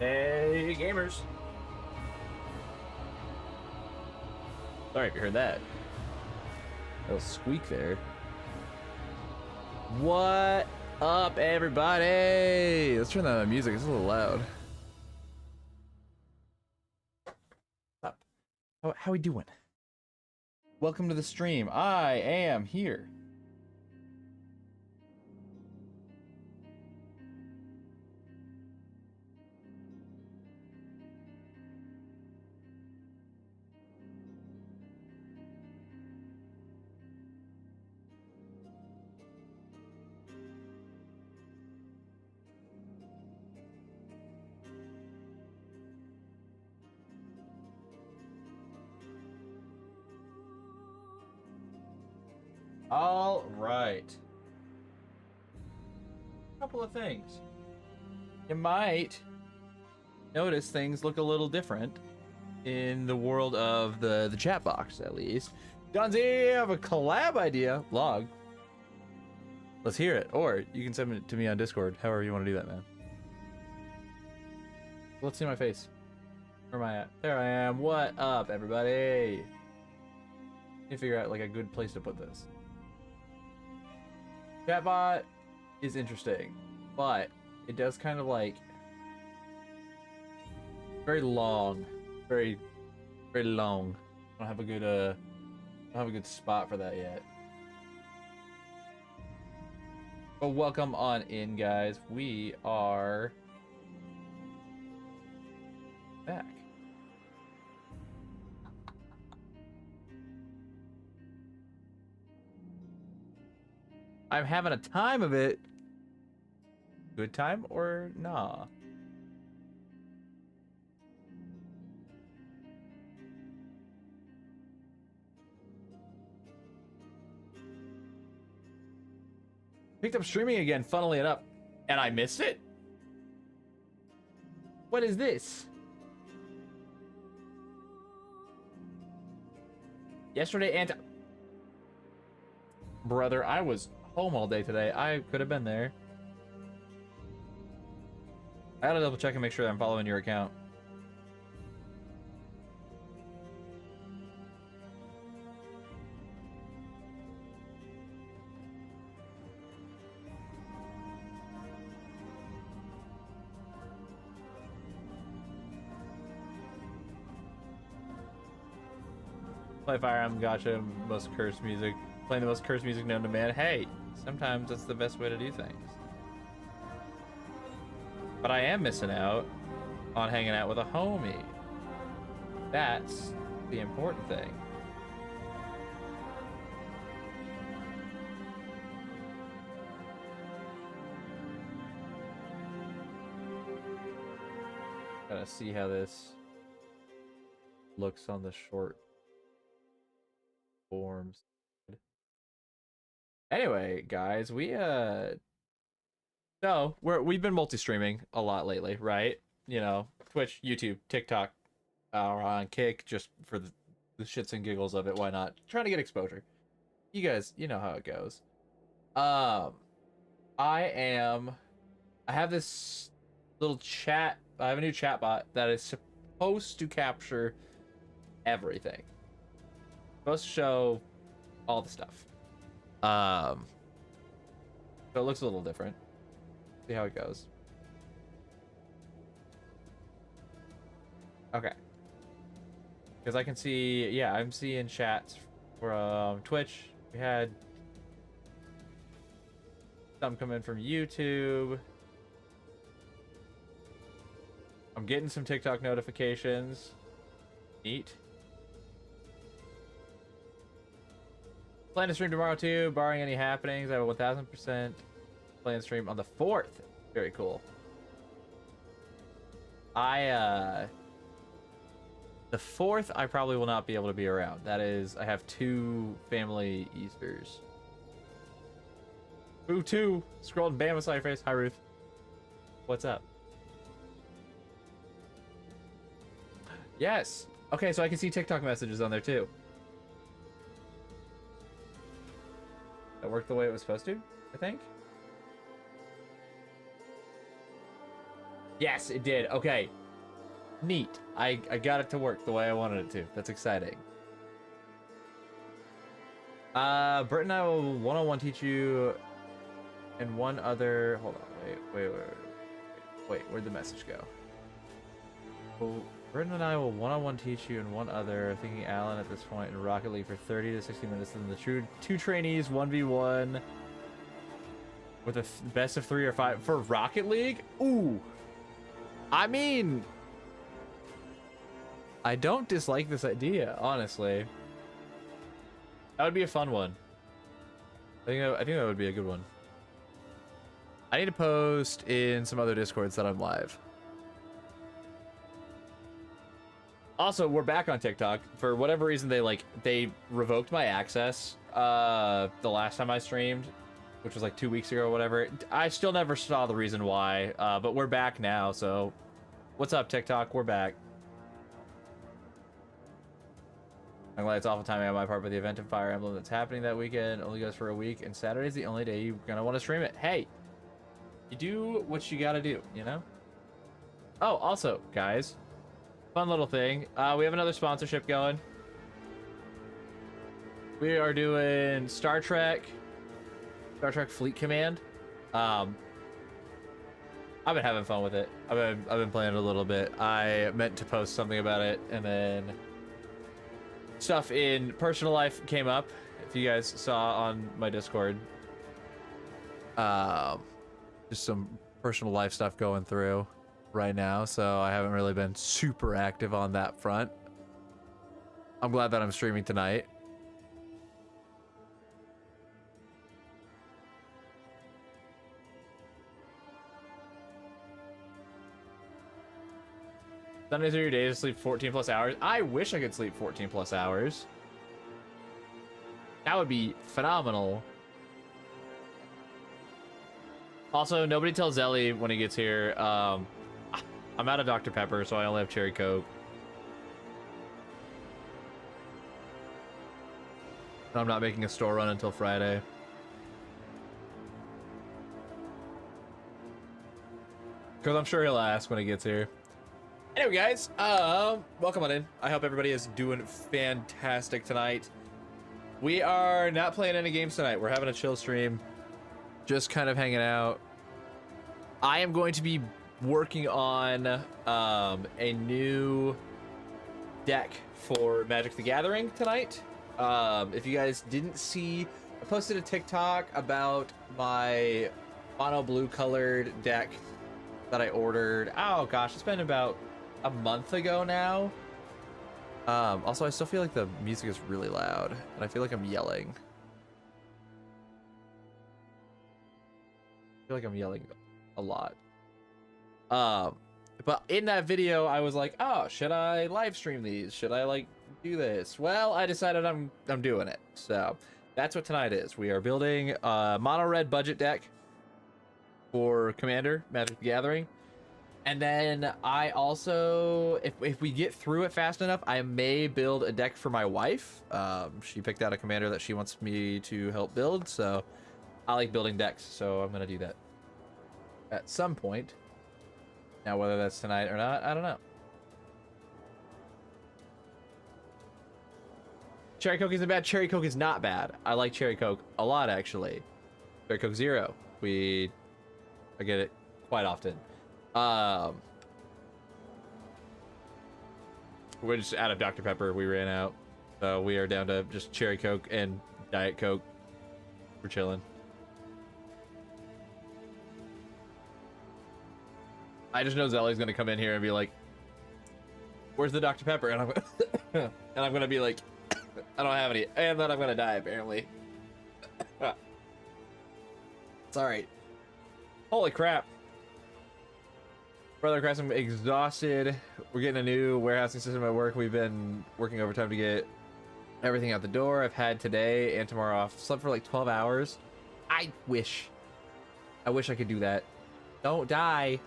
Hey, gamers. Sorry if you heard that. Little squeak there. What up, everybody? Let's turn down the music. It's a little loud. Up. How we doing? Welcome to the stream. I am here. All right. Couple of things. You might notice things look a little different in the world of the chat box, at least. Donzi, I have a collab idea. Log. Let's hear it. Or you can send it to me on Discord, however you want to do that, man. Let's see my face. Where am I at? There I am. What up, everybody? Need to figure out like a good place to put this. Chatbot is interesting, but it does kind of like very long, very long. I don't have a good spot for that yet. But welcome on in, guys. We are back. I'm having a time of it. Good time or nah? Picked up streaming again, funneling it up, and I missed it? What is this? Yesterday and... Brother, I was home all day today. I could have been there. I gotta double check and make sure that I'm following your account. Play Fire Emblem Gacha, most cursed music. Playing the most cursed music known to man. Hey, sometimes that's the best way to do things. But I am missing out on hanging out with a homie. That's the important thing. Gotta see how this looks on the short forms. Anyway, guys, we've been multi-streaming a lot lately, right? You know, Twitch, YouTube, TikTok, on Kick, just for the shits and giggles of it. Why not? Trying to get exposure. You guys, you know how it goes. I have this little chat. I have a new chat bot that is supposed to capture everything. Supposed to show all the stuff. So it looks a little different. See how it goes. Okay. Because I can see, yeah, I'm seeing chats from Twitch. We had some come in from YouTube. I'm getting some TikTok notifications. Neat. Plan to stream tomorrow too, barring any happenings. I have a 1000% plan to stream on the 4th. Very cool. The 4th, I probably will not be able to be around. That is, I have 2 family Easters. Ooh, 2. Scrolled bam beside your face. Hi, Ruth. What's up? Yes. Okay, so I can see TikTok messages on there too. That worked the way it was supposed to, I think. Yes, it did. Okay. Neat. I got it to work the way I wanted it to. That's exciting. Britt and I will one-on-one teach you and one other. Hold on. Wait. Where'd the message go? Well, Britt and I will one-on-one teach you and one other. Thinking Alan at this point in Rocket League for 30 to 60 minutes. And the two trainees 1v1 with a best of 3 or 5 for Rocket League. Ooh. I mean, I don't dislike this idea, honestly. That would be a fun one. I think that would be a good one. I need to post in some other Discords that I'm live. Also, we're back on TikTok. For whatever reason, they revoked my access the last time I streamed, which was like 2 weeks ago or whatever. I still never saw the reason why, but we're back now, so what's up, TikTok? We're back. I'm glad it's awful timing on my part, but the event of Fire Emblem that's happening that weekend only goes for a week, and Saturday's the only day you're gonna want to stream it. Hey, you do what you gotta do, you know? Oh, also, guys, fun little thing. We have another sponsorship going. We are doing Star Trek Fleet Command. I've been having fun with it. I've been playing it a little bit. I meant to post something about it, and then stuff in personal life came up. If you guys saw on my Discord, just some personal life stuff going through right now, so I haven't really been super active on that front. I'm glad that I'm streaming tonight. Sundays are your days to sleep 14 plus hours. I wish I could sleep 14 plus hours. That would be phenomenal. Also, nobody tells Zelly when he gets here. I'm out of Dr. Pepper, so I only have Cherry Coke. I'm not making a store run until Friday. Because I'm sure he'll ask when he gets here. Anyway, guys, welcome on in. I hope everybody is doing fantastic tonight. We are not playing any games tonight. We're having a chill stream, just kind of hanging out. I am going to be working on a new deck for Magic the Gathering tonight. If you guys didn't see, I posted a TikTok about my mono blue colored deck that I ordered. Oh gosh, it's been about a month ago now. Also, I still feel like the music is really loud, and I feel like I'm yelling. I feel like I'm yelling a lot. But in that video, I was like, oh, should I live stream these? Should I like do this? Well, I decided I'm doing it. So that's what tonight is. We are building a mono red budget deck for Commander Magic the Gathering. And then I also, if we get through it fast enough, I may build a deck for my wife. She picked out a commander that she wants me to help build, so I like building decks, so I'm gonna do that at some point. Now, whether that's tonight or not, I don't know. Cherry Coke isn't bad. Cherry Coke is not bad. I like Cherry Coke a lot, actually. Cherry Coke Zero. I get it quite often. We're just out of Dr. Pepper. We ran out, so we are down to just Cherry Coke and Diet Coke. We're chilling. I just know Zelly's gonna come in here and be like, "Where's the Dr. Pepper?" And I'm gonna be like, "I don't have any," and then I'm gonna die apparently. It's all right. Holy crap. Brother Crest, I'm exhausted. We're getting a new warehousing system at work. We've been working overtime to get everything out the door. I've had today and tomorrow off. Slept for like 12 hours. I wish I could do that. Don't die.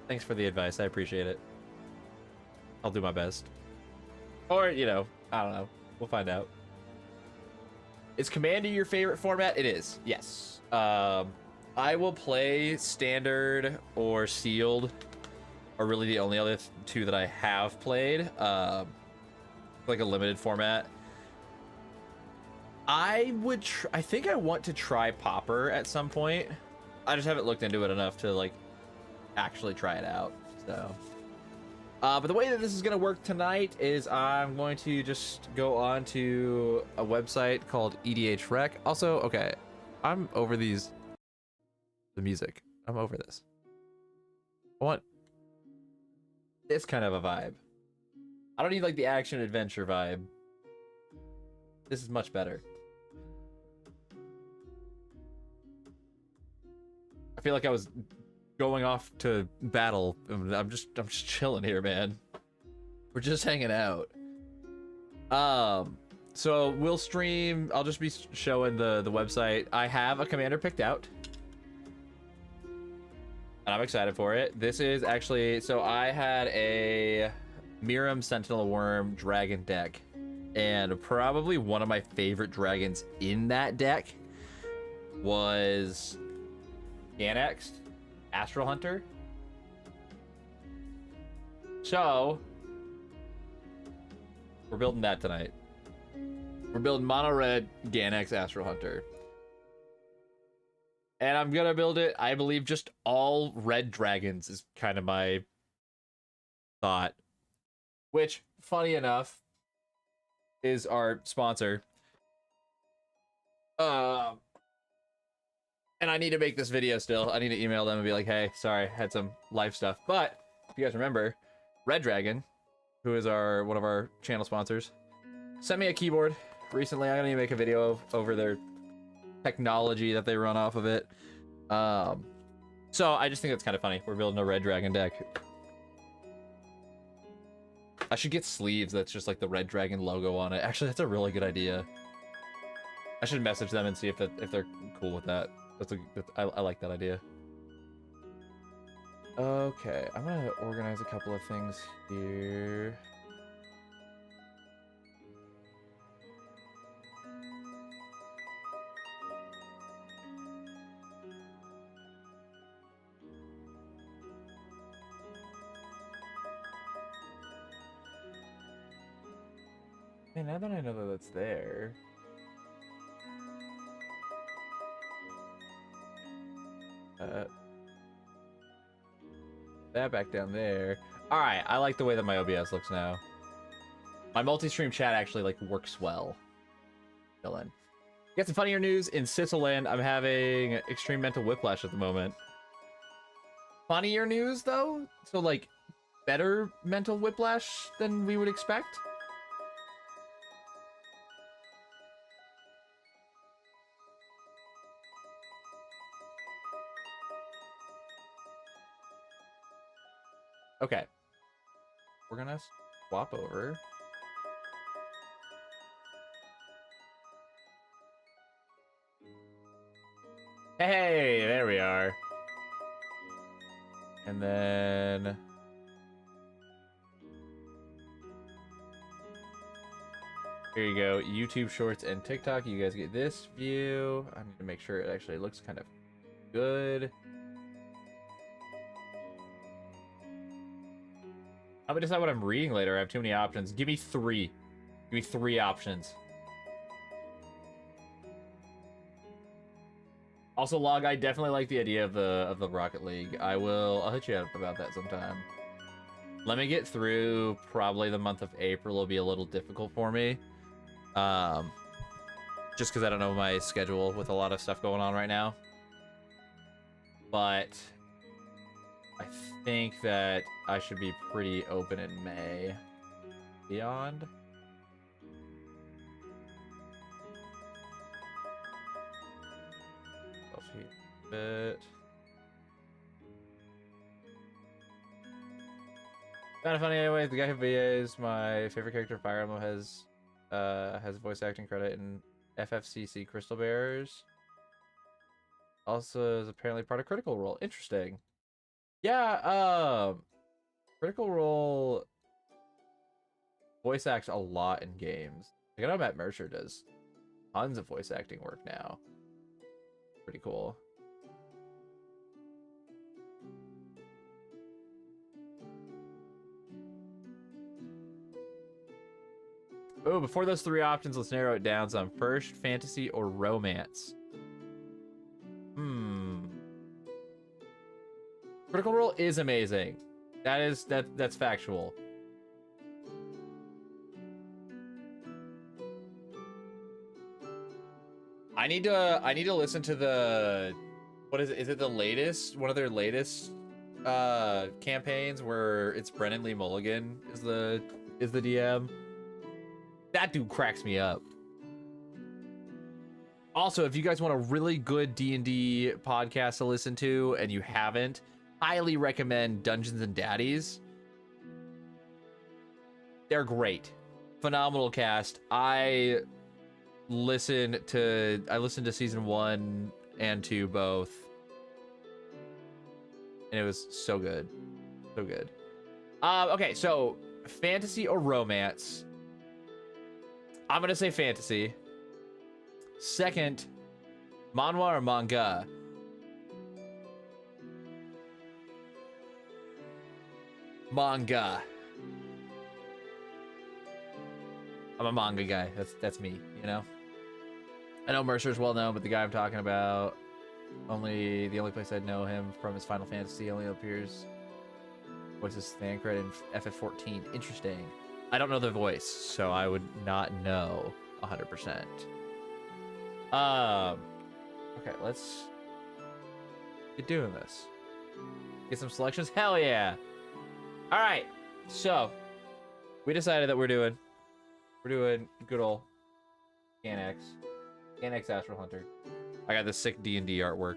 Thanks for the advice. I appreciate it. I'll do my best. Or, you know, I don't know. We'll find out. Is Commander your favorite format? It is. Yes. I will play standard or sealed, are really the only other two that I have played. Like a limited format. I think I want to try Pauper at some point. I just haven't looked into it enough to like actually try it out. So, but the way that this is gonna work tonight is I'm going to just go on to a website called EDH Rec. Also, okay, I'm over the music. I'm over this. I want this kind of a vibe. I don't need like the action adventure vibe. This is much better. I feel like I was going off to battle. I'm just chilling here, man. We're just hanging out. So we'll stream. I'll just be showing the website. I have a commander picked out, and I'm excited for it. This is actually, so I had a Miram Sentinel Worm dragon deck, and probably one of my favorite dragons in that deck was Ganex Astral Hunter. So we're building that tonight. We're building mono red Ganex Astral Hunter, and I'm gonna build it, I believe, just all red dragons is kind of my thought, which, funny enough, is our sponsor. And I need to make this video still. I need to email them and be like, hey, sorry, had some life stuff. But if you guys remember, Red Dragon, who is one of our channel sponsors, sent me a keyboard recently. I'm gonna make a video over their technology that they run off of it. So I just think that's kind of funny. We're building a Red Dragon deck. I should get sleeves that's just like the Red Dragon logo on it. Actually, that's a really good idea. I should message them and see if they're cool with that. I like that idea. Okay, I'm gonna organize a couple of things here. Hey, now that I know that that's there. That back down there. All right, I like the way that my OBS looks now. My multi-stream chat actually like works well. Chillin'. Got some funnier news in Switzerland. I'm having extreme mental whiplash at the moment. Funnier news though, so like better mental whiplash than we would expect. Okay, we're gonna swap over. Hey, there we are. And then here you go, YouTube Shorts and TikTok. You guys get this view. I need to make sure it actually looks kind of good. I'm gonna decide what I'm reading later. I have too many options. Give me three. Give me three options. Also, Log, I definitely like the idea of the Rocket League. I'll hit you up about that sometime. Let me get through probably the month of April. Will be a little difficult for me. Just because I don't know my schedule with a lot of stuff going on right now. But I think that I should be pretty open in May. Beyond. Bit. Kind of funny, anyways. The guy who VAs my favorite character, Fire Emblem, has voice acting credit in FFCC Crystal Bearers. Also is apparently part of Critical Role. Interesting. Yeah, Critical Role voice acts a lot in games. Like, I know Matt Mercer does tons of voice acting work now. Pretty cool. Oh, before those three options, let's narrow it down some. First, fantasy or romance? Critical Role is amazing. That's factual. I need to listen to the, what is it? Is it the latest, one of their latest campaigns where it's Brennan Lee Mulligan is the DM? That dude cracks me up. Also, if you guys want a really good D&D podcast to listen to and you haven't, highly recommend Dungeons and Daddies. They're great. Phenomenal cast. I listened to season 1 and 2 both. And it was so good. So good. Okay, so fantasy or romance? I'm gonna say fantasy. Second, manhwa or manga? Manga. I'm a manga guy. That's me, you know? I know Mercer's well known, but the guy I'm talking about, the only place I'd know him from is Final Fantasy, only appears, what's his fan credit in FF14. Interesting. I don't know the voice, so I would not know 100%. Okay, let's get doing this. Get some selections? Hell yeah! Alright, so we decided that we're doing good old Ganex Astral Hunter. I got this sick D&D artwork.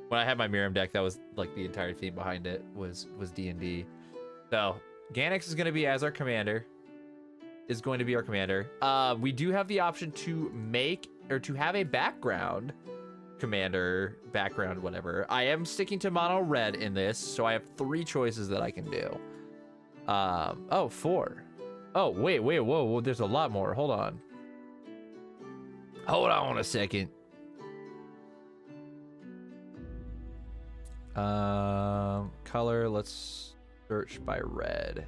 When I had my Miram deck, that was like the entire theme behind it was D&D. So Ganex is going to be as our commander. Is going to be our commander. We do have the option to make or to have a background commander, background whatever. I am sticking to mono red in this, so I have 3 choices that I can do. Oh, 4. Oh, wait, whoa, there's a lot more. Hold on a second. Color, let's search by red.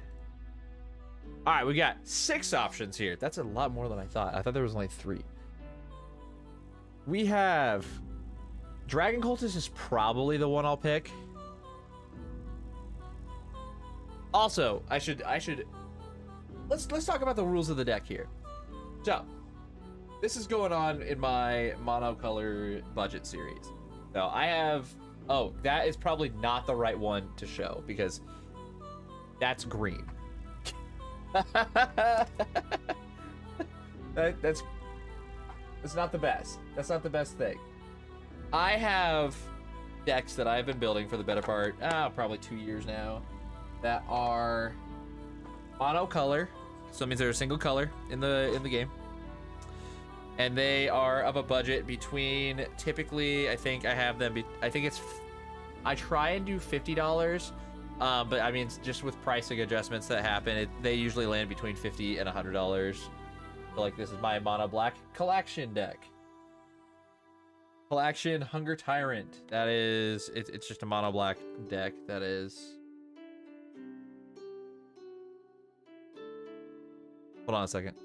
All right, we got 6 options here. That's a lot more than I thought. I thought there was only 3. We have Dragon Cultist is probably the one I'll pick. Also, I should let's talk about the rules of the deck here. So, this is going on in my monocolor budget series. So I have, oh, that is probably not the right one to show because that's green. That's not the best. That's not the best thing. I have decks that I've been building for the better part, probably 2 years now, that are monocolor. So it means they're a single color in the game. And they are of a budget between, typically, I think I have them, I try and do $50, but I mean, just with pricing adjustments that happen, they usually land between $50 and $100. So like, this is my mono black Collaction deck. Collaction Hunger Tyrant. That is, it's just a mono black deck that is. Hold on a second.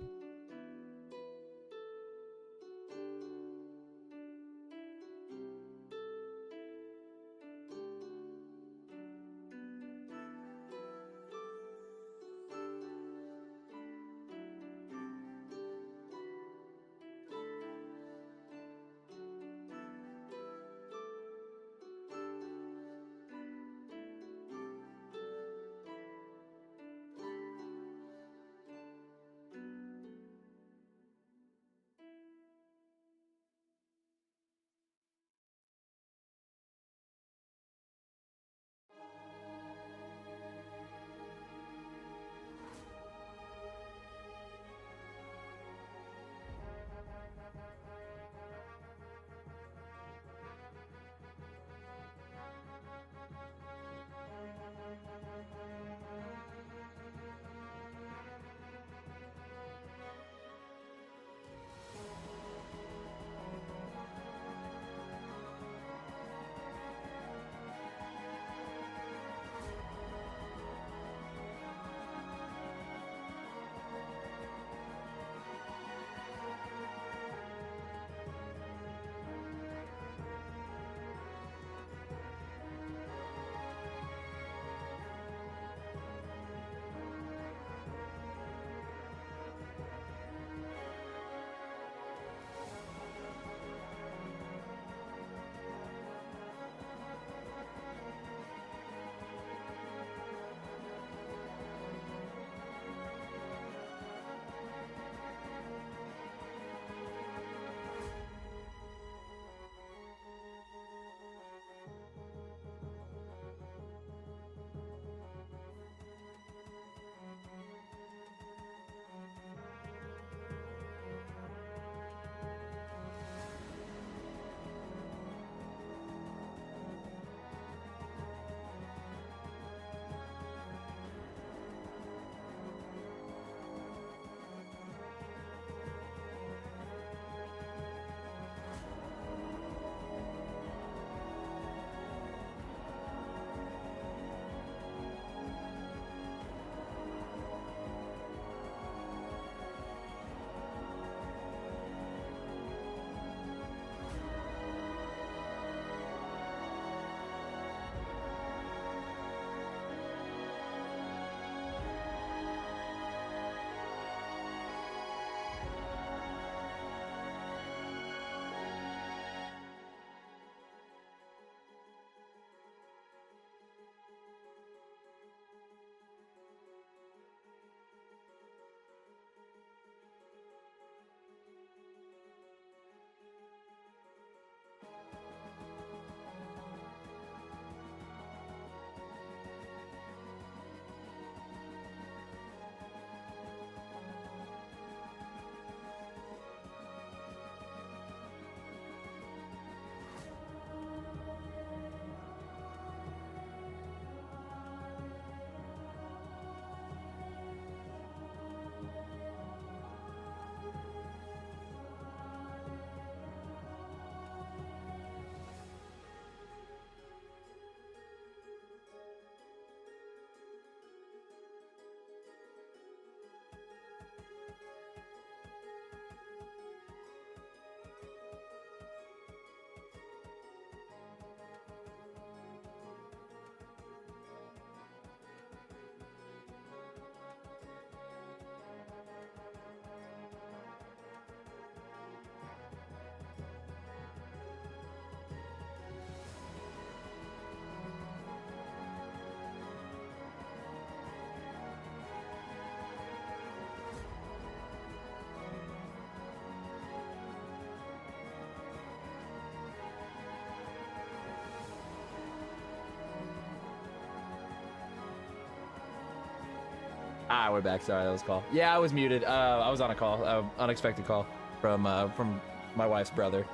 Ah, we're back. Sorry, that was a call. Yeah, I was muted. I was on a call, unexpected call from my wife's brother.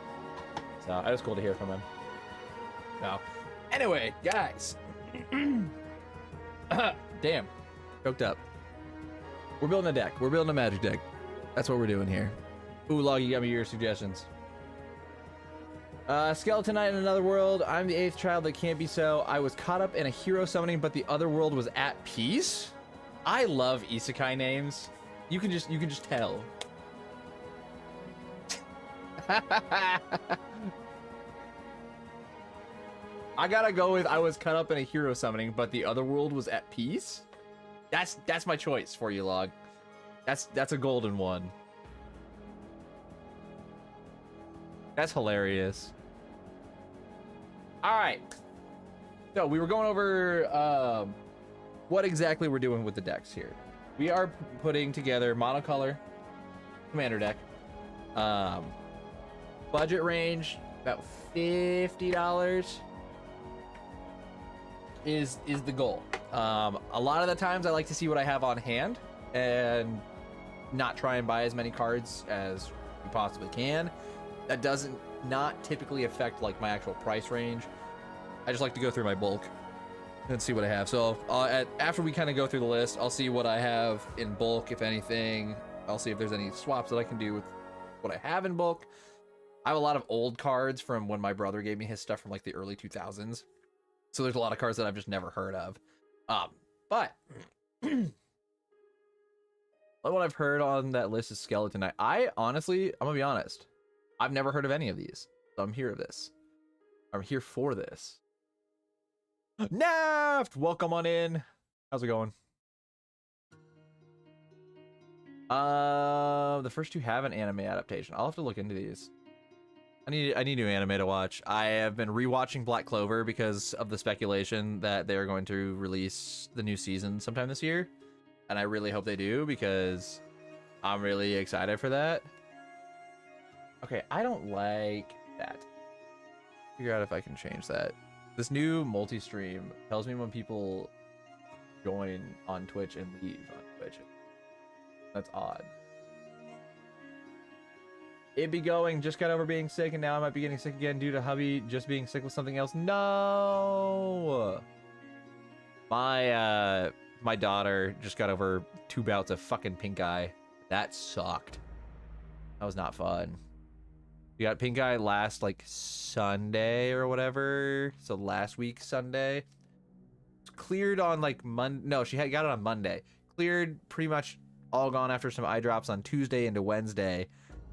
So it was cool to hear from him. So, anyway, guys. Damn, choked up. We're building a deck. We're building a magic deck. That's what we're doing here. Ooh, Log, you got me your suggestions. Skeleton Knight in Another World. I'm the 8th child that can't be so. I was caught up in a hero summoning, but the other world was at peace. I love isekai names. You can just tell. I gotta go with I was caught up in a hero summoning, but the other world was at peace. That's my choice for you, Log. That's a golden one. That's hilarious. All right. So we were going over what exactly we're doing with the decks here. We are putting together monocolor commander deck. Budget range about $50 is the goal. A lot of the times I like to see what I have on hand and not try and buy as many cards as we possibly can. That doesn't not typically affect like my actual price range. I just like to go through my bulk and see what I have. So after we kind of go through the list, I'll see what I have in bulk, if anything. I'll see if there's any swaps that I can do with what I have in bulk. I have a lot of old cards from when my brother gave me his stuff from like the early 2000s. So there's a lot of cards that I've just never heard of. But what I've heard on that list is Skeleton Knight. I'm gonna be honest, I've never heard of any of these. So I'm here for this. Naft, welcome on in. How's it going? The first two have an anime adaptation. I'll have to look into these. I need new anime to watch. I have been rewatching Black Clover because of the speculation that they are going to release the new season sometime this year. And I really hope they do because I'm really excited for that. Okay, I don't like that. Figure out if I can change that. This new multi-stream tells me when people join on Twitch and leave on Twitch. That's odd. It be going, just got over being sick and now I might be getting sick again due to hubby just being sick with something else. No! My daughter just got over 2 bouts of fucking pink eye. That sucked. That was not fun. You got pink eye last like Sunday or whatever. So last week Sunday. Cleared on like Monday. No, she got it on Monday. Cleared, pretty much all gone after some eye drops on Tuesday into Wednesday.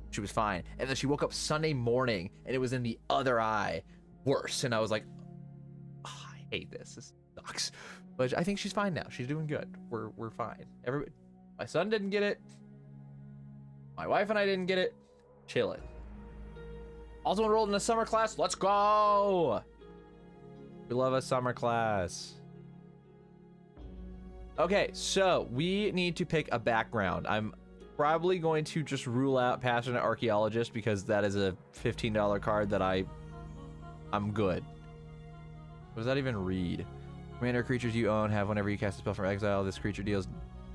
She was fine. And then she woke up Sunday morning and it was in the other eye. Worse. And I was like, oh, I hate this. This sucks. But I think she's fine now. She's doing good. We're fine. Everybody, my son didn't get it. My wife and I didn't get it. Chilling. Also enrolled in a summer class. Let's go. We love a summer class. Okay, so we need to pick a background. I'm probably going to just rule out Passionate Archaeologist because that is a $15 card that I'm good. What does that even read? Commander creatures you own have whenever you cast a spell from exile, this creature deals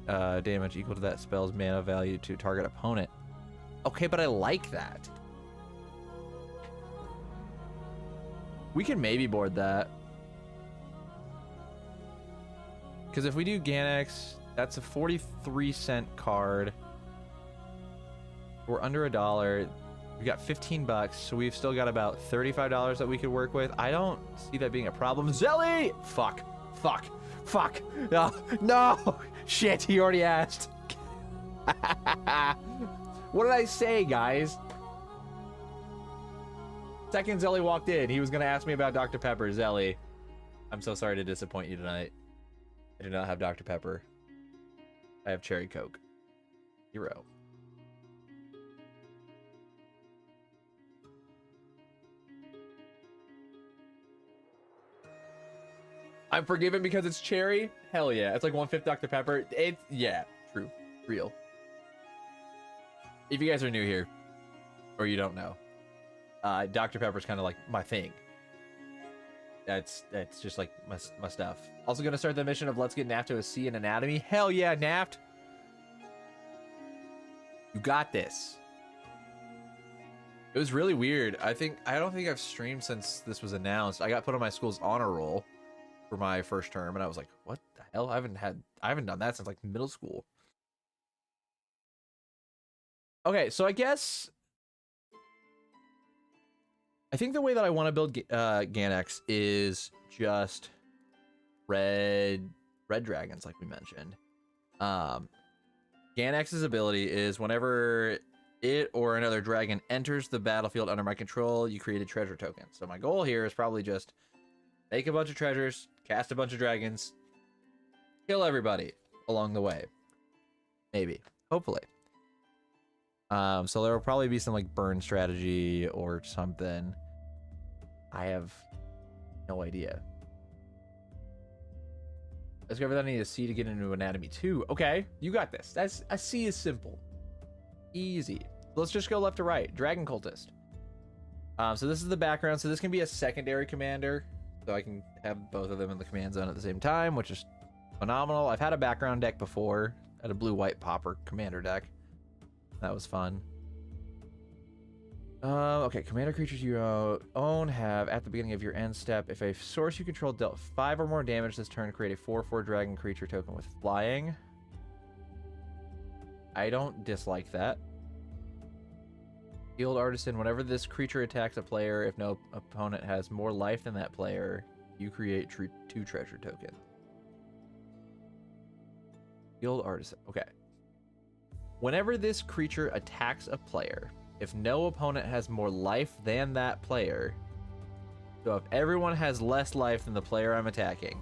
damage equal to that spell's mana value to target opponent. Okay, but I like that. We can maybe board that. Because if we do Ganex, that's a 43-cent card. We're under $1. We got 15 bucks, so we've still got about $35 that we could work with. I don't see that being a problem. Zelly! Fuck. No, no! Shit, he already asked. What did I say, guys? Second Zelly walked in, he was gonna ask me about Dr. Pepper. Zelly, I'm so sorry to disappoint you tonight. I do not have Dr. Pepper. I have Cherry Coke. 0. I'm forgiven because it's cherry? Hell yeah. It's like 1/5 Dr. Pepper. Yeah, true. Real. If you guys are new here, or you don't know, Dr. Pepper's kind of like my thing. That's just like my stuff. Also gonna start the mission of let's get Naft to a C in anatomy. Hell yeah, Naft. You got this. It was really weird. I don't think I've streamed since this was announced. I got put on my school's honor roll for my first term, and I was like, what the hell? I haven't done that since like middle school. Okay, so I guess I think the way that I want to build Ganex is just red dragons, like we mentioned. Ganex's ability is whenever it or another dragon enters the battlefield under my control, you create a treasure token. So my goal here is probably just make a bunch of treasures, cast a bunch of dragons, kill everybody along the way. Maybe. Hopefully. So there will probably be some like burn strategy or something. I have no idea. Discover that I need a C to get into anatomy 2. Okay, you got this. That's a C is simple. Easy. Let's just go left to right. Dragon Cultist. So this is the background. So this can be a secondary commander. So I can have both of them in the command zone at the same time, which is phenomenal. I've had a background deck before. I had a blue-white pauper commander deck. That was fun. Okay, commander creatures you own have, at the beginning of your end step, if a source you control dealt 5 or more damage this turn, create a 4/4 dragon creature token with flying. I don't dislike that. Field Artisan, whenever this creature attacks a player, if no opponent has more life than that player, you create 2 treasure tokens. Field Artisan, okay. Whenever this creature attacks a player, if no opponent has more life than that player, so if everyone has less life than the player I'm attacking,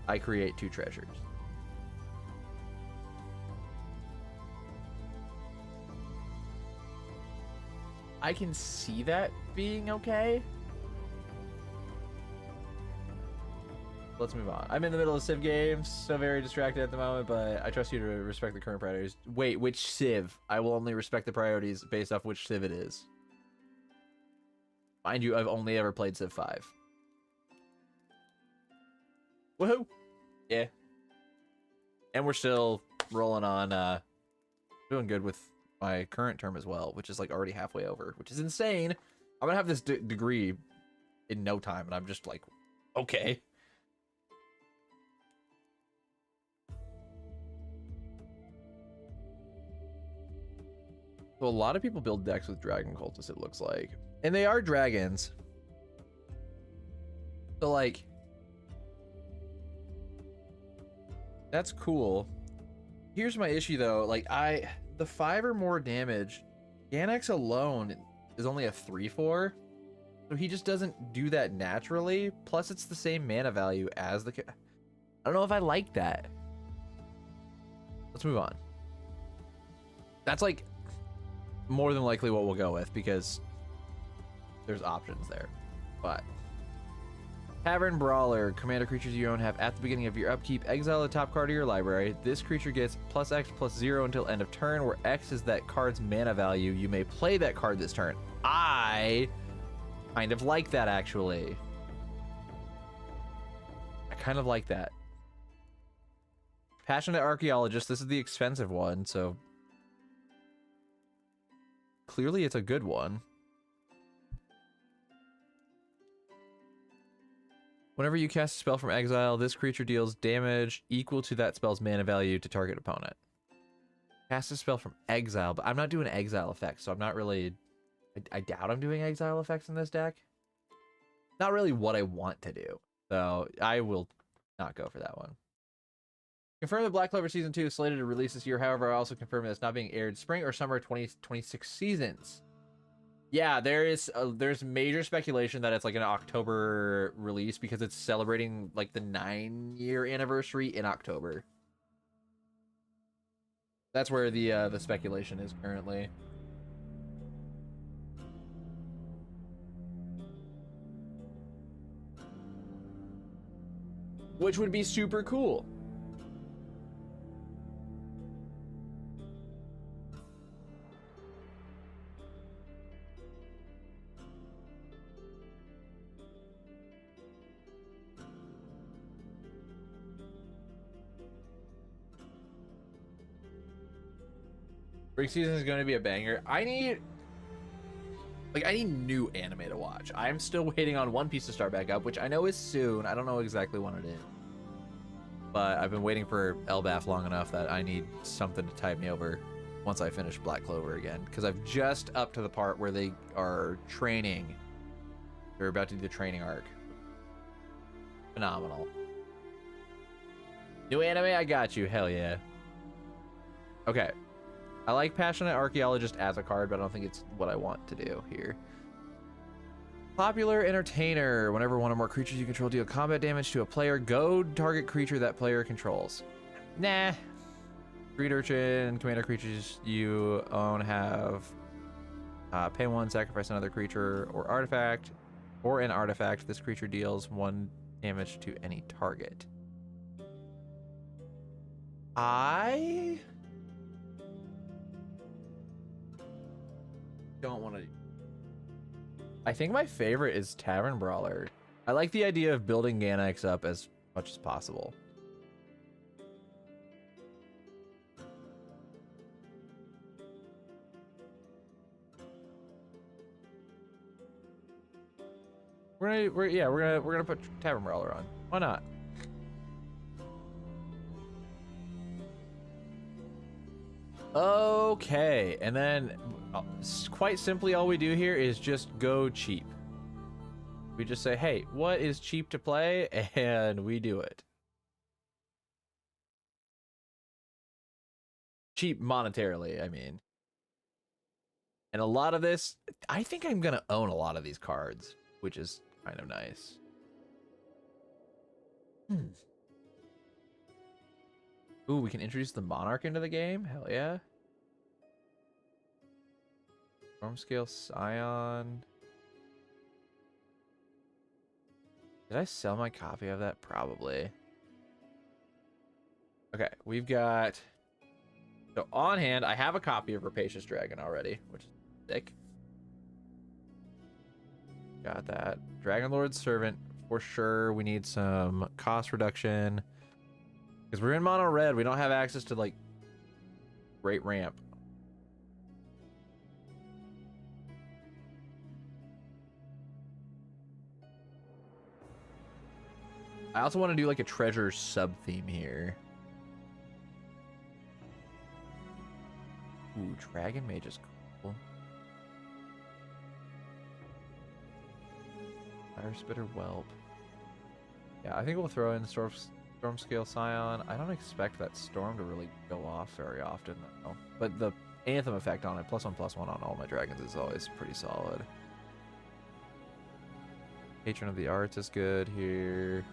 I create 2 treasures. I can see that being okay. Let's move on. I'm in the middle of Civ games, so very distracted at the moment, but I trust you to respect the current priorities. Wait, which Civ? I will only respect the priorities based off which Civ it is. Mind you, I've only ever played Civ 5. Woohoo! Yeah. And we're still rolling on, doing good with my current term as well, which is like already halfway over, which is insane. I'm gonna have this degree in no time, and I'm just like, okay. So a lot of people build decks with Dragon Cultists, it looks like. And they are dragons. So, like, that's cool. Here's my issue, though. Like, the 5 or more damage, Ganex alone is only a 3/4. So he just doesn't do that naturally. Plus, it's the same mana value as the... I don't know if I like that. Let's move on. That's, like, more than likely what we'll go with, because there's options there. But Tavern Brawler, commander creatures you own have at the beginning of your upkeep, exile the top card of your library. This creature gets +X/+0 until end of turn, where X is that card's mana value. You may play that card this turn. I kind of like that, actually. I kind of like that. Passionate Archaeologist, this is the expensive one, so clearly it's a good one. Whenever you cast a spell from exile, this creature deals damage equal to that spell's mana value to target opponent. Cast a spell from exile, but I'm not doing exile effects, so I'm not really... I doubt I'm doing exile effects in this deck. Not really what I want to do, so I will not go for that one. Confirm that Black Clover Season 2 is slated to release this year. However, I also confirm that it's not being aired spring or summer 2026 seasons. Yeah, there's major speculation that it's like an October release because it's celebrating like the 9-year anniversary in October. That's where the speculation is currently. Which would be super cool. Spring season is going to be a banger. I need new anime to watch. I'm still waiting on One Piece to start back up, which I know is soon. I don't know exactly when it is. But I've been waiting for Elbaf long enough that I need something to tide me over once I finish Black Clover again. Because I've just up to the part where they are training. They're about to do the training arc. Phenomenal. New anime, I got you. Hell yeah. Okay. I like Passionate Archaeologist as a card, but I don't think it's what I want to do here. Popular Entertainer. Whenever one or more creatures you control deal combat damage to a player, goad target creature that player controls. Nah. Greed Urchin. Commander creatures you own have pay 1, sacrifice another creature or artifact. Or an artifact. This creature deals 1 damage to any target. I don't want to. I think my favorite is Tavern Brawler. I like the idea of building Ganex up as much as possible. We're gonna put Tavern Brawler on. Why not? Okay, and then quite simply all we do here is just go cheap. We just say, hey, what is cheap to play? And we do it. Cheap monetarily, I mean. And a lot of this, I think I'm gonna own a lot of these cards, which is kind of nice. Ooh, we can introduce the Monarch into the game? Hell yeah. Stormscale Scion. Did I sell my copy of that? Probably. Okay, we've got... So on hand, I have a copy of Rapacious Dragon already, which is sick. Got that. Dragonlord's Servant, for sure. We need some cost reduction. Because we're in mono red, we don't have access to, like, great ramp. I also want to do, like, a treasure sub-theme here. Ooh, Dragon Mage is cool. Fire Spitter Whelp. Yeah, I think we'll throw in Stormscale Scion. I don't expect that Storm to really go off very often, though. But the Anthem effect on it, +1/+1 on all my dragons, is always pretty solid. Patron of the Arts is good here.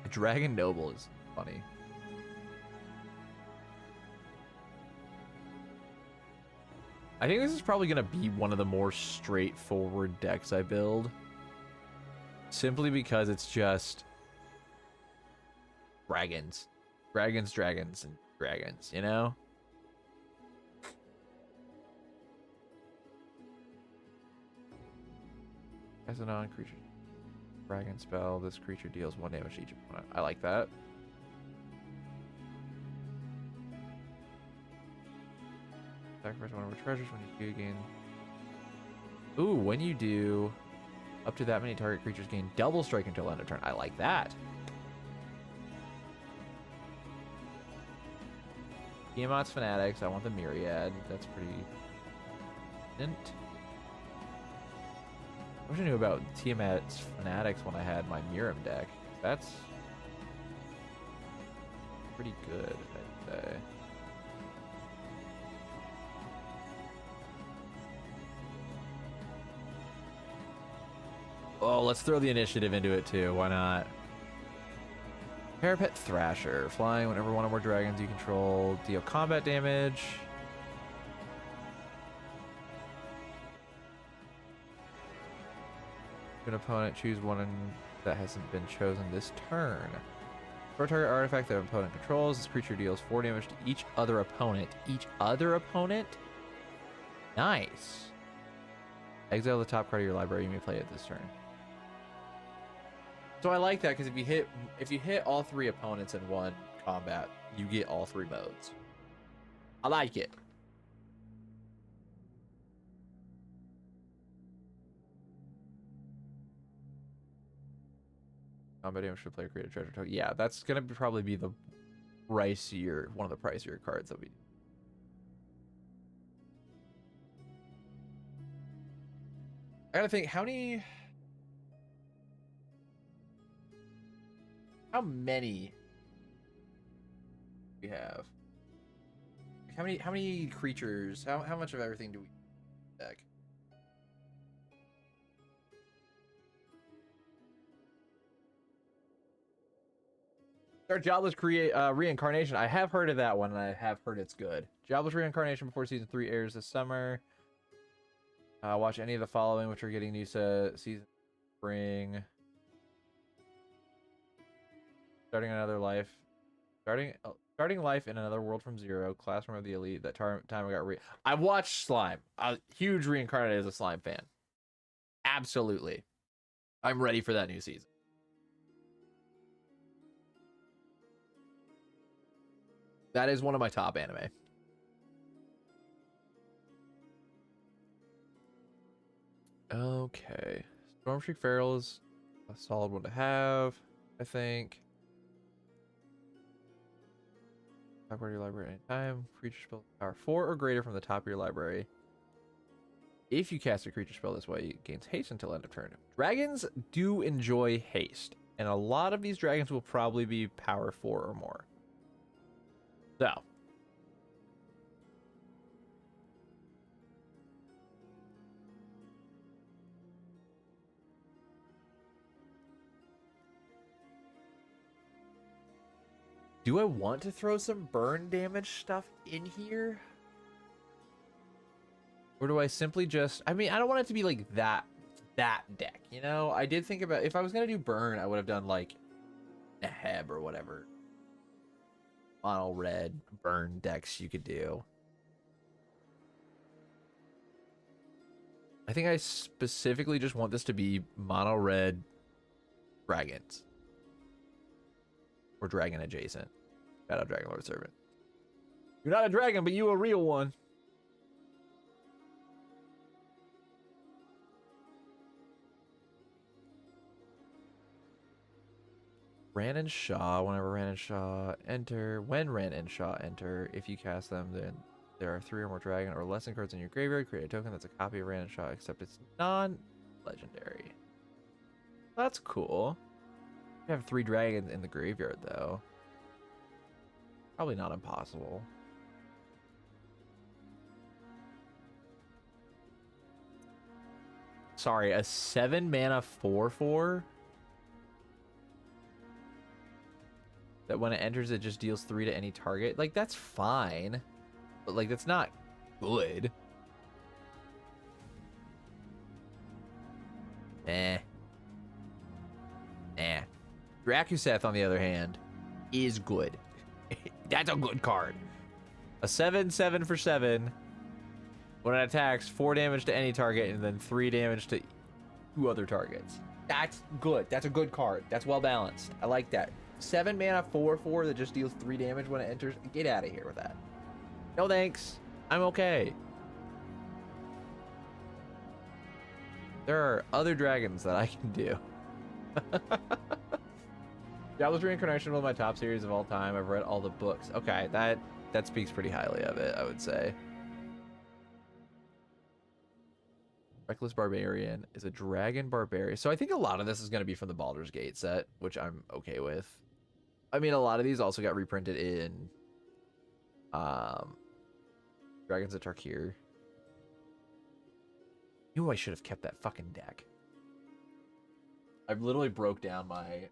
Dragon Noble is funny. I think this is probably going to be one of the more straightforward decks I build. Simply because it's just dragons. Dragons, dragons, and dragons, you know? As a non-creature dragon spell, this creature deals 1 damage to each opponent. I like that. Sacrifice one of our treasures when you do gain. Ooh, when you do up to that many target creatures gain double strike until end of turn. I like that. Tiamat's Fanatics. I want the Myriad. That's pretty decent. I wish I knew about Tiamat's Fanatics when I had my Mirim deck. That's pretty good, I'd say. Oh, let's throw the initiative into it too. Why not? Parapet Thrasher. Flying whenever one or more dragons you control deal combat damage. An opponent choose one that hasn't been chosen this turn. For a target artifact that an opponent controls, this creature deals 4 damage to each other opponent. Each other opponent? Nice. Exile the top card of your library. You may play it this turn. So I like that because if you hit all 3 opponents in one combat. You get all 3 modes. I like it. Combat damage should player create a treasure token. Yeah, that's gonna probably be the pricier, one of the pricier cards that we. I gotta think, how many we have? How many creatures? How much of everything do we deck? Start Jobless Reincarnation. I have heard of that one, and I have heard it's good. Jobless Reincarnation before Season 3 airs this summer. Watch any of the following, which are getting new season spring. Starting another life. Starting life in another world from zero. Classroom of the elite. That time I got I watched Slime. A huge Reincarnated as a Slime fan. Absolutely. I'm ready for that new season. That is one of my top anime. Okay. Stormshreik Feral is a solid one to have, I think. Top of your library anytime. Creature spell power 4 or greater from the top of your library. If you cast a creature spell this way, it gains haste until end of turn. Dragons do enjoy haste, and a lot of these dragons will probably be power 4 or more. So. Do I want to throw some burn damage stuff in here? Or do I simply just... I mean, I don't want it to be like that deck, you know? I did think about... If I was going to do burn, I would have done like a Heb or whatever. Mono red burn decks you could do. I think I specifically just want this to be mono red dragons. Or dragon adjacent. Shout out Dragon Lord Servant. You're not a dragon, but you a real one. Ran and Shaw, whenever Ran and Shaw enter. When Ran and Shaw enter, if you cast them, then there are 3 or more dragon or lesson cards in your graveyard. Create a token that's a copy of Ran and Shaw, except it's non-legendary. That's cool. You have 3 dragons in the graveyard, though. Probably not impossible. Sorry, a 7 mana 4/4? That when it enters, it just deals 3 to any target. Like, that's fine. But, like, that's not good. Eh. Drakuseth, on the other hand, is good. That's a good card. A 7/7 for 7. When it attacks, 4 damage to any target, and then 3 damage to 2 other targets. That's good. That's a good card. That's well balanced. I like that. 7 mana 4/4 that just deals 3 damage when it enters. Get out of here with that. No thanks. I'm okay. There are other dragons that I can do. Jobless Reincarnation, one of my top series of all time. I've read all the books. Okay, that speaks pretty highly of it, I would say. Reckless Barbarian is a dragon barbarian. So I think a lot of this is going to be from the Baldur's Gate set, which I'm okay with. I mean, a lot of these also got reprinted in Dragons of Tarkir. Knew I should have kept that fucking deck. I've literally broke down my...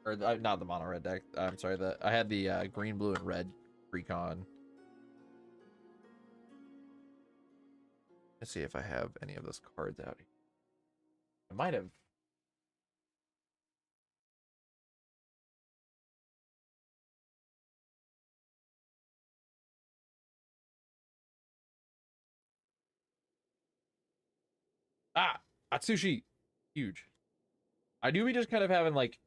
Or not the mono red deck. I'm sorry, I had the green, blue, and red recon. Let's see if I have any of those cards out here. I might have. Ah, Atsushi. Huge. I do be just kind of having like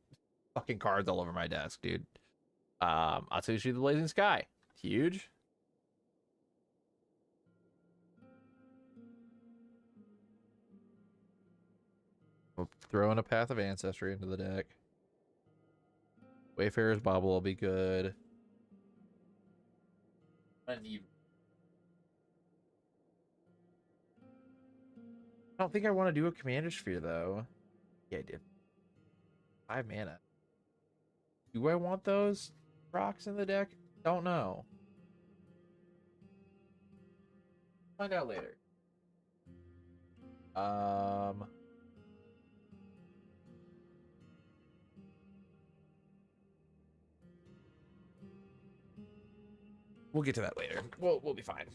fucking cards all over my desk, dude. Atsushi the Blazing Sky. Huge. We'll throw in a Path of Ancestry into the deck. Wayfarer's Bauble will be good. I don't think I want to do a Commander Sphere, though. Yeah, I did. 5 mana. Do I want those rocks in the deck? Don't know. Find out later. We'll get to that later. We'll be fine.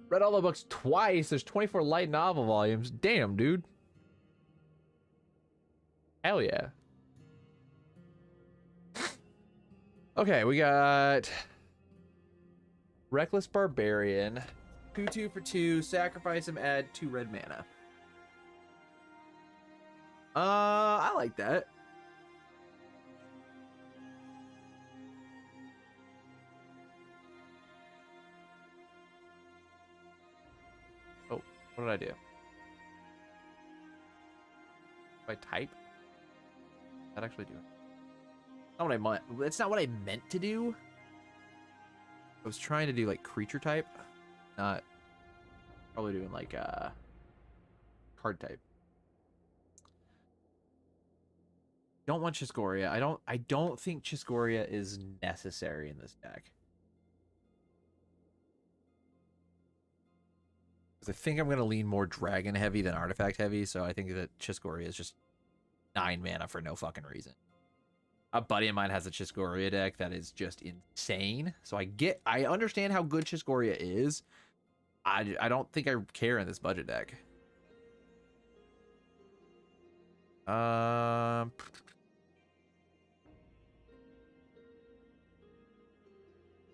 Read all the books twice. There's 24 light novel volumes. Damn, dude. Hell yeah. Okay, we got Reckless Barbarian. 2/2 for 2. Sacrifice him, add 2 red mana. I like that. Oh, what did I do? If I type? That actually do it. Not what I meant. That's not what I meant to do. I was trying to do like creature type, not probably doing like card type. Don't want Chiscoria. I don't think Chiscoria is necessary in this deck. Because I think I'm gonna lean more dragon heavy than artifact heavy, so I think that Chiscoria is just 9 mana for no fucking reason. A buddy of mine has a Chiscoria deck that is just insane. So I understand how good Chiscoria is. I don't think I care in this budget deck.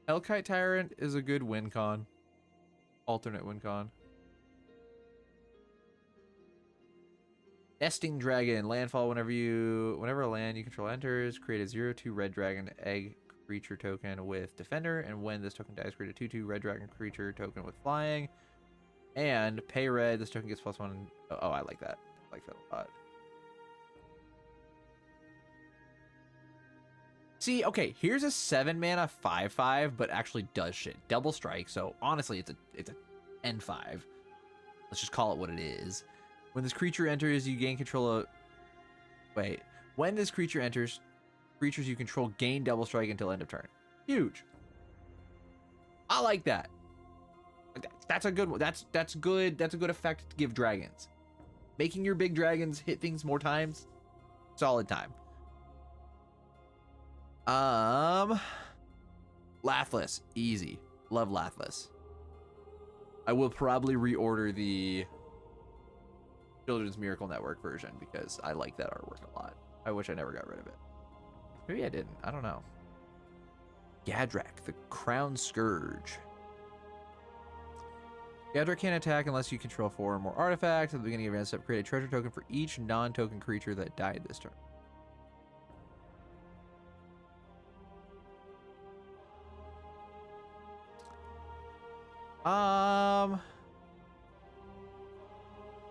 Hellkite Tyrant is a good win con. Alternate win con. Nesting Dragon. Landfall whenever a land you control enters, create a 0/2 red dragon egg creature token with Defender, and when this token dies, create a 2/2 red dragon creature token with flying. And pay red, this token gets +1. Oh, I like that. I like that a lot. See, okay, here's a 7 mana 5/5, but actually does shit. Double strike, so honestly, it's a N5. Let's just call it what it is. When this creature enters, you gain control of... Wait. When this creature enters, creatures you control gain double strike until end of turn. Huge. I like that. That's a good one. That's good. That's a good effect to give dragons. Making your big dragons hit things more times. Solid time. Lathliss. Easy. Love Lathliss. I will probably reorder the Children's Miracle Network version because I like that artwork a lot. I wish I never got rid of it. Maybe I didn't. I don't know. Gadrak, the Crown Scourge. Gadrak can't attack unless you control 4 or more artifacts. At the beginning of your end step, create a treasure token for each non-token creature that died this turn.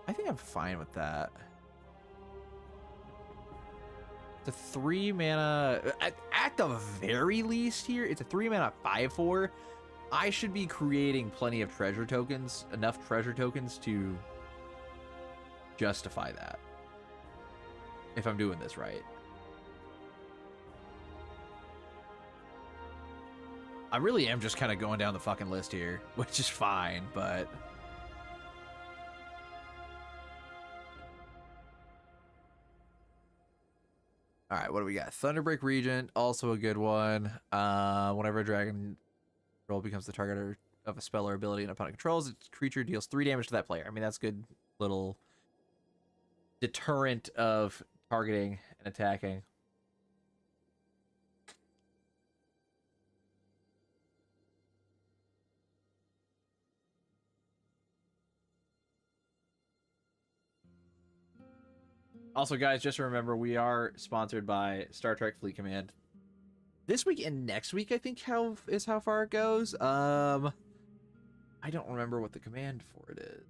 I think I'm fine with that. It's a 3 mana at the very least here. It's a 3 mana 5/4. I should be creating plenty of treasure tokens, enough treasure tokens to justify that. If I'm doing this right. I really am just kind of going down the fucking list here, which is fine, but... Alright, what do we got? Thunderbreak Regent, also a good one. Whenever a dragon roll becomes the target of a spell or ability and opponent controls, its creature deals 3 damage to that player. I mean, that's good little deterrent of targeting and attacking. Also, guys, just remember we are sponsored by Star Trek Fleet Command. This week and next week, I think how far it goes. I don't remember what the command for it is.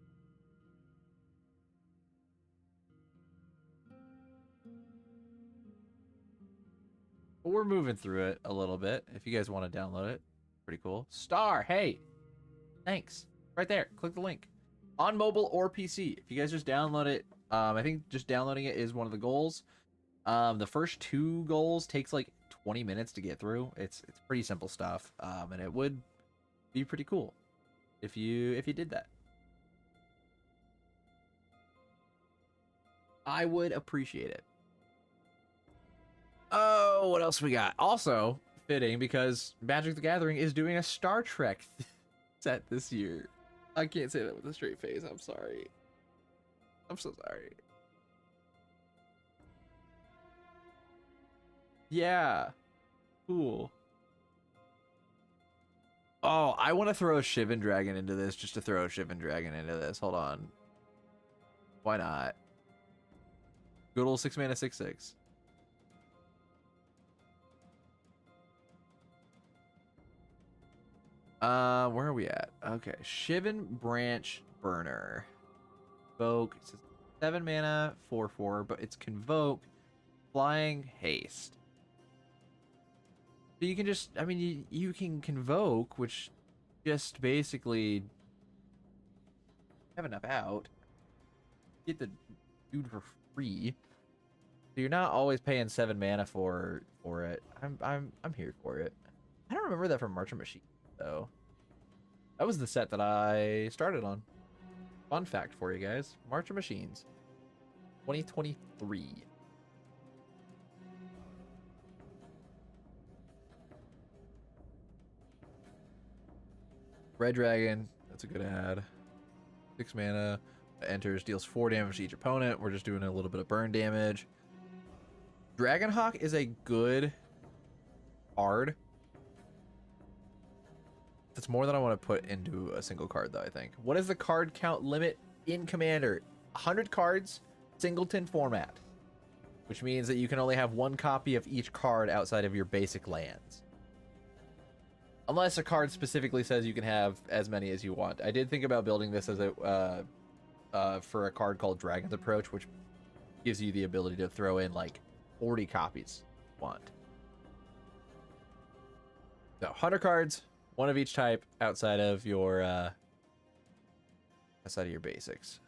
But we're moving through it a little bit. If you guys want to download it, pretty cool. Star, hey, thanks. Right there. Click the link. On mobile or PC. If you guys just download it, I think just downloading it is one of the goals. The first 2 goals takes like 20 minutes to get through. It's pretty simple stuff, and it would be pretty cool if you did that. I would appreciate it. Oh, what else we got? Also fitting because Magic the Gathering is doing a Star Trek set this year. I can't say that with a straight face. I'm sorry. I'm so sorry. Yeah. Cool. Oh, I want to throw a Shivan Dragon into this just to throw a Shivan Dragon into this. Hold on. Why not? Good old 6 mana 6/6. Where are we at? Okay, Shivan Branch Burner. Convoke. It says 7 mana 4/4, but it's Convoke, Flying, Haste. So you can just, I mean, you can Convoke, which just basically have enough out. Get the dude for free. So you're not always paying 7 mana for it. I'm here for it. I don't remember that from March of Machines though. That was the set that I started on. Fun fact for you guys. March of Machines 2023. Red Dragon, that's a good ad. 6 mana, enters, deals 4 damage to each opponent. We're just doing a little bit of burn damage. Dragonhawk is a good card. That's more than I want to put into a single card, though, I think. What is the card count limit in Commander? 100 cards, singleton format. Which means that you can only have 1 copy of each card outside of your basic lands. Unless a card specifically says you can have as many as you want. I did think about building this as a for a card called Dragon's Approach, which gives you the ability to throw in like 40 copies if you want. So 100 cards, 1 of each type outside of your basics.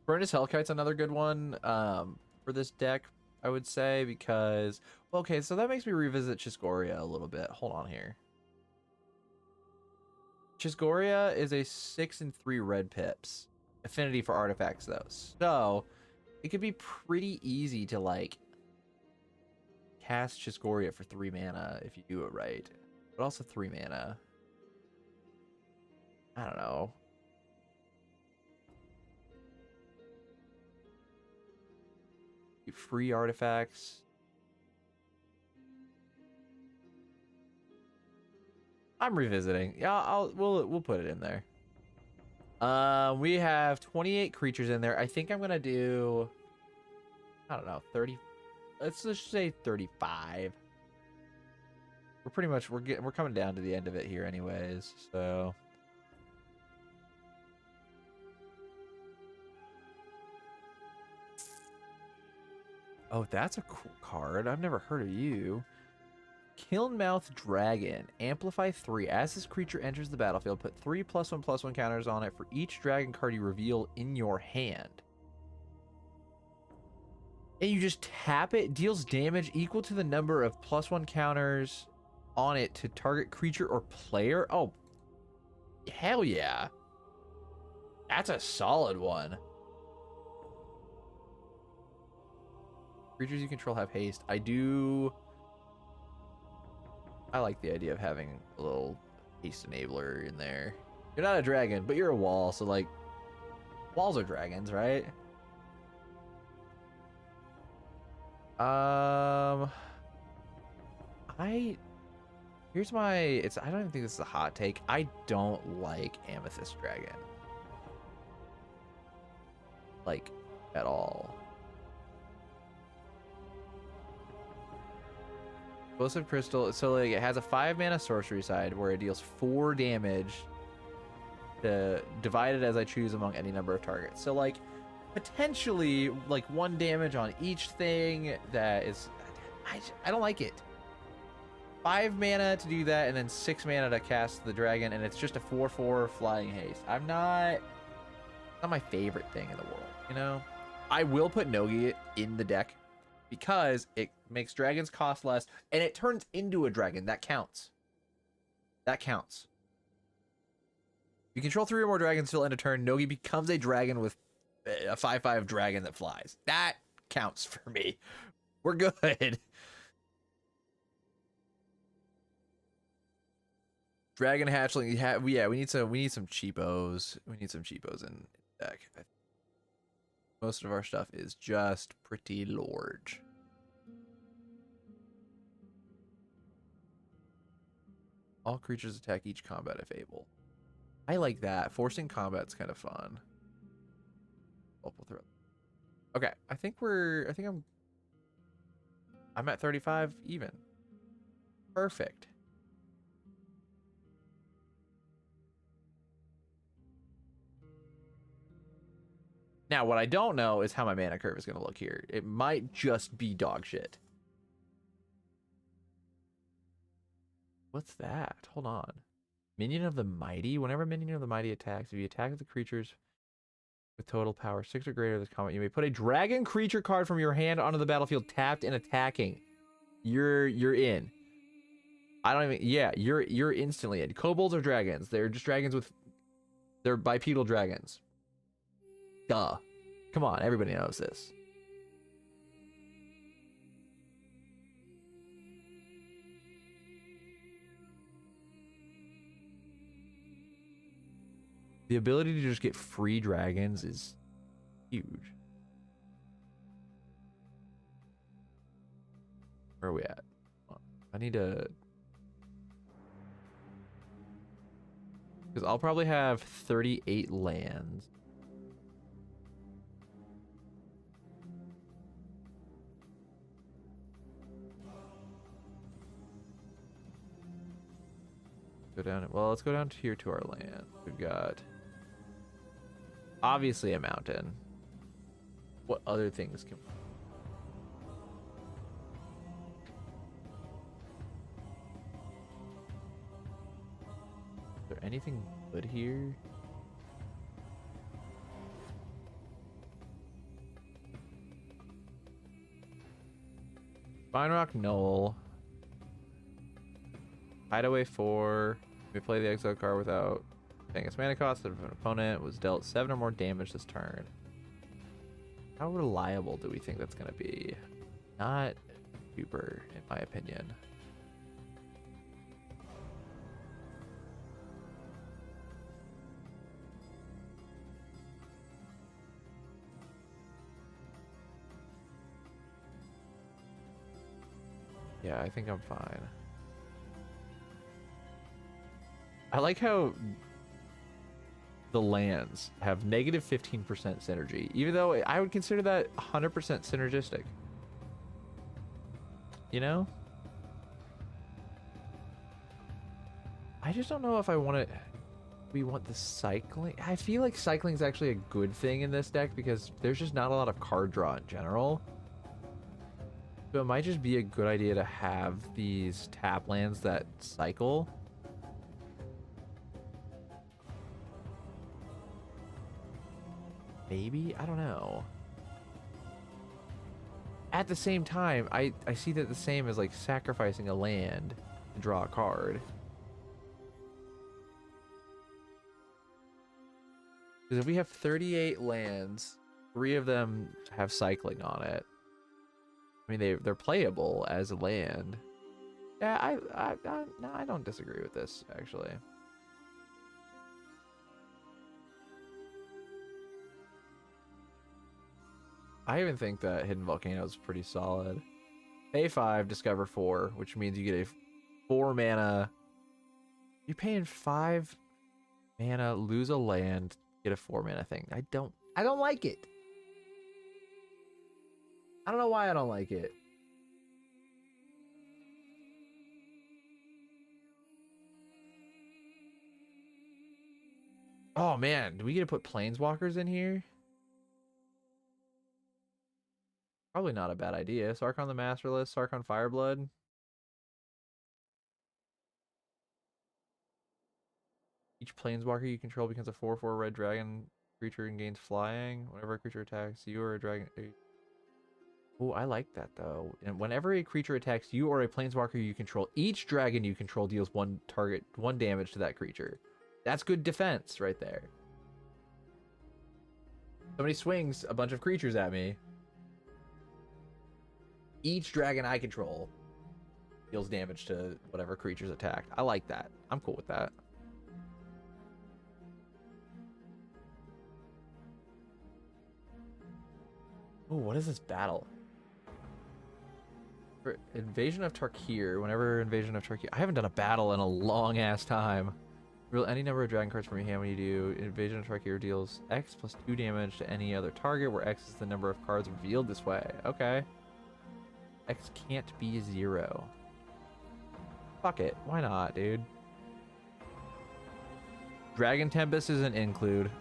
Furnace Hellkite's another good one for this deck, I would say, because... Well, okay, so that makes me revisit Chiscoria a little bit. Hold on here. Chiscoria is a 6 and 3 red pips. Affinity for artifacts, though. So, it could be pretty easy to, like, cast Chiscoria for 3 mana if you do it right. But also 3 mana. I don't know. Free artifacts. I'm revisiting. Yeah, we'll put it in there. We have 28 creatures in there. I think I'm gonna do, I don't know, 30. Let's just say 35. We're pretty much we're coming down to the end of it here, anyways. So. Oh, that's a cool card. I've never heard of you. Kilnmouth Dragon. Amplify 3. As this creature enters the battlefield, put 3 +1/+1 counters on it for each dragon card you reveal in your hand. And you just tap it. Deals damage equal to the number of +1 counters on it to target creature or player. Oh, hell yeah. That's a solid one. Creatures you control have haste. I like the idea of having a little haste enabler in there. You're not a dragon, but you're a wall, so like walls are dragons, right? I Here's my, I don't even think this is a hot take. I don't like Amethyst Dragon. Like, at all. Explosive Crystal, so like it has a 5 mana sorcery side where it deals 4 damage divided as I choose among any number of targets. So like potentially like 1 damage on each thing that is, I don't like it. 5 mana to do that, and then 6 mana to cast the dragon, and it's just a 4/4 flying haste. Not my favorite thing in the world, you know? I will put Nogi in the deck because it makes dragons cost less, and it turns into a dragon. That counts. That counts. You control 3 or more dragons till end of turn. Nogi becomes a dragon with a 5/5 dragon that flies. That counts for me. We're good. Dragon hatchling, yeah, we need some cheapos. We need some cheapos in deck. Most of our stuff is just pretty large. All creatures attack each combat if able. I like that. Forcing combat's kind of fun. Okay, I think I'm at 35 even. Perfect. Now, what I don't know is how my mana curve is going to look here. It might just be dog shit. What's that? Hold on. Minion of the Mighty. Whenever Minion of the Mighty attacks, if you attack the creatures with total power 6 or greater this combat, you may put a dragon creature card from your hand onto the battlefield tapped and attacking. You're in. I don't even, yeah, you're instantly in. Kobolds are dragons. They're just dragons with, they're bipedal dragons. Duh. Come on, everybody knows this. The ability to just get free dragons is huge. Where are we at? I need to... Because I'll probably have 38 lands. Go down, well, let's go down here to our land. We've got obviously a mountain. What other things can... Is there anything good here? Fine Rock Knoll. Hideaway 4. We play the exile card without paying its mana cost. If an opponent was dealt 7 or more damage this turn. How reliable do we think that's going to be? Not super, in my opinion. Yeah, I think I'm fine. I like how the lands have negative 15% synergy, even though I would consider that 100% synergistic. You know? I just don't know if I want it. We want the cycling. I feel like cycling is actually a good thing in this deck because there's just not a lot of card draw in general. So it might just be a good idea to have these tap lands that cycle. Maybe? I don't know. At the same time, I see that the same as like sacrificing a land to draw a card. Because if we have 38 lands, 3 of them have cycling on it. I mean, they're playable as a land. Yeah, no, I don't disagree with this, actually. I even think that Hidden Volcano is pretty solid. Pay 5, discover 4, which means you get a 4 mana. You're paying 5 mana, lose a land, get a 4 mana thing. I don't like it. I don't know why I don't like it. Oh man, do we get to put planeswalkers in here? Probably not a bad idea. Sarkhan the Masterless, Sarkhan Fireblood. Each planeswalker you control becomes a 4/4 red dragon creature and gains flying. Whenever a creature attacks you or a dragon. Oh, I like that though. And whenever a creature attacks you or a planeswalker you control, each dragon you control deals one damage to that creature. That's good defense right there. Somebody swings a bunch of creatures at me. Each dragon I control deals damage to whatever creature's attacked. I like that. I'm cool with that. Oh, what is this battle? For Invasion of Tarkir, whenever Invasion of Tarkir... I haven't done a battle in a long ass time. Reveal any number of dragon cards from your hand when you do. Invasion of Tarkir deals X plus 2 damage to any other target, where X is the number of cards revealed this way. Okay. X can't be 0. Fuck it. Why not, dude? Dragon Tempest is an include.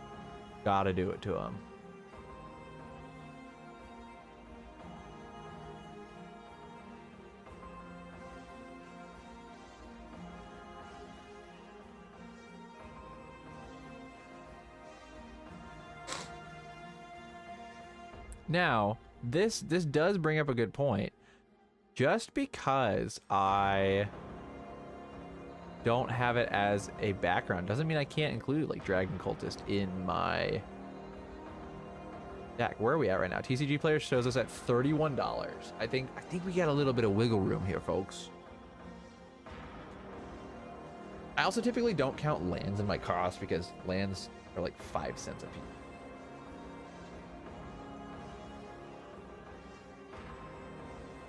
Gotta do it to him. Now, this does bring up a good point. Just because I don't have it as a background doesn't mean I can't include like Dragon Cultist in my deck. Where are we at right now? TCG Players shows us at $31. I think we got a little bit of wiggle room here, folks. I also typically don't count lands in my cost because lands are like 5 cents a piece.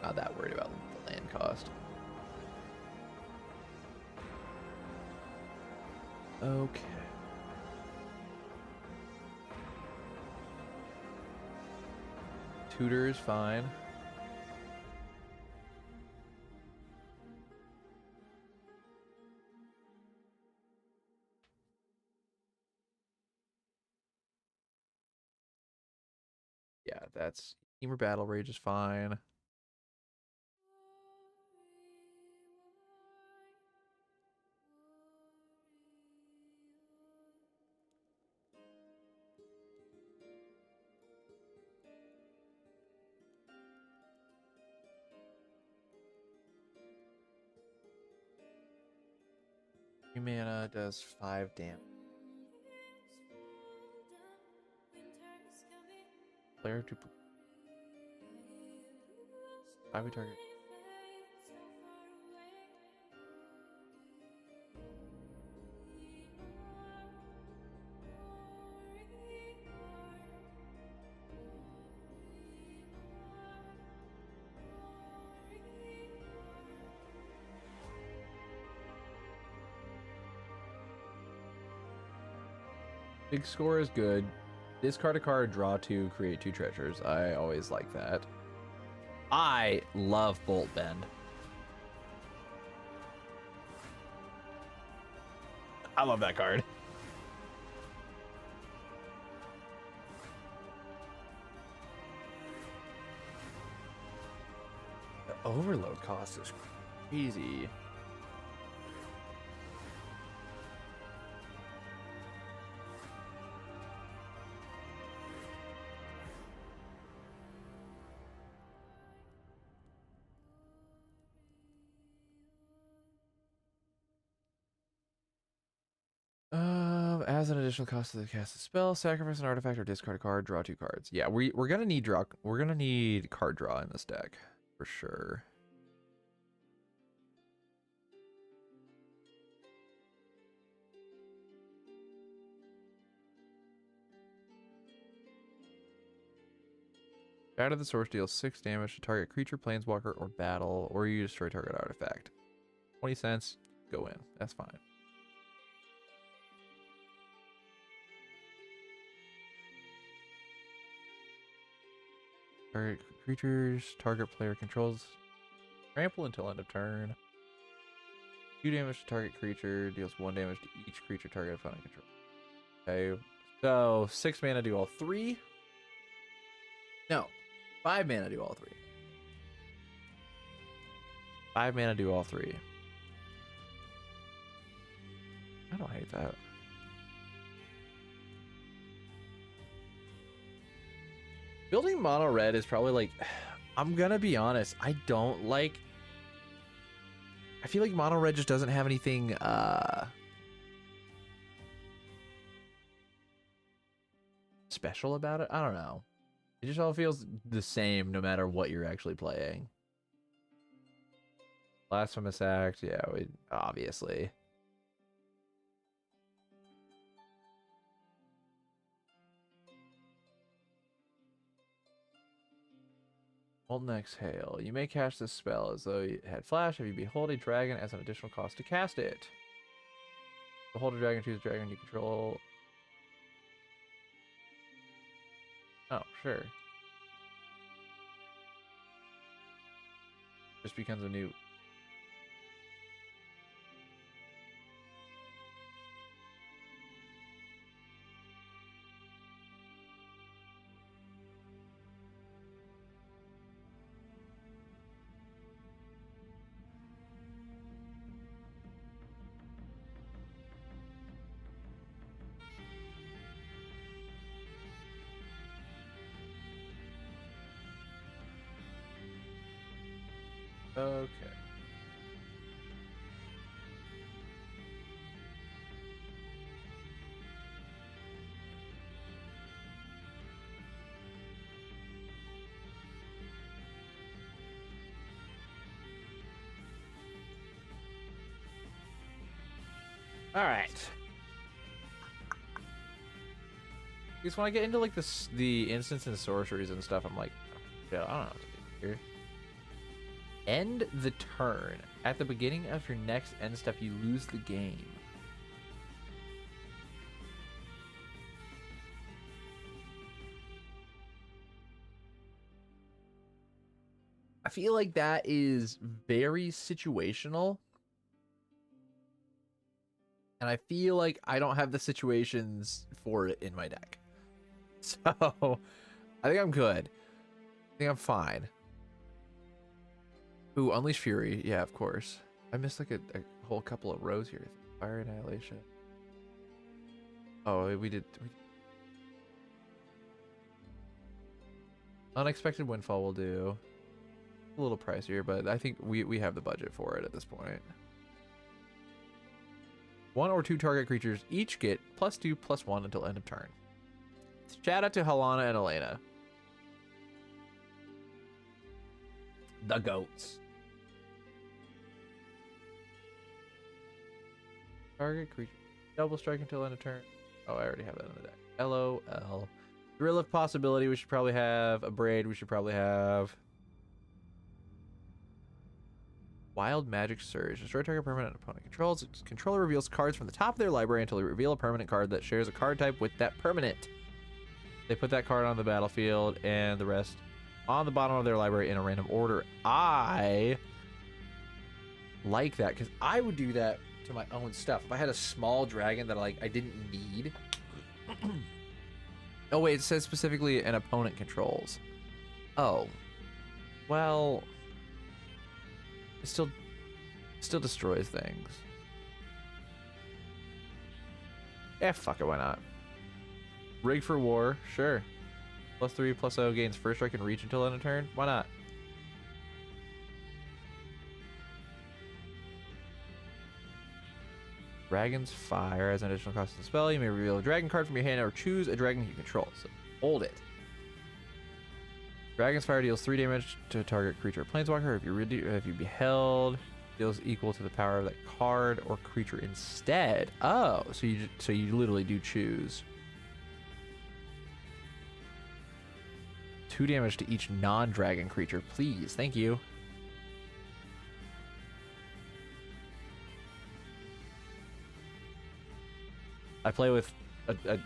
Not that worried about the land cost. Okay. Tutor is fine. Yeah, that's Temur Battle Rage is fine. Mana does 5 damage. Player to 5 target. Big score is good. Discard a card, draw 2, create 2 treasures. I always like that. I love Bolt Bend. I love that card. The overload cost is crazy. As an additional cost to cast a spell, sacrifice an artifact or discard a card, draw 2 cards. Yeah, we're gonna need card draw in this deck for sure. Out of the source deals 6 damage to target creature, planeswalker, or battle, or you destroy target artifact. 20 cents. Go in. That's fine. Target creatures. Target player controls. Trample until end of turn. 2 damage to target creature. Deals 1 damage to each creature target opponent control. Okay. So 6 mana do all 3. No. 5 mana do all 3. 5 mana do all 3. I don't hate that. Building mono red is probably like, I'm gonna be honest, I don't like, I feel like mono red just doesn't have anything special about it. I don't know. It just all feels the same no matter what you're actually playing. Blasphemous Act, yeah, obviously. Molten Exhale. You may cast this spell as though you had flash if you behold a dragon as an additional cost to cast it. Behold a dragon, choose a dragon you control. Oh, sure. Just becomes a new... Okay. All right. Because when I get into like the instants and sorceries and stuff, I'm like, yeah, I don't know what to do here. End the turn. At the beginning of your next end step, you lose the game. I feel like that is very situational. And I feel like I don't have the situations for it in my deck. So, I think I'm good. I think I'm fine. Ooh, Unleash Fury. Yeah, of course. I missed like a whole couple of rows here. Fire Annihilation. Oh, we did. Unexpected Windfall will do. A little pricier, but I think we have the budget for it at this point. 1 or 2 target creatures each get +2/+1 until end of turn. Shout out to Halana and Elena. The goats. Target creature. Double strike until end of turn. Oh, I already have that in the deck. LOL. Thrill of Possibility we should probably have. A Braid we should probably have. Wild Magic Surge. Destroy target permanent opponent controls. Its controller reveals cards from the top of their library until they reveal a permanent card that shares a card type with that permanent. They put that card on the battlefield and the rest on the bottom of their library in a random order. I like that because I would do that to my own stuff. If I had a small dragon that I didn't need. Oh wait, it says specifically an opponent controls. Oh. Well, it still destroys things. Yeah, fuck it, why not? Rig for War, sure. +3/+0 gains first strike and reach until end of turn. Why not? Dragon's Fire as an additional cost of the spell. You may reveal a dragon card from your hand or choose a dragon you control. So hold it. Dragon's Fire deals 3 damage to target creature or planeswalker. If you beheld, deals equal to the power of that card or creature instead. Oh, so you literally do choose. 2 damage to each non-dragon creature, please. Thank you. I play with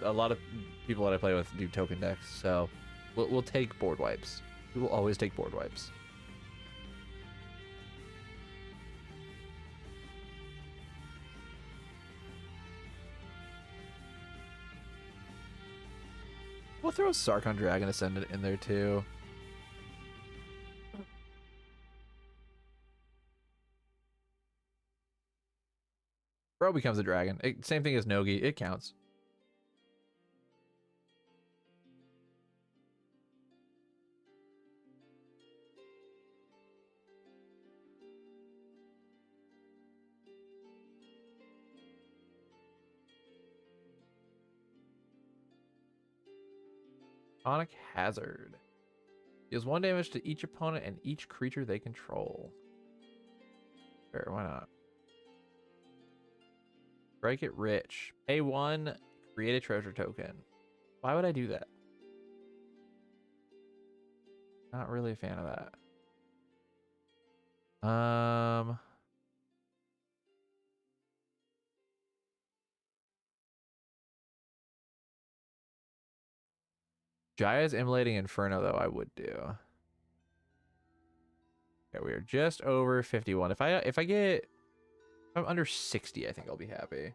a lot of people that I play with do token decks, so we'll take board wipes. We will always take board wipes. We'll throw Sarkhan Dragon Ascendant in there too. Bro becomes a dragon. Same thing as Nogi. It counts. Sonic Hazard. Deals 1 damage to each opponent and each creature they control. Sure, why not? Strike it rich. Pay 1, create a treasure token. Why would I do that? Not really a fan of that. Jaya's Immolating Inferno, though, I would do. Okay, we are just over 51. If I'm under 60, I think I'll be happy.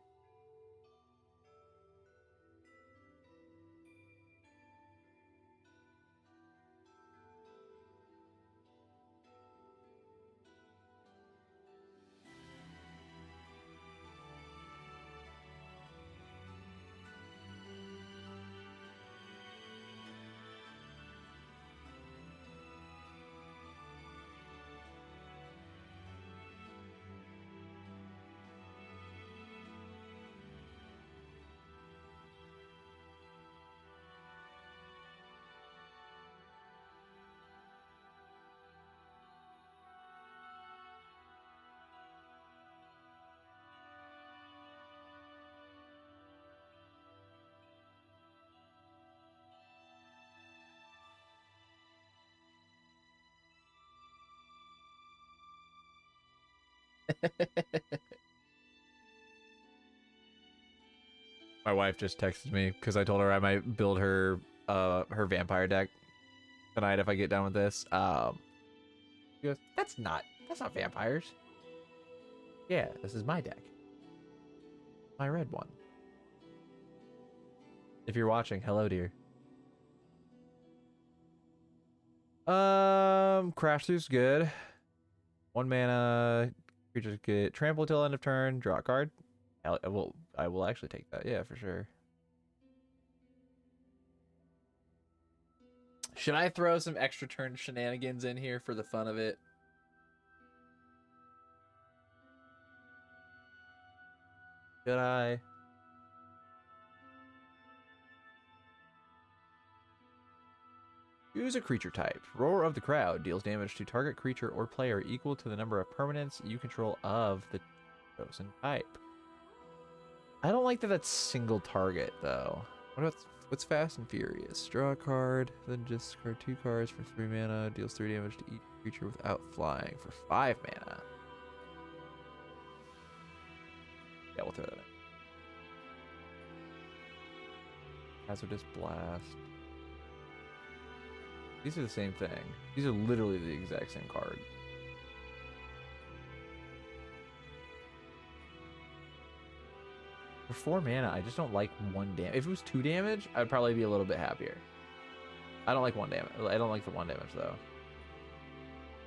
My wife just texted me because I told her I might build her her vampire deck tonight if I get done with this. She goes, that's not vampires. Yeah, this is my deck. My red one. If you're watching, hello dear. Crash Through's good. 1 mana, creatures get trample till end of turn, draw a card. I will actually take that, yeah, for sure. Should I throw some extra turn shenanigans in here for the fun of it? Should I? Choose a creature type. Roar of the Crowd deals damage to target creature or player equal to the number of permanents you control of the chosen type. I don't like that that's single target, though. What's Fast and Furious? Draw a card, then discard 2 cards for 3 mana, deals 3 damage to each creature without flying for 5 mana. Yeah, we'll throw that in. Hazardous Blast. These are the same thing. These are literally the exact same card. For 4 mana, I just don't like 1 damage. If it was 2 damage, I'd probably be a little bit happier. I don't like 1 damage. I don't like the 1 damage, though.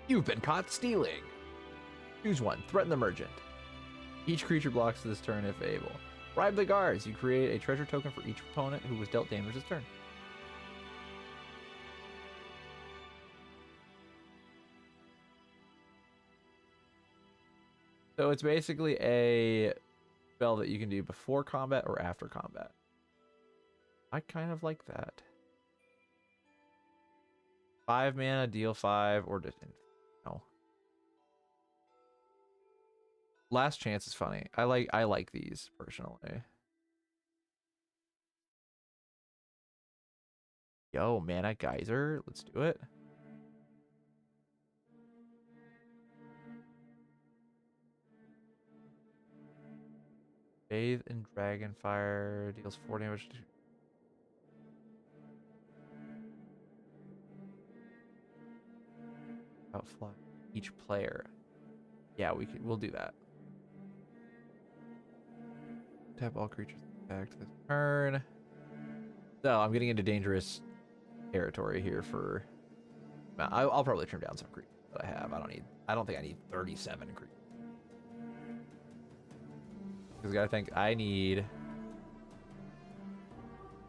You've been caught stealing. Choose 1. Threaten the merchant. Each creature blocks this turn if able. Bribe the guards. You create a treasure token for each opponent who was dealt damage this turn. So it's basically a spell that you can do before combat or after combat. I kind of like that. 5 mana, deal 5, or no. Last Chance is funny. I like these personally. Yo, Mana Geyser, let's do it. Bathe in dragon fire, deals 4 damage to outfly each player. Yeah, we'll do that. Tap all creatures back to this turn. So I'm getting into dangerous territory here for. I'll probably trim down some creatures that I have. I don't think I need 37 creatures. Because I gotta think I need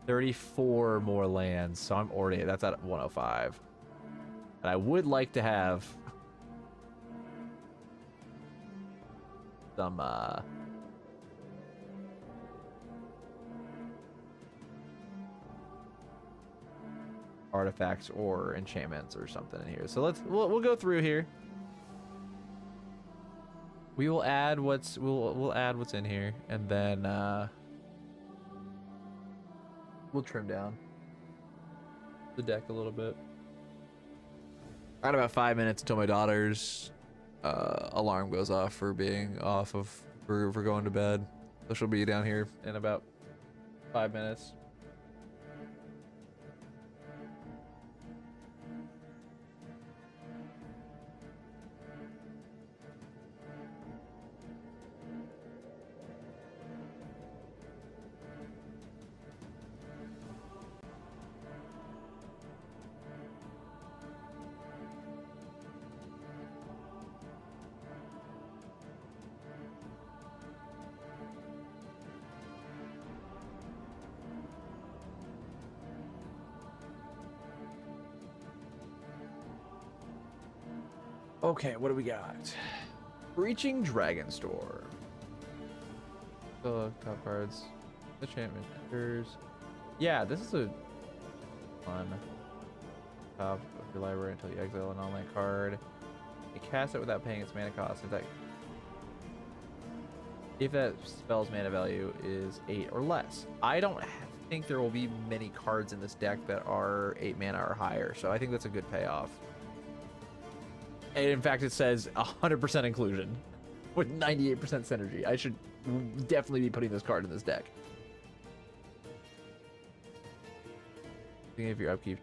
34 more lands, so I'm already that's at 105. And I would like to have some artifacts or enchantments or something in here. So we'll go through here. We will add we'll add what's in here, and then we'll trim down the deck a little bit. I got about 5 minutes until my daughter's alarm goes off for being off of for going to bed. So she'll be down here in about 5 minutes. Okay, what do we got? Breaching Dragonstorm. Top cards. Enchantment enters. Yeah, this is a fun. Top of your library until you exile an online card. You cast it without paying its mana cost. If that spell's mana value is 8 or less. I don't think there will be many cards in this deck that are 8 mana or higher, so I think that's a good payoff. And in fact, it says 100% inclusion with 98% synergy. I should definitely be putting this card in this deck. Thinking of your upkeep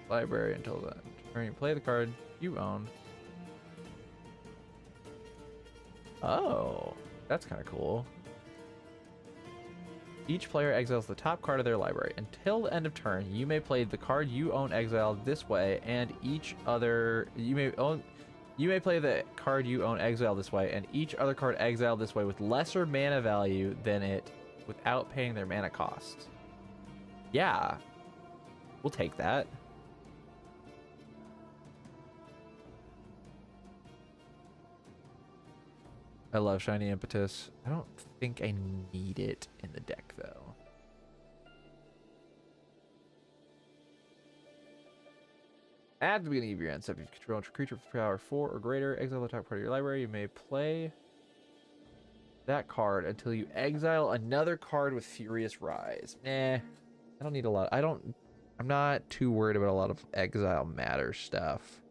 library until then. Turn you play the card you own. Oh, that's kind of cool. Each player exiles the top card of their library. Until the end of turn, you may play the card you own exiled this way, and each other you may play the card you own exiled this way, and each other card exiled this way with lesser mana value than it without paying their mana cost. Yeah. We'll take that. I love Shiny Impetus. I don't think I need it in the deck, though. At the beginning of your end step, if you control a creature for power 4 or greater, exile the top card of your library. You may play that card until you exile another card with Furious Rise. I don't need a lot. I'm not too worried about a lot of exile matter stuff.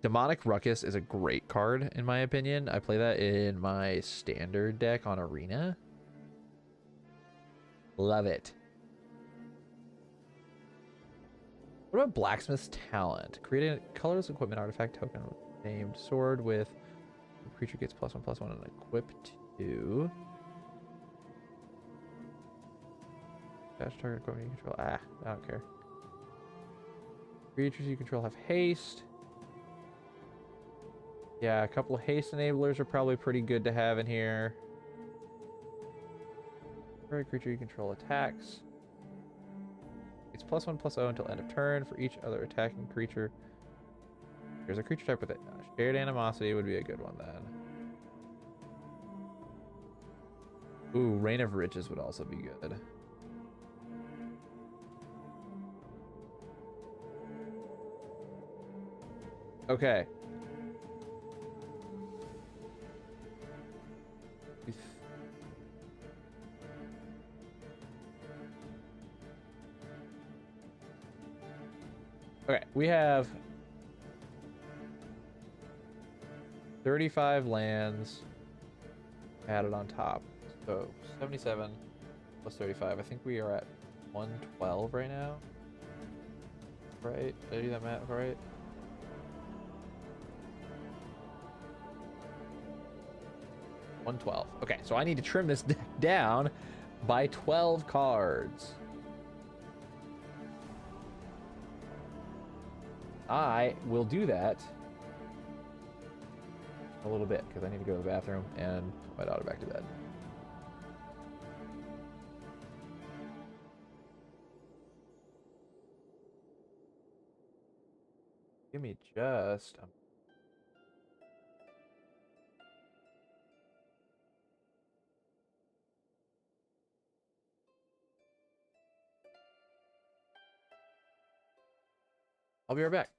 Demonic Ruckus is a great card, in my opinion. I play that in my standard deck on Arena. Love it. What about Blacksmith's Talent? Create a colorless equipment artifact token named sword with the creature gets +1/+1 and equip to. Attach target equipment you control. I don't care. Creatures you control have haste. Yeah, a couple of haste enablers are probably pretty good to have in here. Every creature you control attacks. It's +1/+0 until end of turn for each other attacking creature. There's a creature type with it. Shared Animosity would be a good one then. Ooh, Reign of Riches would also be good. Okay. Okay, we have 35 lands added on top. So 77 plus 35. I think we are at 112 right now. Right? Did I do that math right? $112. Okay, so I need to trim this deck down by 12 cards. I will do that a little bit because I need to go to the bathroom and put my daughter back to bed. Give me just a I'll be right back.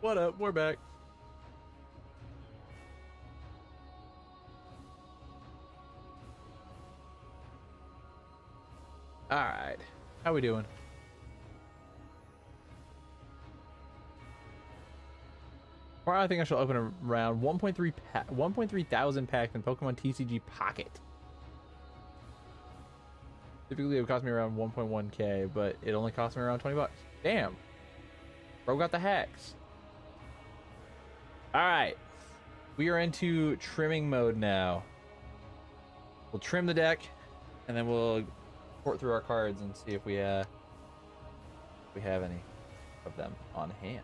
What up? We're back. All right. How we doing? Or I think I shall open around 1.3 thousand packs in Pokemon TCG Pocket. Typically, it would cost me around 1.1k, but it only cost me around 20 bucks. Damn. Bro got the hacks. All right. We are into trimming mode now. We'll trim the deck, and then we'll sort through our cards and see if we have any of them on hand.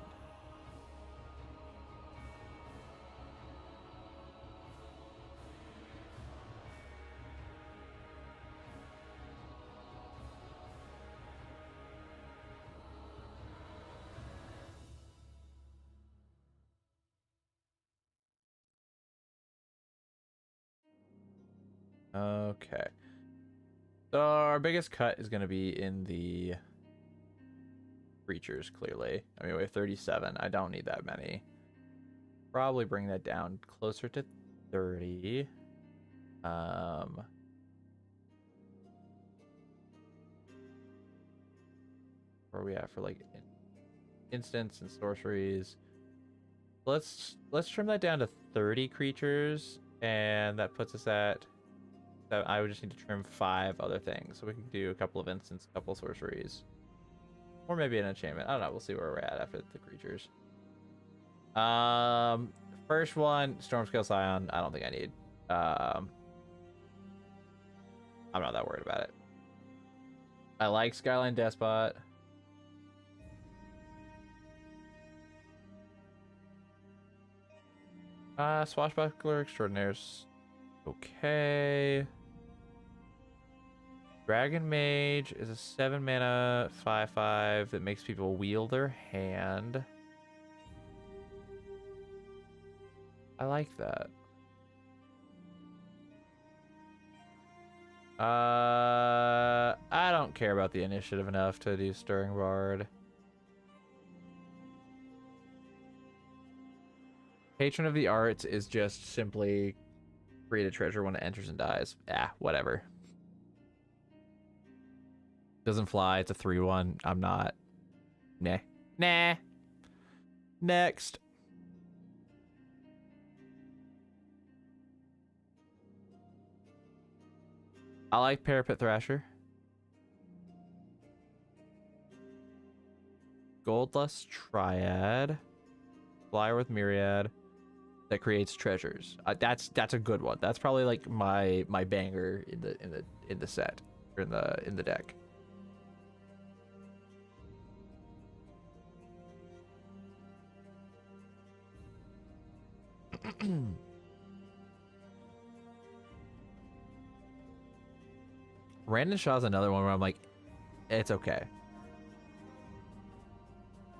Okay. So our biggest cut is going to be in the creatures, clearly. I mean, we have 37. I don't need that many. Probably bring that down closer to 30. Where are we at for like instants and sorceries? Let's trim that down to 30 creatures, and that puts us at that. I would just need to trim 5 other things, so we can do a couple of instants, a couple of sorceries, or maybe an enchantment. I don't know. We'll see where we're at after the creatures. First one, Stormscale Scion. I don't think I need. I'm not that worried about it. I like Skyline Despot. Swashbuckler Extraordinaires. Okay. Dragon Mage is a 7 mana 5/5 that makes people wheel their hand. I like that. I don't care about the initiative enough to do Stirring Bard. Patron of the Arts is just simply create a treasure when it enters and dies. Whatever. Doesn't fly. It's a 3/1. I'm not. Nah. Next. I like Parapet Thrasher. Goldlust Triad. Flyer with Myriad. That creates treasures. That's a good one. That's probably like my banger in the set or in the deck. Random Shaw's another one where I'm like, it's okay.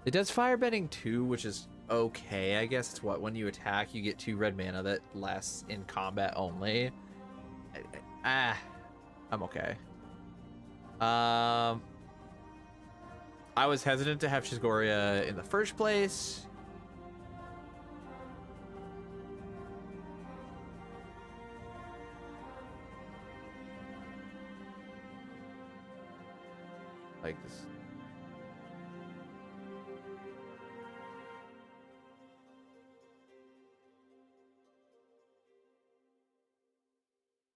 It does firebending too, which is okay. I guess it's when you attack, you get 2 red mana that lasts in combat only. I'm okay. I was hesitant to have Chisgoria in the first place. Like this.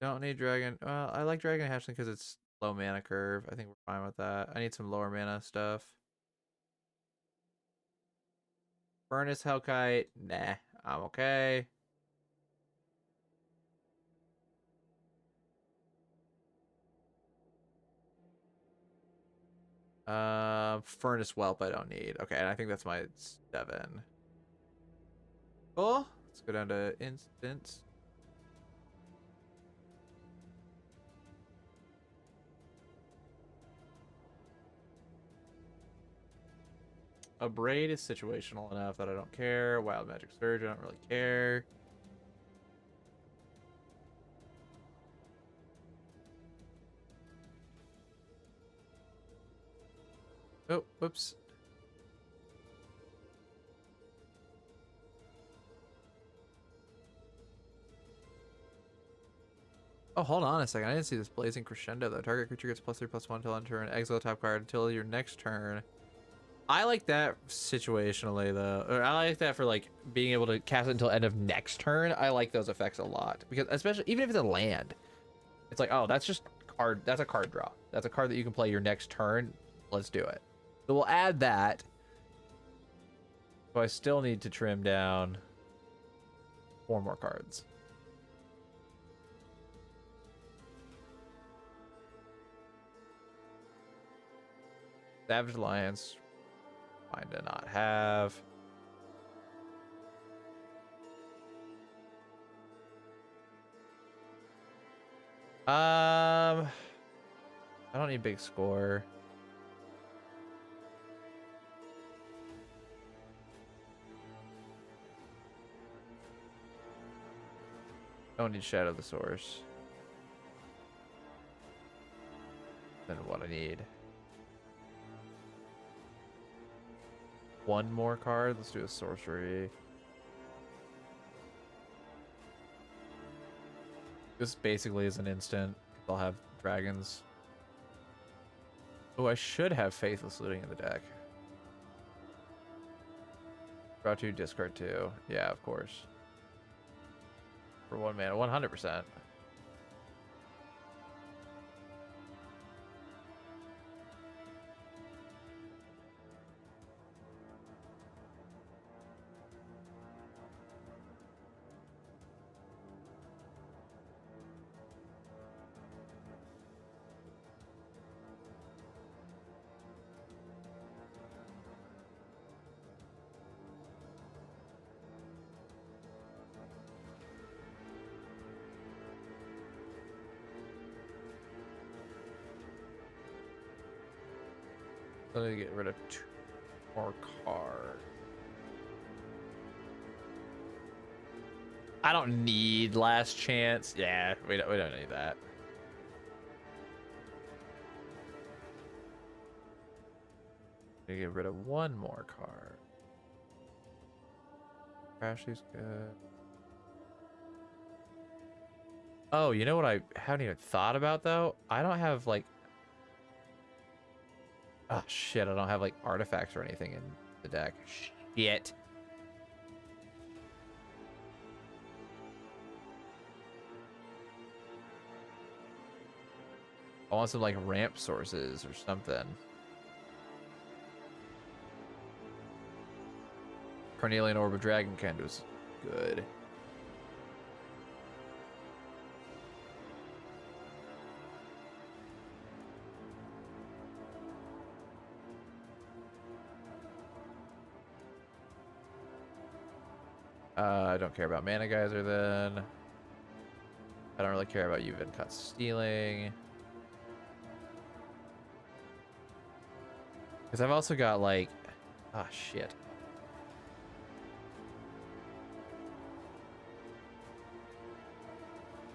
Don't need Dragon. Well, I like Dragon Hatchling because it's low mana curve. I think we're fine with that. I need some lower mana stuff. Furnace Hellkite. Nah, I'm okay. Furnace Whelp I don't need. Okay, and I think that's my 7. Cool. Let's go down to instants. A Braid is situational enough that I don't care. Wild Magic Surge, I don't really care. Oh, whoops. Oh, hold on a second. I didn't see this Blazing Crescendo though. Target creature gets +3/+1 until end turn. Exile top card until your next turn. I like that situationally though. Or I like that for like being able to cast it until end of next turn. I like those effects a lot because especially even if it's a land, it's like, oh, that's just card. That's a card draw. That's a card that you can play your next turn. Let's do it. So we'll add that. So I still need to trim down 4 more cards. Savage Alliance. Fine to not have. I don't need big score. Don't need Shadow the Source. Then what I need. 1 more card. Let's do a sorcery. This basically is an instant. I'll have dragons. Oh, I should have Faithless Looting in the deck. Draw 2, discard 2. Yeah, of course. For 1 mana, 100%. So I need to get rid of 2 more cards. I don't need Last Chance. Yeah, we don't need that. Get rid of 1 more card. Crashly's good. Oh, you know what I haven't even thought about though? I don't have like, oh shit, I don't have like artifacts or anything in the deck. Shit. I want some like ramp sources or something. Carnelian Orb of Dragon kind of was good. I don't care about Mana Geyser then. I don't really care about Yuvin Cut Stealing. Because I've also got like, ah, shit.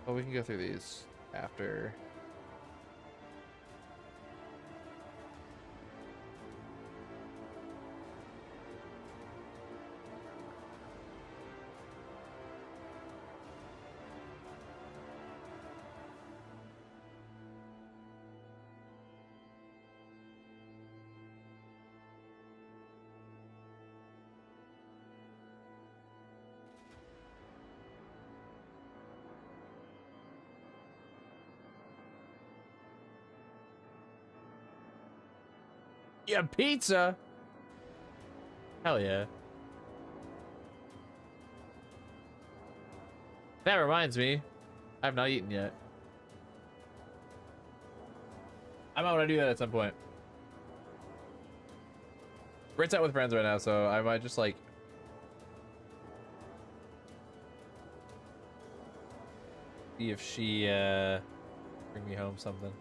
Well, we can go through these after. Yeah, pizza. Hell yeah. That reminds me, I have not eaten yet. I might want to do that at some point. Britt's out with friends right now, so I might just like see if she bring me home something.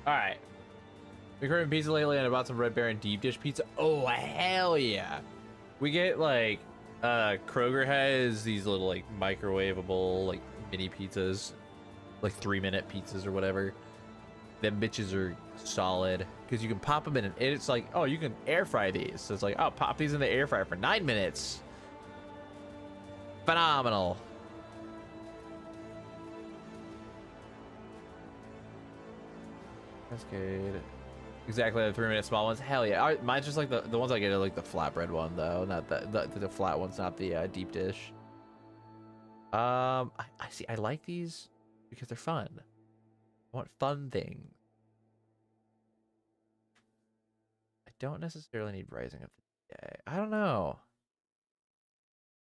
All right. We ordered pizza lately and I bought some Red Baron deep dish pizza. Oh, hell yeah. We get like, Kroger has these little like microwavable like mini pizzas, like 3-minute pizzas or whatever. Them bitches are solid because you can pop them in and it's like, oh, you can air fry these. So it's like, oh, pop these in the air fryer for 9 minutes. Phenomenal. Cascade. Exactly, the 3-minute small ones. Hell yeah. Mine's just like the ones I get are like the flatbread one though, not the flat ones, not the deep dish. I see. I like these because they're fun. I want fun things. I don't necessarily need Rising of the Day. I don't know.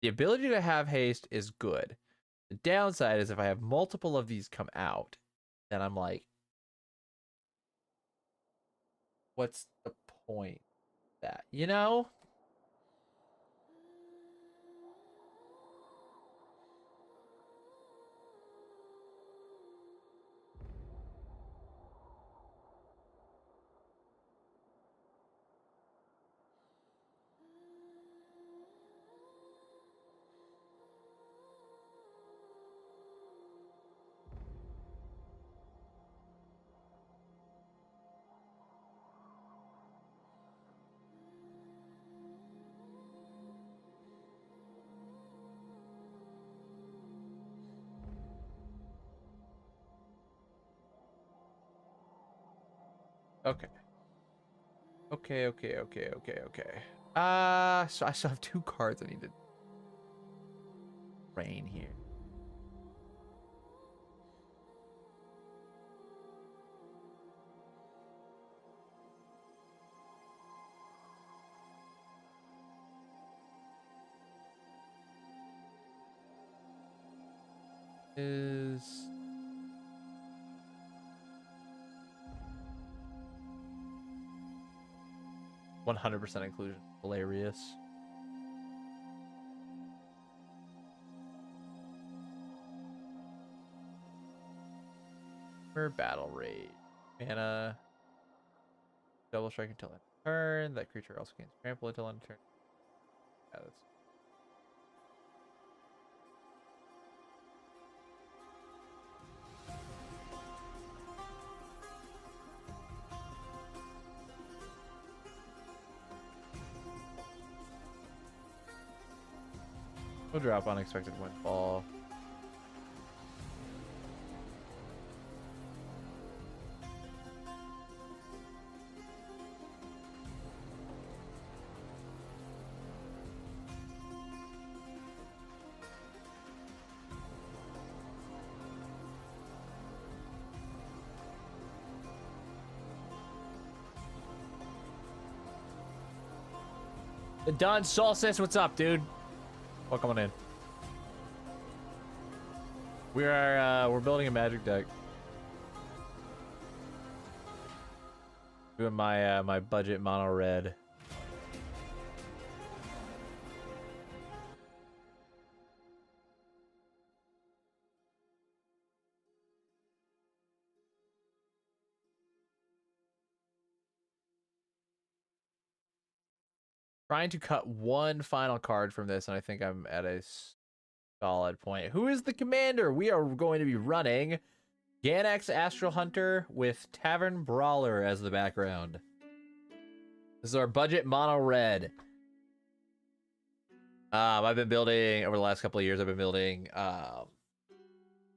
The ability to have haste is good. The downside is if I have multiple of these come out, then I'm like, what's the point of that? You know? Okay. Okay. So I still have 2 cards I need to rain here. Is 100% inclusion hilarious. For battle rate. Mana. Double strike until end of turn. That creature also gains trample until end of turn. Yeah, that's we'll drop Unexpected Windfall. The Dawn Solstice, what's up, dude? Welcome on in. We're building a magic deck. Doing my my budget mono red. Trying to cut one final card from this, and I think I'm at a solid point. Who is the commander? We are going to be running Ganax Astral Hunter with Tavern Brawler as the background. This is our budget mono red. I've been building over the last couple of years. I've been building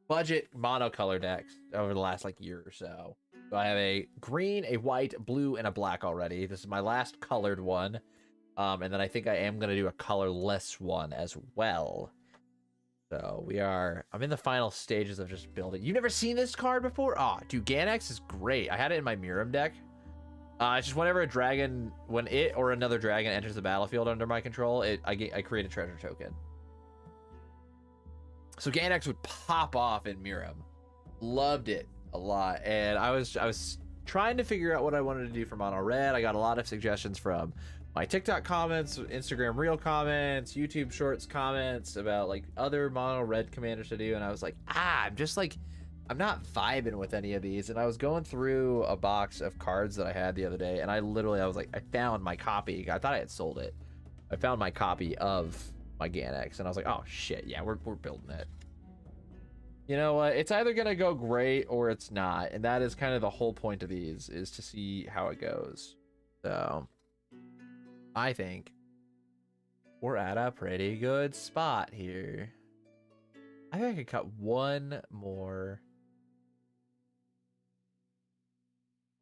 budget monocolor decks over the last like year or so. So I have a green, a white, blue, and a black already. This is my last colored one. And then I think I am going to do a colorless one as well. So I'm in the final stages of just building. You've never seen this card before? Oh, dude, Ganax is great. I had it in my Miram deck. It's just whenever a dragon, when it or another dragon enters the battlefield under my control, I create a treasure token. So Ganax would pop off in Miram. Loved it a lot. And I was trying to figure out what I wanted to do for mono red. I got a lot of suggestions from my TikTok comments, Instagram Reel comments, YouTube Shorts comments about like other mono red commanders to do, and I was like, I'm just like, I'm not vibing with any of these. And I was going through a box of cards that I had the other day, and I was like, I found my copy. I thought I had sold it. I found my copy of my Ganex, and I was like, oh shit, yeah, we're building it. You know what? It's either gonna go great or it's not, and that is kind of the whole point of these, is to see how it goes. So I think we're at a pretty good spot here. I think I could cut one more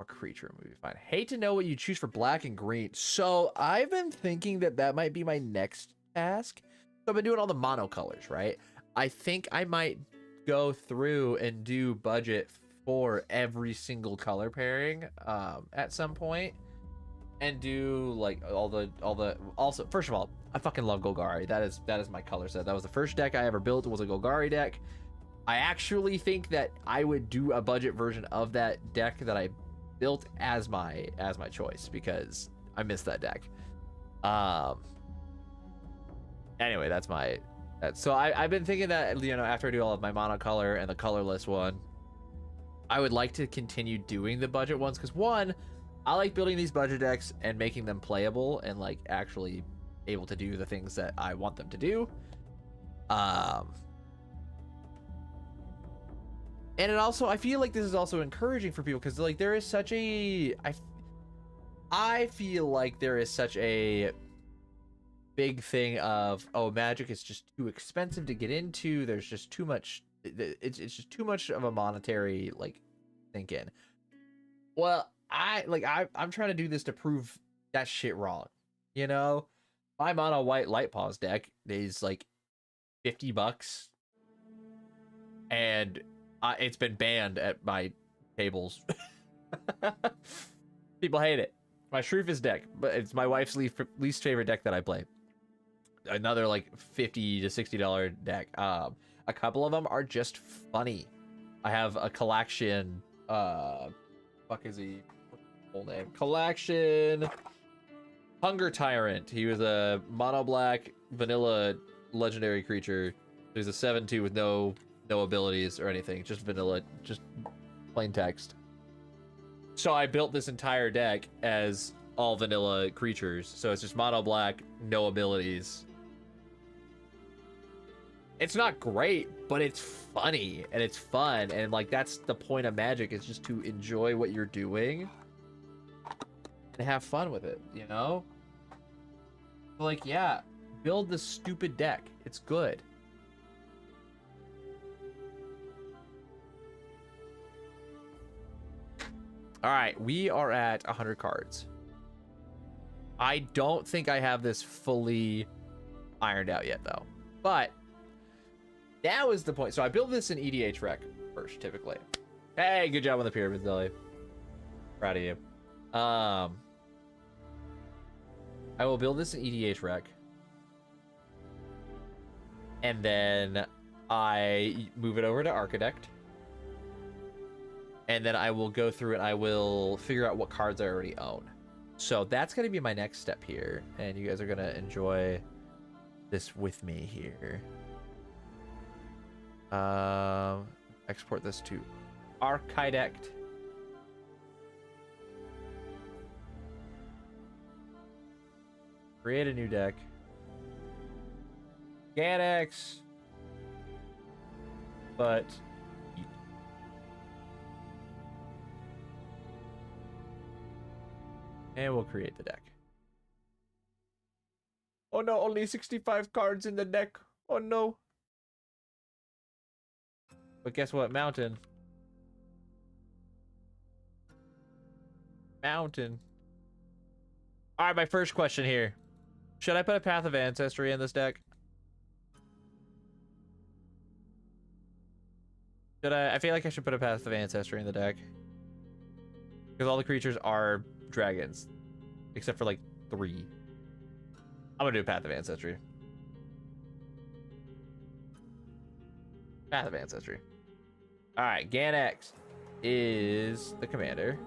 creature would be fine. Hate to know what you choose for black and green. So I've been thinking that might be my next task. So I've been doing all the monocolors, right? I think I might go through and do budget for every single color pairing at some point, and do like all the also, first of all, I fucking love Golgari. That is my color set. That was the first deck I ever built, was a Golgari deck. I actually think that I would do a budget version of that deck that I built as my choice, because I miss that deck. Anyway, so I've been thinking that, you know, after I do all of my monocolor and the colorless one, I would like to continue doing the budget ones, because one, I like building these budget decks and making them playable and like actually able to do the things that I want them to do. And it also, I feel like this is also encouraging for people, because like there is such a, I feel like there is such a big thing of, oh, Magic is just too expensive to get into. There's just too much. It's just too much of a monetary like sink in. Well, I'm trying to do this to prove that shit wrong. You know, my mono white Light Paws deck is like $50, and it's been banned at my tables. People hate it. My Shroofus deck, but it's my wife's least favorite deck that I play. Another like $50 to $60 deck. A couple of them are just funny. I have a collection. Fuck is he? What's his full name? Collection. Hunger Tyrant. He was a mono black vanilla legendary creature. He's a 7/2 with no abilities or anything, just vanilla, just plain text. So I built this entire deck as all vanilla creatures, so it's just mono black, no abilities. It's not great, but it's funny and it's fun, and like that's the point of Magic, is just to enjoy what you're doing and have fun with it, you know? Like, yeah, build this stupid deck. It's good. All right, we are at 100 cards. I don't think I have this fully ironed out yet, though. But now is the point. So I build this in EDH Rec first, typically. Hey, good job on the pyramid, Zelly. Proud of you. I will build this in EDH Rec. And then I move it over to Architect. And then I will go through and I will figure out what cards I already own. So that's going to be my next step here. And you guys are going to enjoy this with me here. Export this to Architect. Create a new deck. Ganex. But and we'll create the deck. Oh no, only 65 cards in the deck. Oh no. But guess what? Mountain. Mountain. Alright, my first question here. Should I put a Path of Ancestry in this deck? Should I feel like I should put a Path of Ancestry in the deck. Because all the creatures are dragons. Except for like 3. I'm gonna do Path of Ancestry. Path of Ancestry. Alright, Ganex is the commander.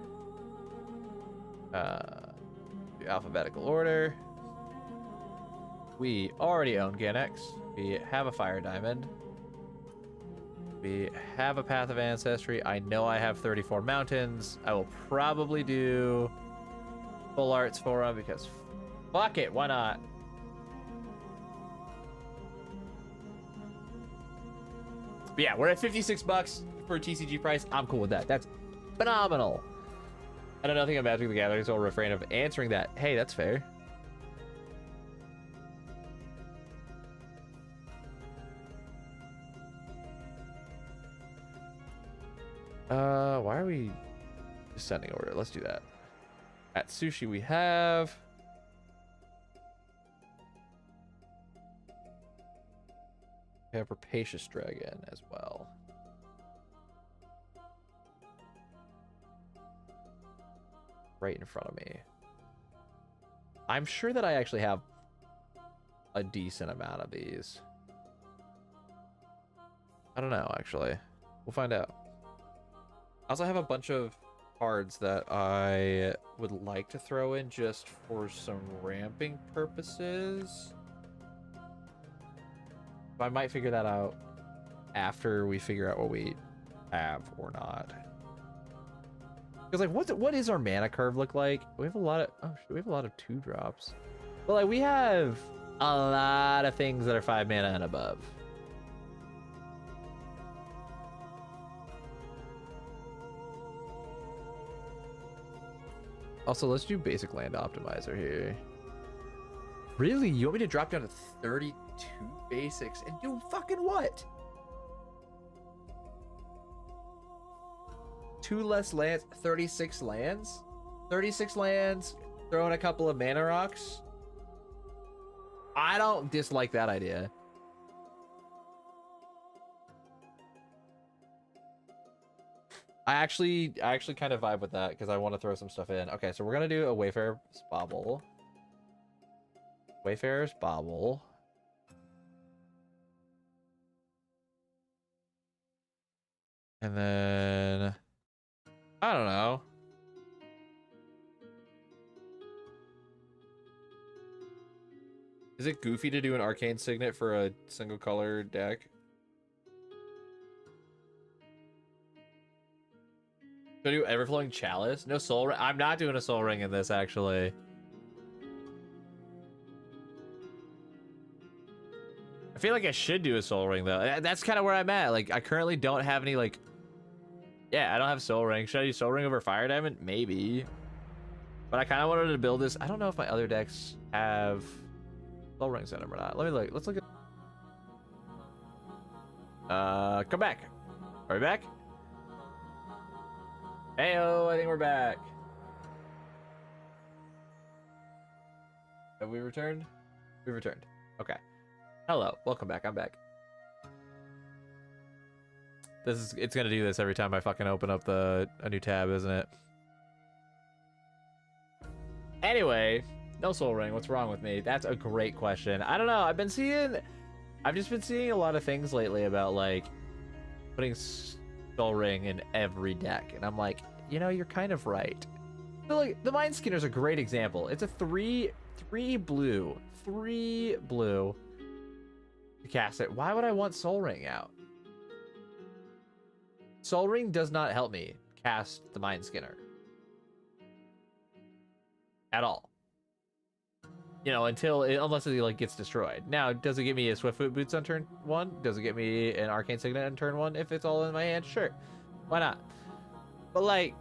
Alphabetical order. We already own Ganex. We have a Fire Diamond. We have a Path of Ancestry. I know I have 34 mountains. I will probably do full arts for them because fuck it, why not? But yeah, we're at 56 bucks for a TCG price. I'm cool with that. That's phenomenal. I don't know nothing about Magic the Gathering, so I'll refrain of answering that. Hey, that's fair. Why are we descending order? Let's do that. At sushi we have Rapacious Dragon as well. Right in front of me. I'm sure that I actually have a decent amount of these. I don't know, actually. We'll find out. I also have a bunch of cards that I would like to throw in just for some ramping purposes. But I might figure that out after we figure out what we have or not. Because like, what is our mana curve look like? We have a lot of we have a lot of 2-drops. But like, we have a lot of things that are 5 mana and above. Also, let's do basic land optimizer here. Really? You want me to drop down to 32 basics and do fucking what? 2 less lands, 36 lands? 36 lands, throw in a couple of mana rocks? I don't dislike that idea. I actually kind of vibe with that because I want to throw some stuff in. Okay, so we're gonna do a Wayfarer's Bauble. Wayfarer's Bauble. And then I don't know. Is it goofy to do an Arcane Signet for a single color deck? Should I do Everflowing Chalice? No Soul Ring? I'm not doing a Soul Ring in this, actually. I feel like I should do a Soul Ring, though. That's kind of where I'm at. Like, I currently don't have any, like... Yeah, I don't have Soul Ring. Should I do Soul Ring over Fire Diamond? Maybe. But I kind of wanted to build this. I don't know if my other decks have Soul Rings in them or not. Let me look. Let's look at... Come back. Are we back? Heyo, I think we're back. Have we returned? We returned. Okay. Hello, welcome back. I'm back. It's gonna do this every time I fucking open up a new tab, isn't it? Anyway, no Soul Ring. What's wrong with me? That's a great question. I don't know. I've just been seeing a lot of things lately about like putting Soul Ring in every deck, and I'm like, you know, you're kind of right. So like, the Mind Skinner's a great example. It's a 3 blue to cast it. Why would I want Soul Ring out? Soul Ring does not help me cast the Mind Skinner at all. You know, unless it like gets destroyed. Now, does it give me a Swiftfoot Boots on turn 1? Does it get me an Arcane Signet on turn 1 if it's all in my hand? Sure, why not? But like,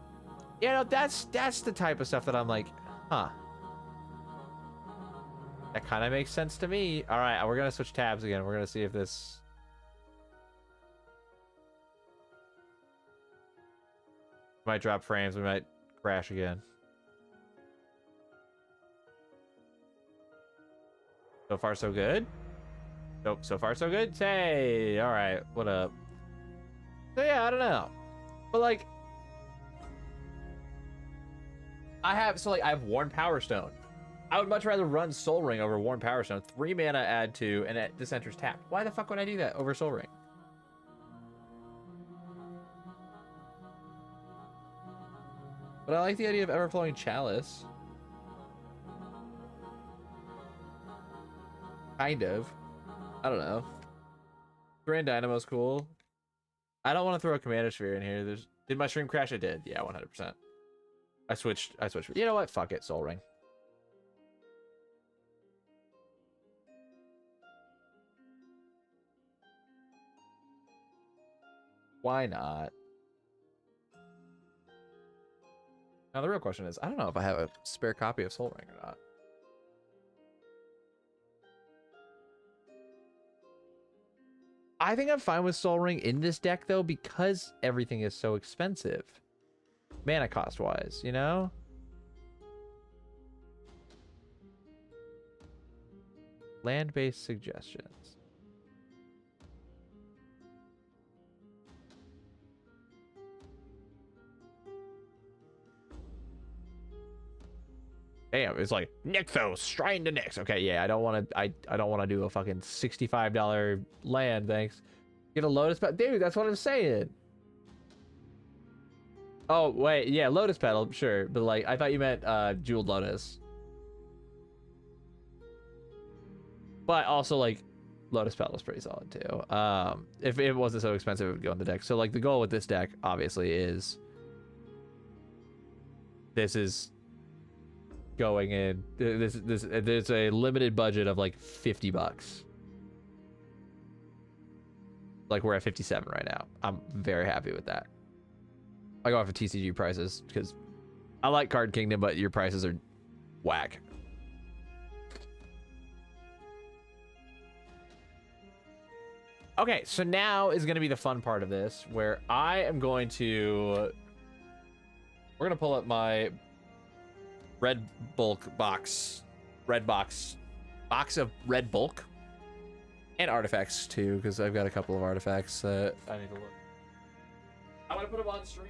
you know, that's the type of stuff that I'm like, huh. That kind of makes sense to me. All right, we're gonna switch tabs again. We're gonna see if this. Might drop frames. We might crash again. So far, so good. Nope, so far, so good. Hey, all right, what up? So yeah, I don't know, but like, I have Worn Power Stone. I would much rather run Soul Ring over Worn Power Stone. 3 mana, add 2, and this enters tapped. Why the fuck would I do that over Soul Ring? But I like the idea of Everflowing Chalice. Kind of. I don't know. Grand Dynamo's cool. I don't want to throw a Commander Sphere in here. Did my stream crash? I did. Yeah, 100%. I switched. You know what? Fuck it. Soul Ring. Why not? Now the real question is, I don't know if I have a spare copy of Soul Ring or not. I think I'm fine with Soul Ring in this deck though, because everything is so expensive. Mana cost wise, you know? Land-based suggestions. Damn, it's like Nykthos, Shrine to Nyx. Okay, yeah, I don't want to. I don't want to do a fucking $65 land. Thanks. Get a Lotus Petal, dude. That's what I'm saying. Oh wait, yeah, Lotus Petal, sure, but like I thought you meant Jeweled Lotus. But also like Lotus Petal is pretty solid too. If it wasn't so expensive, it would go in the deck. So like the goal with this deck obviously is this is going in this there's a limited budget of like $50. Like we're at 57 right now. I'm very happy with that. I go off of TCG prices because I like Card Kingdom, but your prices are whack. Okay, so now is going to be the fun part of this, where I am going to... We're going to pull up my red bulk box. Red box. Box of red bulk. And artifacts, too, because I've got a couple of artifacts that I need to look. I'm going to put them on stream.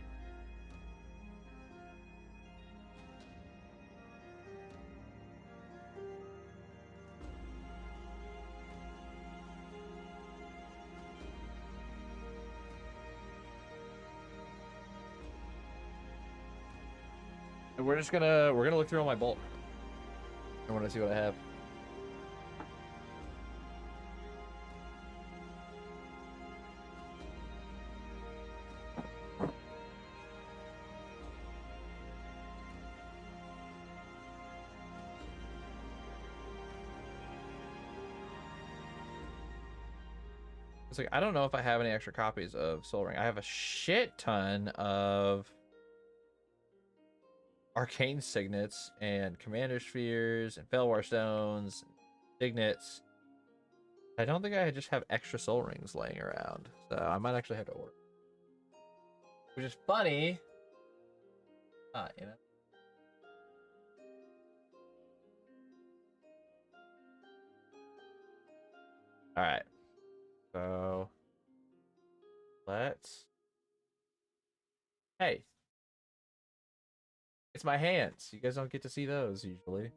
And we're gonna look through all my bulk. I want to see what I have. It's like I don't know if I have any extra copies of Soul Ring. I have a shit ton of Arcane Signets and Commander Spheres and Felwar Stones, and Signets. I don't think I just have extra Soul Rings laying around, so I might actually have to order. Which is funny. You know. All right. So let's. Hey. It's my hands. You guys don't get to see those usually.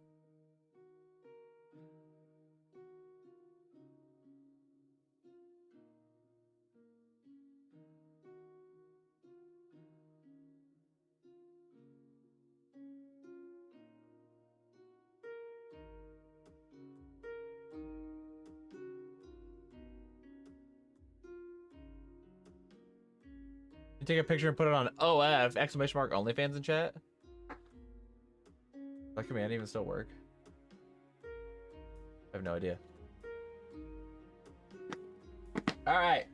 You take a picture and put it on OF exclamation mark OnlyFans in chat. Does that command even still work? I have no idea. All right.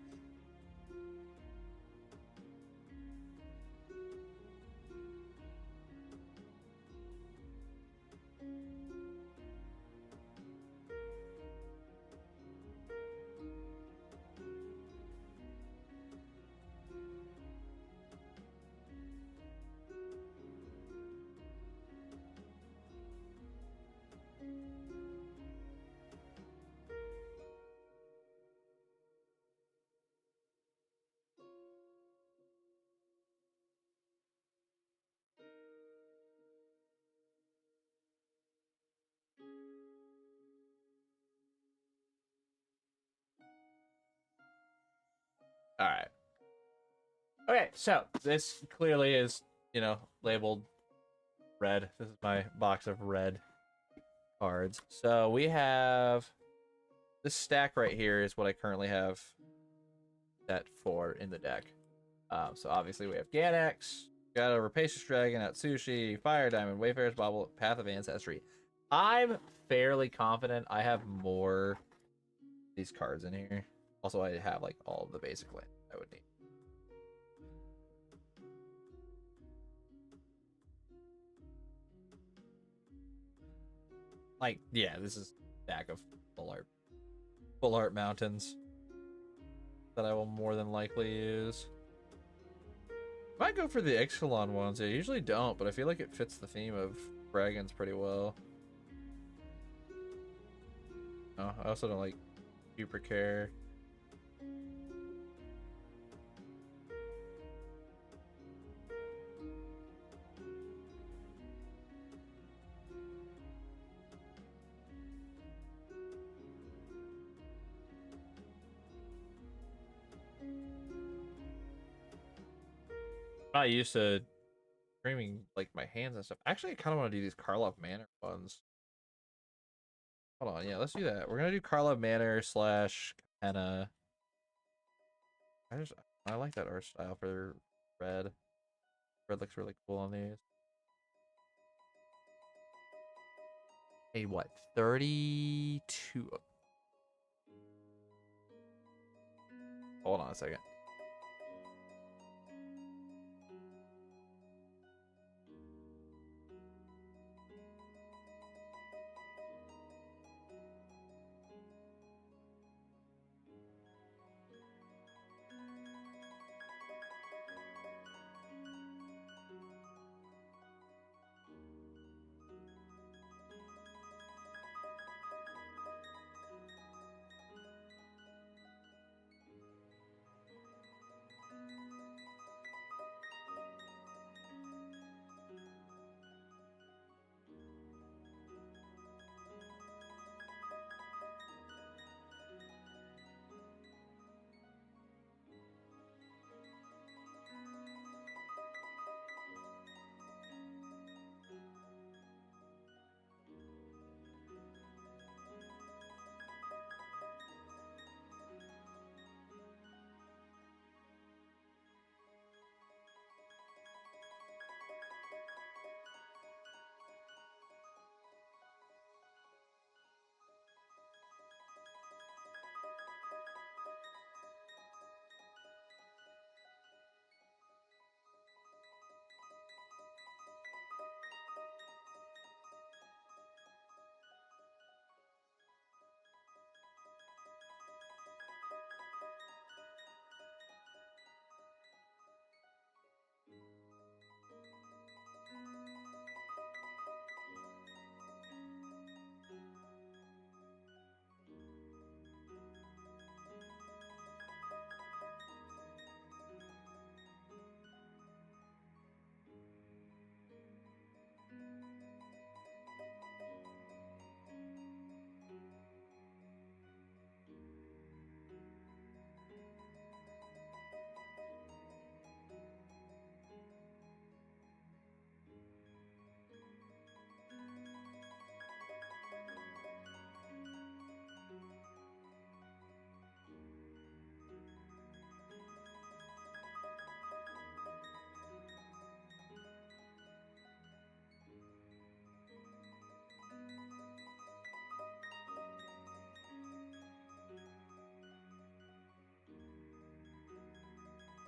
All right. Okay, so this clearly is, you know, labeled red. This is my box of red cards. So we have this stack right here is what I currently have set for in the deck. So obviously we have Ganax, got a Rapacious Dragon, Atsushi, Fire Diamond, Wayfarer's Bauble, Path of Ancestry. I'm fairly confident I have more of these cards in here. Also, I have like all of the basic land I would need. Like, yeah, this is a deck of full art mountains that I will more than likely use. Might go for the Ixalan ones. I usually don't, but I feel like it fits the theme of dragons pretty well. Oh, I also don't like super care. I used to streaming like my hands and stuff. Actually, I kind of want to do these Karlov Manor ones. Hold on, yeah, let's do that. We're gonna do Karlov Manor slash Capenna. I like that art style for red. Red looks really cool on these. Hey, what? 32. Hold on a second.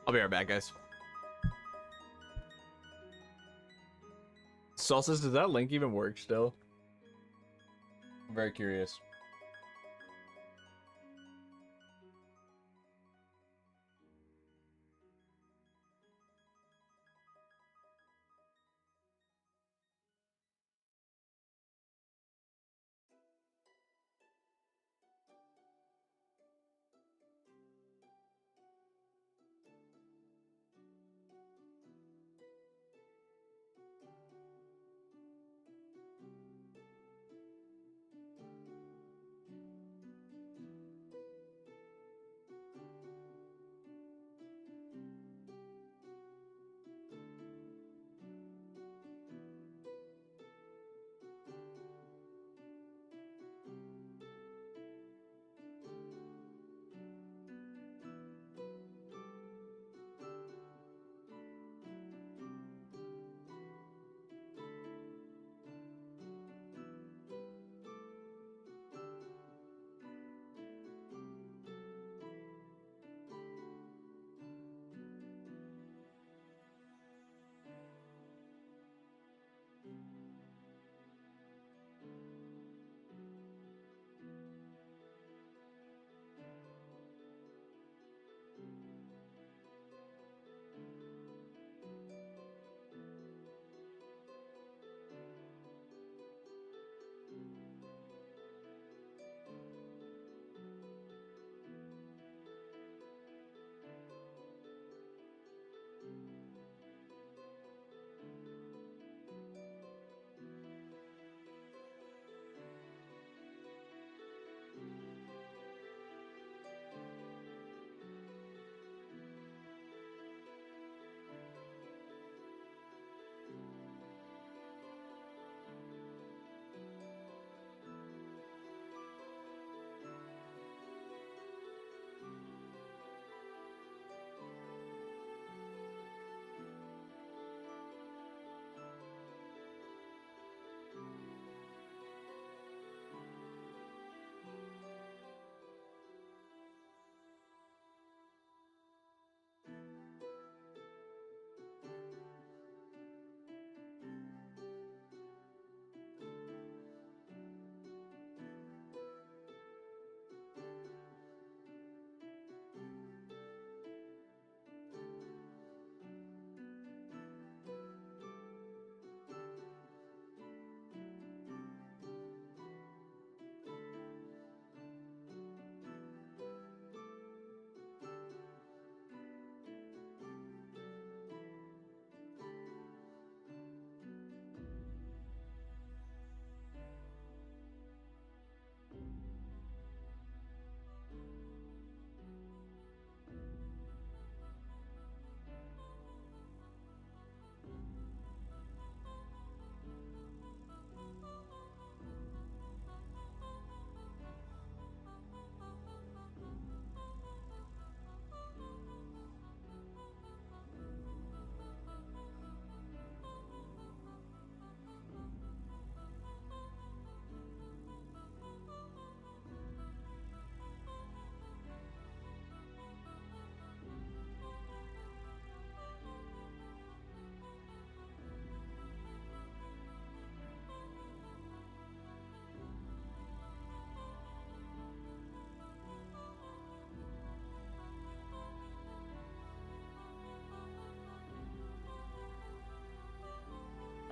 I'll be right back, guys. Salsas, does that link even work still? I'm very curious.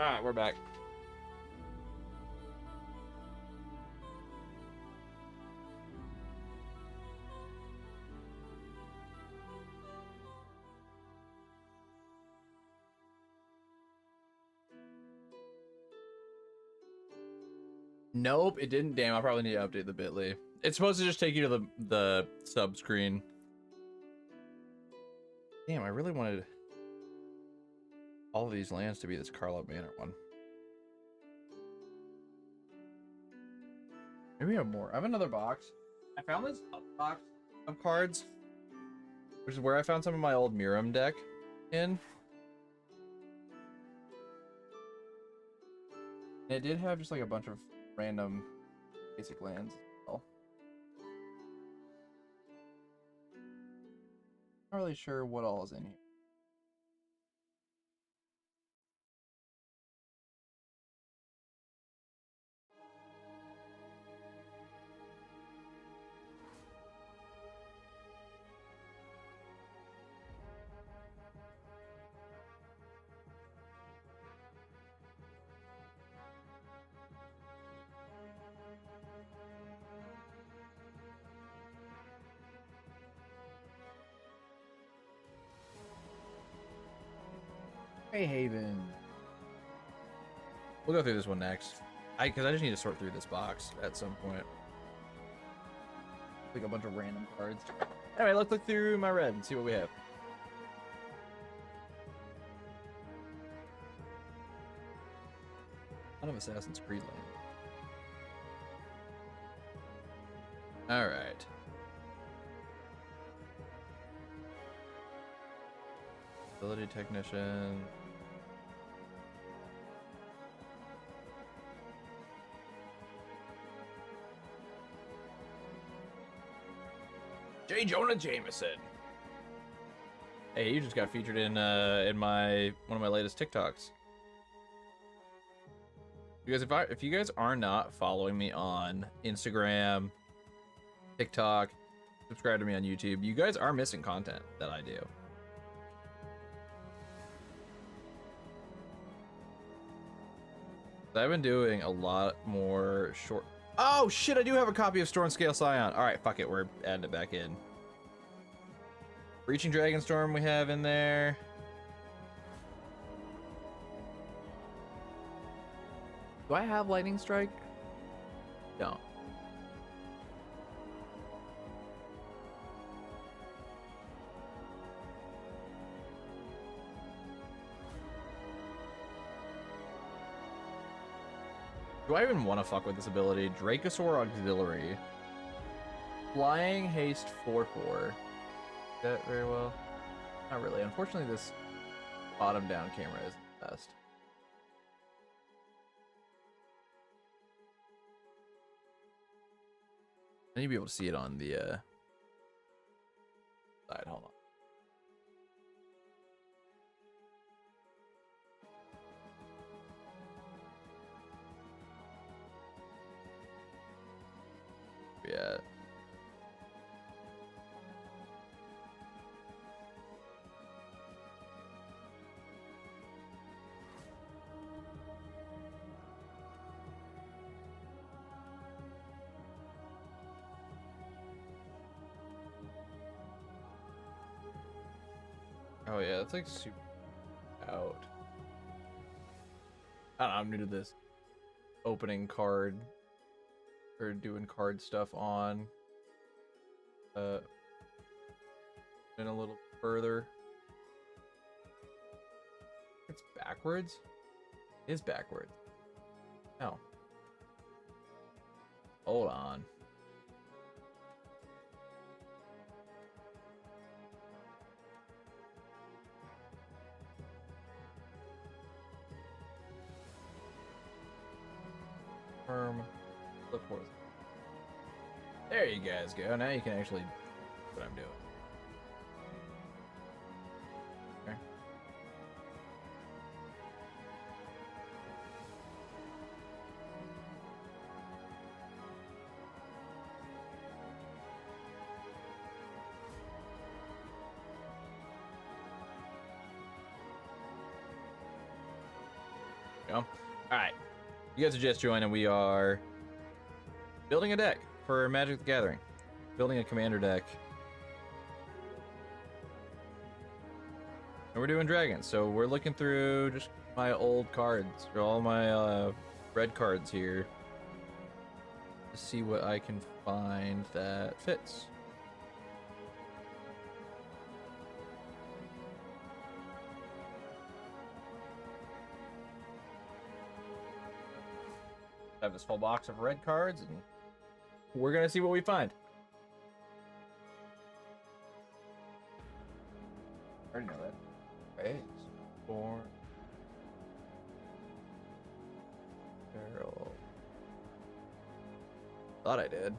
All right, we're back. Nope, it didn't. Damn, I probably need to update the bit.ly. It's supposed to just take you to the sub screen. Damn, I really wanted all of these lands to be this Carlo Manor one. Maybe I have more. I have another box. I found this box of cards, which is where I found some of my old Miram deck in. And it did have just like a bunch of random basic lands as well. Not really sure what all is in here. Greyhaven. We'll go through this one next. Because I just need to sort through this box at some point. Like a bunch of random cards. Anyway, let's look through my red and see what we have. Ton of Assassin's Creed land. Alright. Ability Technician. J. Jonah Jameson. Hey, you just got featured in my one of my latest TikToks. Because if you guys are not following me on Instagram, TikTok, subscribe to me on YouTube, you guys are missing content that I do. I've been doing a lot more short. Oh shit! I do have a copy of Storm Scale Scion. All right, fuck it, we're adding it back in. Reaching Dragonstorm we have in there. Do I have Lightning Strike? No. Do I even want to fuck with this ability? Dracosaur Auxiliary. Flying Haste 4/4. That very well? Not really. Unfortunately, this bottom down camera isn't the best. I need to be able to see it on the side. Hold on. Yeah. Oh yeah, that's like super out. I don't know, I'm new to this opening card or doing card stuff on in a little further. It's backwards? It is backwards. Oh. Hold on. Flip horizontal. There you guys go. Now you can actually do what I'm doing. Okay. go. All right. You guys are just joining. We are building a deck for Magic the Gathering. Building a commander deck. And we're doing dragons. So we're looking through just my old cards, or all my red cards here, to see what I can find that fits. I have this full box of red cards, and we're gonna see what we find. I already know that. Right. Four. Barrel. Thought I did.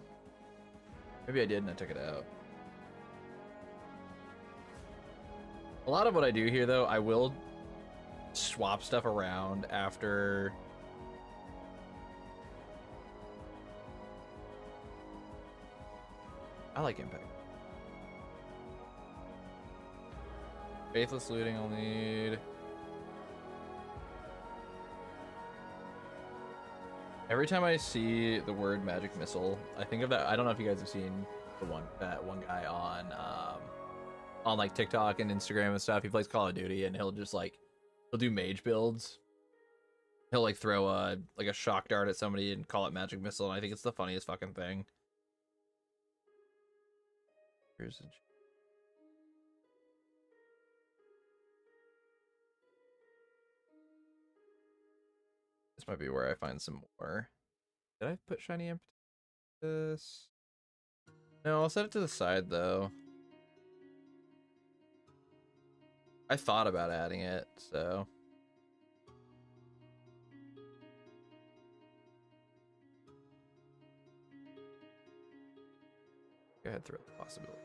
Maybe I did and I took it out. A lot of what I do here, though, I will swap stuff around after. I like Impact. Faithless Looting I'll need. Every time I see the word Magic Missile, I think of that. I don't know if you guys have seen that one guy on like TikTok and Instagram and stuff. He plays Call of Duty and he'll do mage builds. He'll like throw a shock dart at somebody and call it Magic Missile, and I think it's the funniest fucking thing. Here's a... This might be where I find some more. Did I put Shiny Impetus? No, I'll set it to the side though. I thought about adding it, so. Go ahead, throw the possibility.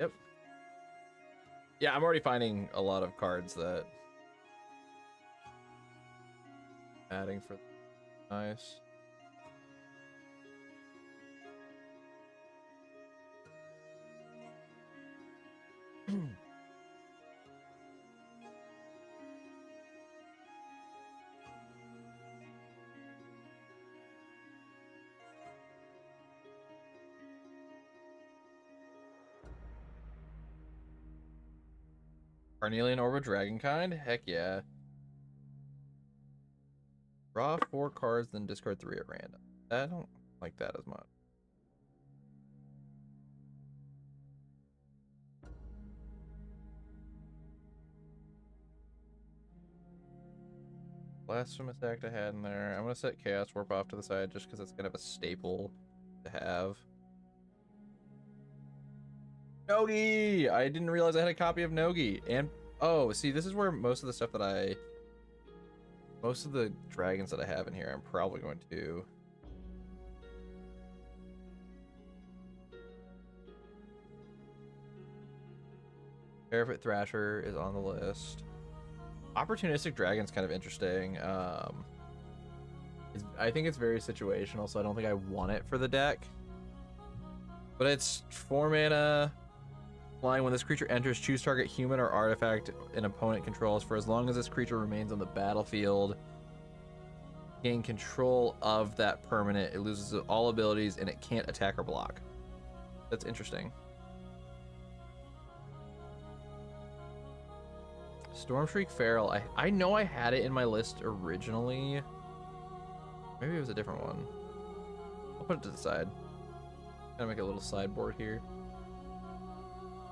Yep. Yeah, I'm already finding a lot of cards that adding for nice. Carnelian Orb Dragonkind? Heck yeah. Draw 4 cards, then discard 3 at random. I don't like that as much. Blasphemous Act I had in there. I'm going to set Chaos Warp off to the side just because it's kind of a staple to have. Nogi! I didn't realize I had a copy of Nogi. And, oh, see, this is where most of the stuff that most of the dragons that I have in here, I'm probably going to... Barefoot Thrasher is on the list. Opportunistic Dragon's kind of interesting. I think it's very situational, so I don't think I want it for the deck. But it's 4 mana. Flying, when this creature enters, choose target human or artifact an opponent controls. For as long as this creature remains on the battlefield, gain control of that permanent. It loses all abilities and it can't attack or block. That's interesting. Stormshriek Feral. I know I had it in my list originally. Maybe it was a different one. I'll put it to the side. Gonna make a little sideboard here.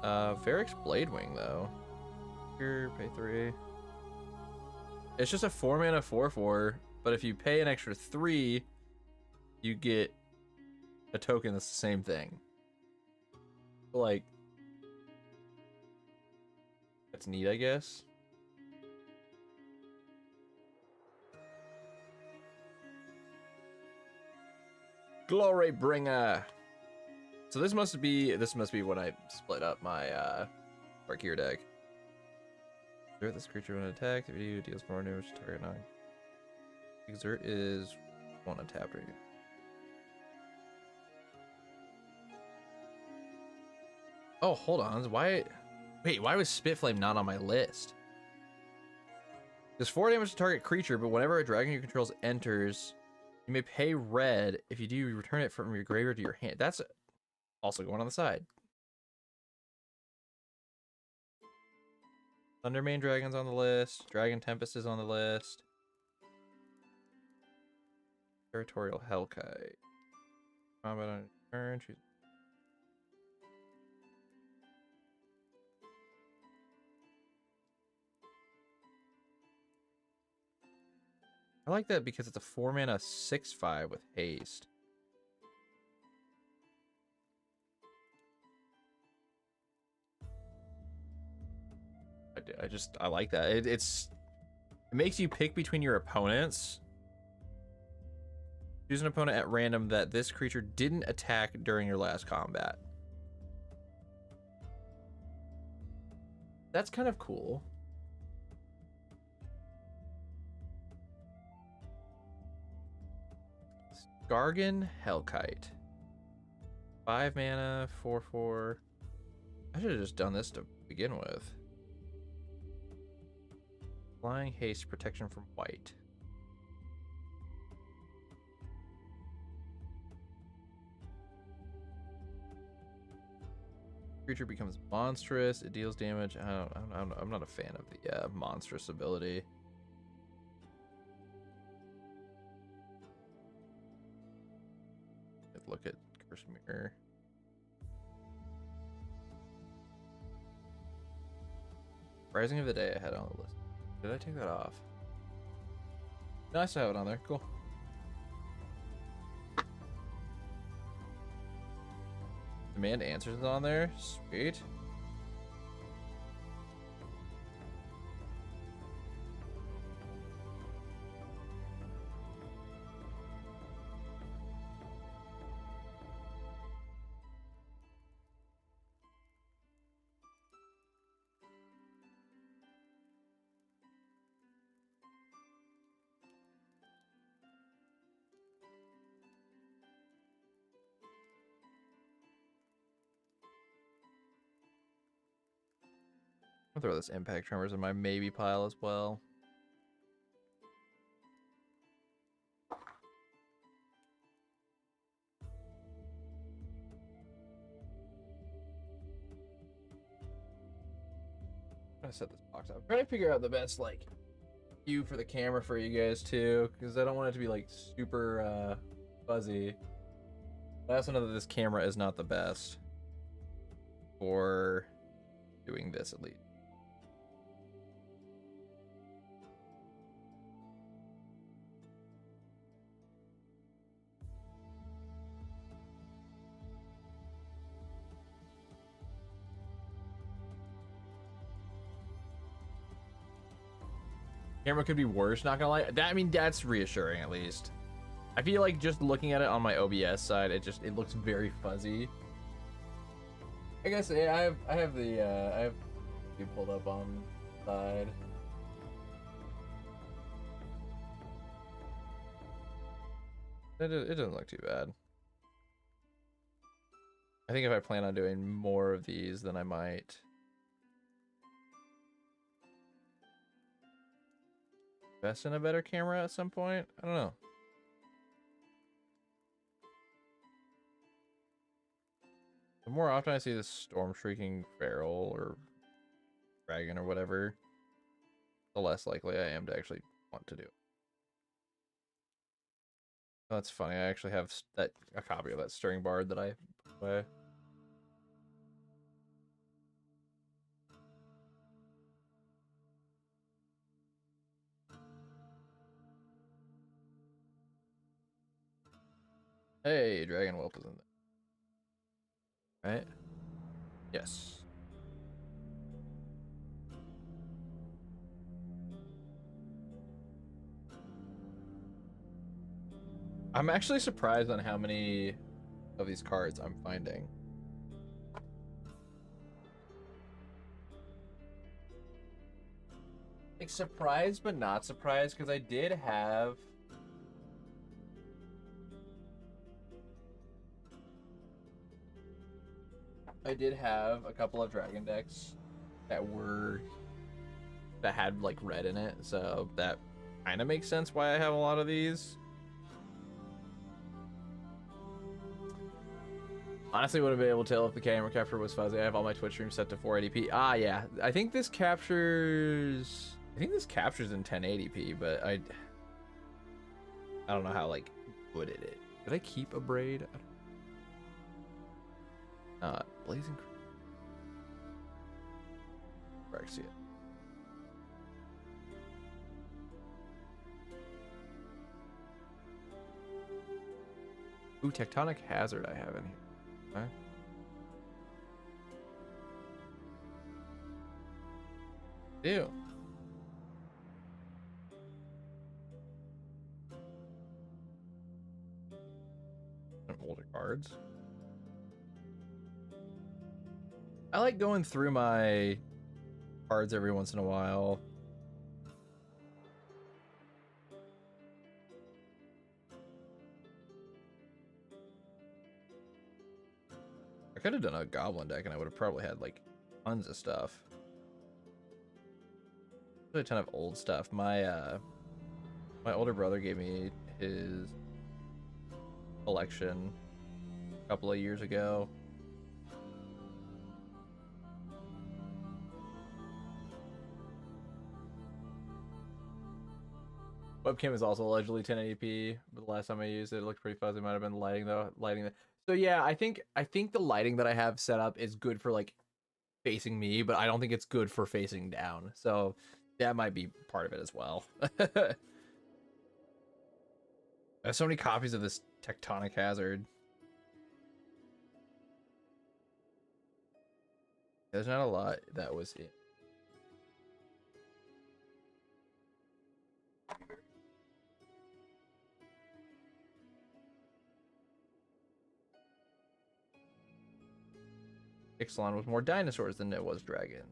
Varix Bladewing though. Here, pay 3. It's just a 4 mana 4/4, but if you pay an extra 3, you get a token that's the same thing. Like, that's neat, I guess. Glory Bringer. So this must be when I split up my Valkyr deck. Exert this creature when attacked. If you do, deals more damage to target 9. Exert is 1 untapped right here. Oh, hold on. Why was Spitflame not on my list? Does 4 damage to target creature, but whenever a dragon you controls enters, you may pay red. If you do, you return it from your graveyard to your hand. That's also going on the side. Thundermane Dragon's on the list. Dragon Tempest is on the list. Territorial Hellkite. Combat on turn. Choose. I like that because it's a 4-mana 6/5 with haste. I like that. It makes you pick between your opponents. Choose an opponent at random that this creature didn't attack during your last combat. That's kind of cool. Gargan Hellkite. 5 mana, 4/4. I should have just done this to begin with. Flying haste, protection from white. Creature becomes monstrous. It deals damage. I'm not a fan of the monstrous ability. Let's look at Curse Mirror. Rising of the Day I had on the list. Did I take that off? No, I still have it on there. Cool. Demand Answers is on there. Sweet. I'll throw this Impact Tremors in my maybe pile as well. I'm gonna set this box up. I'm trying to figure out the best like view for the camera for you guys too, because I don't want it to be like super fuzzy. I also know that this camera is not the best for doing this at least. Camera could be worse, not gonna lie. I mean, that's reassuring at least. I feel like just looking at it on my OBS side, it looks very fuzzy. I guess yeah, I have you pulled up on the side. It doesn't look too bad. I think if I plan on doing more of these, then I might invest in a better camera at some point. I don't know. The more often I see this Storm Shrieking Feral or Dragon or whatever, the less likely I am to actually want to do it. Oh, that's funny. I actually have a copy of that Stirring Bard that I put away. Hey, Dragon Whelp is in there. Right? Yes. I'm actually surprised on how many of these cards I'm finding. Like surprised but not surprised, because I did have a couple of dragon decks that were that had like red in it, so that kind of makes sense why I have a lot of these. Honestly, wouldn't be able to tell if the camera capture was fuzzy. I have all my Twitch streams set to 480p. Ah, yeah. I think this captures in 1080p, but I don't know how like good it is. Did I keep a braid? Blazing Brexia. Ooh, Tectonic Hazard I have in here. Okay. Ew. Some older cards. I like going through my cards every once in a while. I could have done a goblin deck and I would have probably had like tons of stuff. A ton of old stuff. My older brother gave me his collection a couple of years ago. Webcam is also allegedly 1080p, but the last time I used it, it looked pretty fuzzy. Might have been the lighting though. So yeah, I think the lighting that I have set up is good for like facing me, but I don't think it's good for facing down. So that might be part of it as well. I have so many copies of this Tectonic Hazard. There's not a lot that was in. Ixalan was more dinosaurs than it was dragon.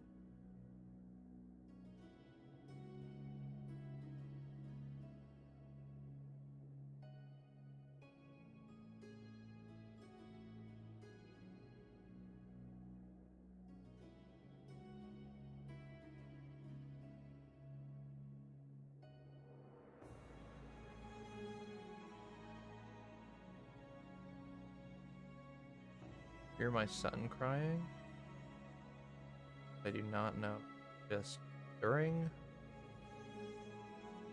Hear my son crying? I do not know. Just during,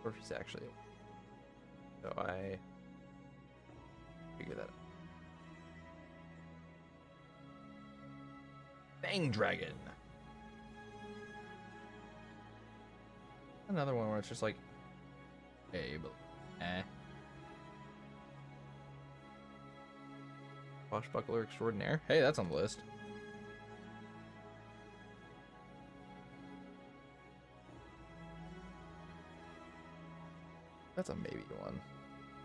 or if he's actually. So I figure that out. Fang Dragon. Another one where it's just like, hey, but Swashbuckler Extraordinaire. Hey, that's on the list. That's a maybe one.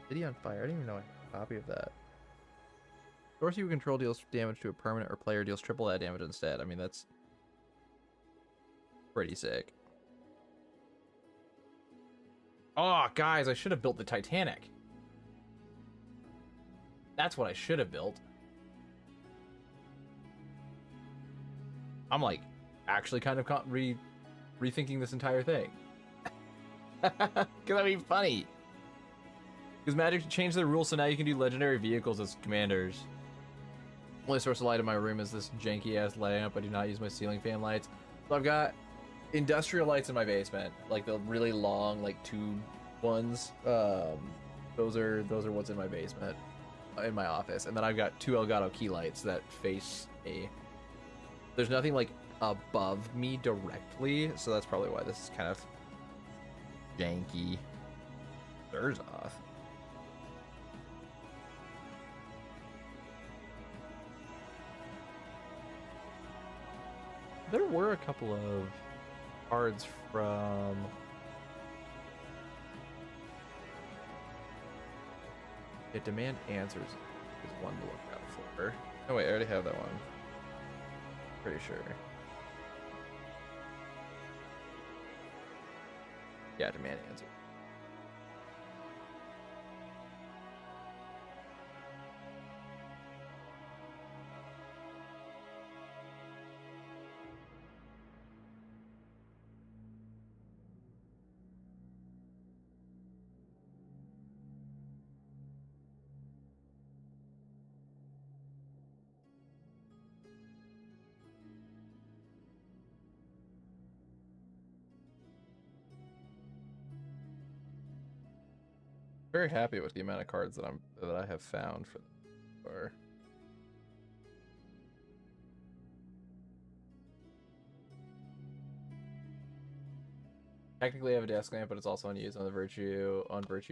City on Fire. I didn't even know I had a copy of that. Source you control deals damage to a permanent or player deals triple that damage instead. I mean, that's pretty sick. Oh, guys, I should have built the Titanic. That's what I should have built. I'm like actually kind of rethinking this entire thing. Because that'd be funny. Because Magic changed the rules, so now you can do legendary vehicles as commanders. Only source of light in my room is this janky ass lamp. I do not use my ceiling fan lights. So I've got industrial lights in my basement, like the really long, like tube ones. Those are what's in my basement, in my office, and then I've got two Elgato key lights that face me. There's nothing like above me directly, so that's probably why this is kind of janky. Urzoth. There were a couple of cards from Demand Answers is one to look out for. Oh wait, I already have that one. Pretty sure. Yeah, Demand Answer. very happy with the amount of cards that I have found for or technically I have a desk lamp, but it's also unused on virtue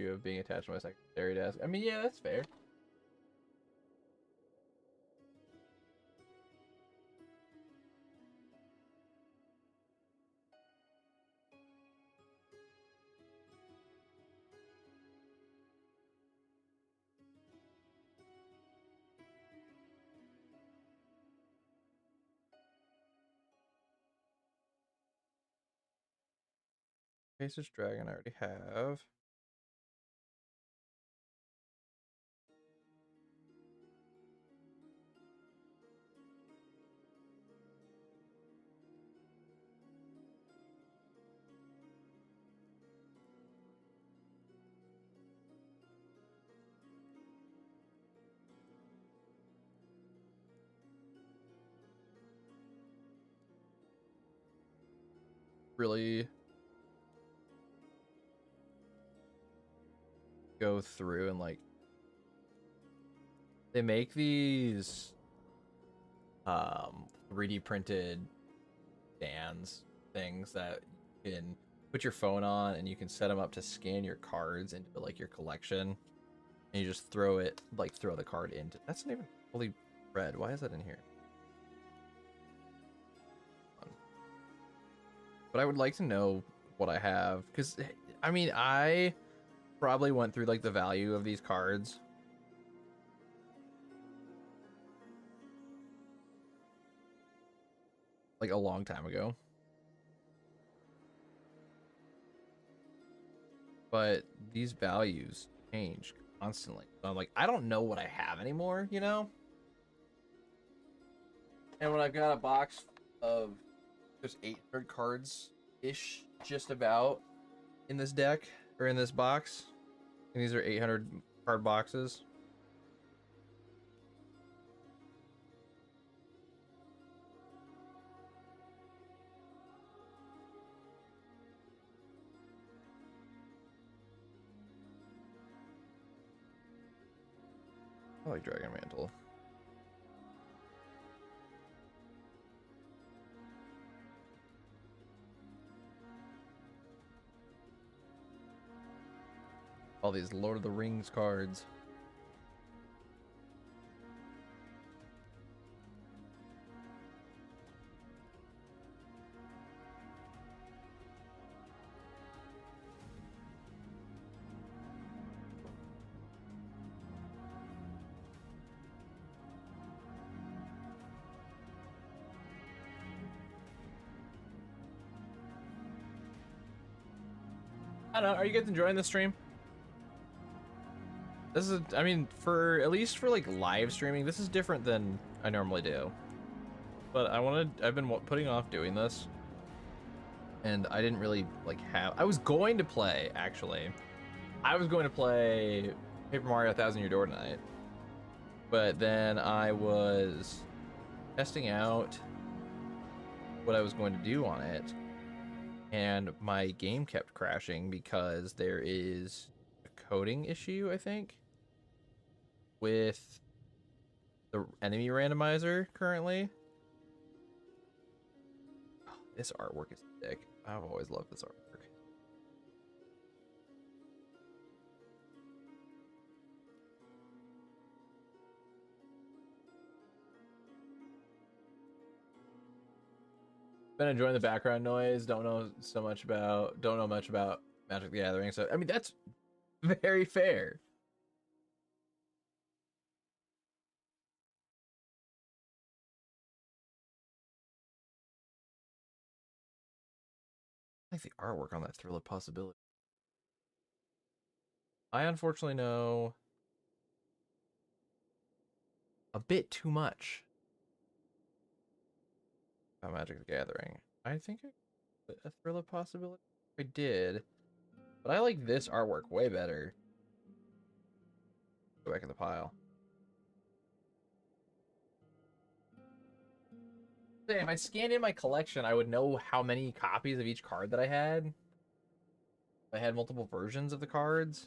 of being attached to my secondary desk. I mean, yeah, that's fair. Faceless Dragon I already have. Really go through and like they make these 3D printed stands things that you can put your phone on and you can set them up to scan your cards into like your collection and you just throw the card into. That's not even fully read. Why is that in here? But I would like to know what I have, because I mean I probably went through like the value of these cards like a long time ago, but these values change constantly. So I'm like, I don't know what I have anymore, you know? And when I've got a box of there's 800 cards ish just about in this deck or in this box, and these are 800 card boxes. I like Dragon Mantle. All these Lord of the Rings cards. I don't know. Are you guys enjoying this stream? This is, I mean, for at least for like live streaming, this is different than I normally do. But I've been putting off doing this. And I didn't really like I was going to play, actually. I was going to play Paper Mario 1000 Year Door tonight. But then I was testing out what I was going to do on it. And my game kept crashing because there is a coding issue, I think, with the enemy randomizer currently. Oh, this artwork is sick. I've always loved this artwork. Been enjoying the background noise. Don't know much about Magic the Gathering. So I mean that's very fair. I like the artwork on that Thrill of Possibility. I unfortunately know a bit too much about Magic the Gathering. I think a Thrill of Possibility. I did, but I like this artwork way better. Go back in the pile. If I scanned in my collection, I would know how many copies of each card that I had. I had multiple versions of the cards.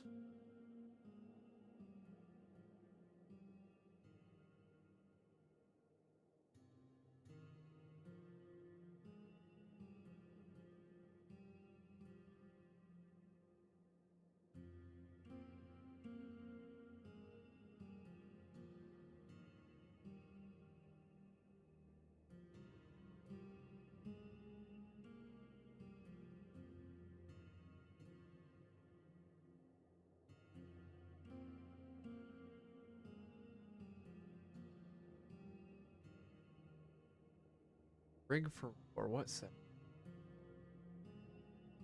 Rig for War. What set?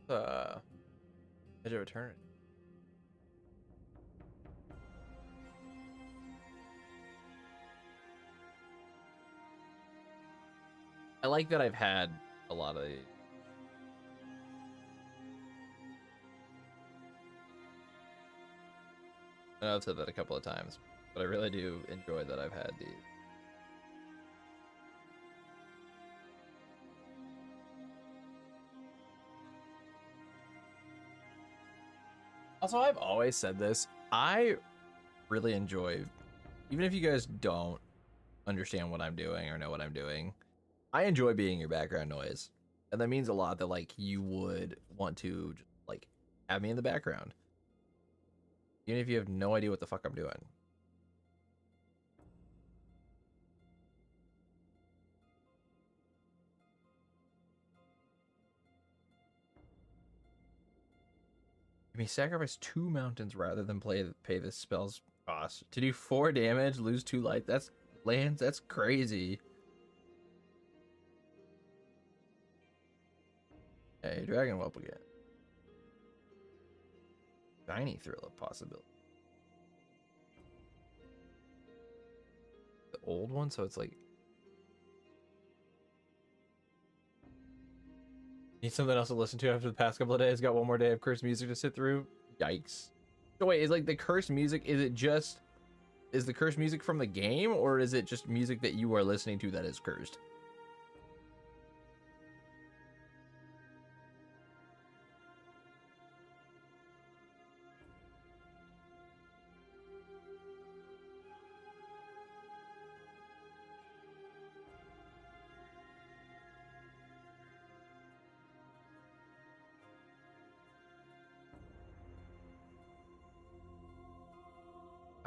Edge of Eternity. I like that I've had a lot of these. I know I've said that a couple of times, but I really do enjoy that I've had these. Also, I've always said this. I really enjoy, even if you guys don't understand what I'm doing or know what I'm doing, I enjoy being your background noise. And that means a lot that like you would want to just, like have me in the background. Even if you have no idea what the fuck I'm doing. You may sacrifice 2 mountains rather than pay the spell's cost. To do 4 damage, lose 2 life. That's lands, that's crazy. Hey, Dragon Whelp again. Shiny Thrill of Possibility. The old one, so it's like... Need something else to listen to after the past couple of days. Got one more day of cursed music to sit through. Yikes. So wait, is like the cursed music, is it just... Is the cursed music from the game, or is it just music that you are listening to that is cursed?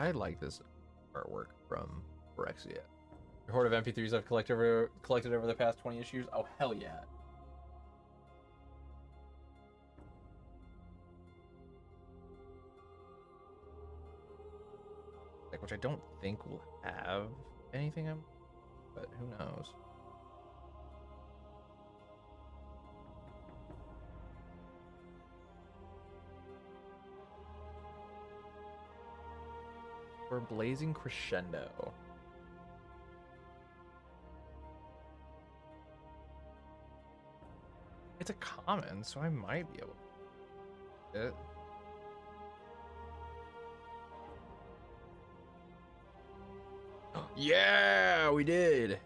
I like this artwork from Phyrexia. Your horde of MP3s I've collected over the past 20 issues. Oh, hell yeah. Like, which I don't think will have anything, but who knows. We're Blazing Crescendo. It's a common, so I might be able to get it. Yeah, we did.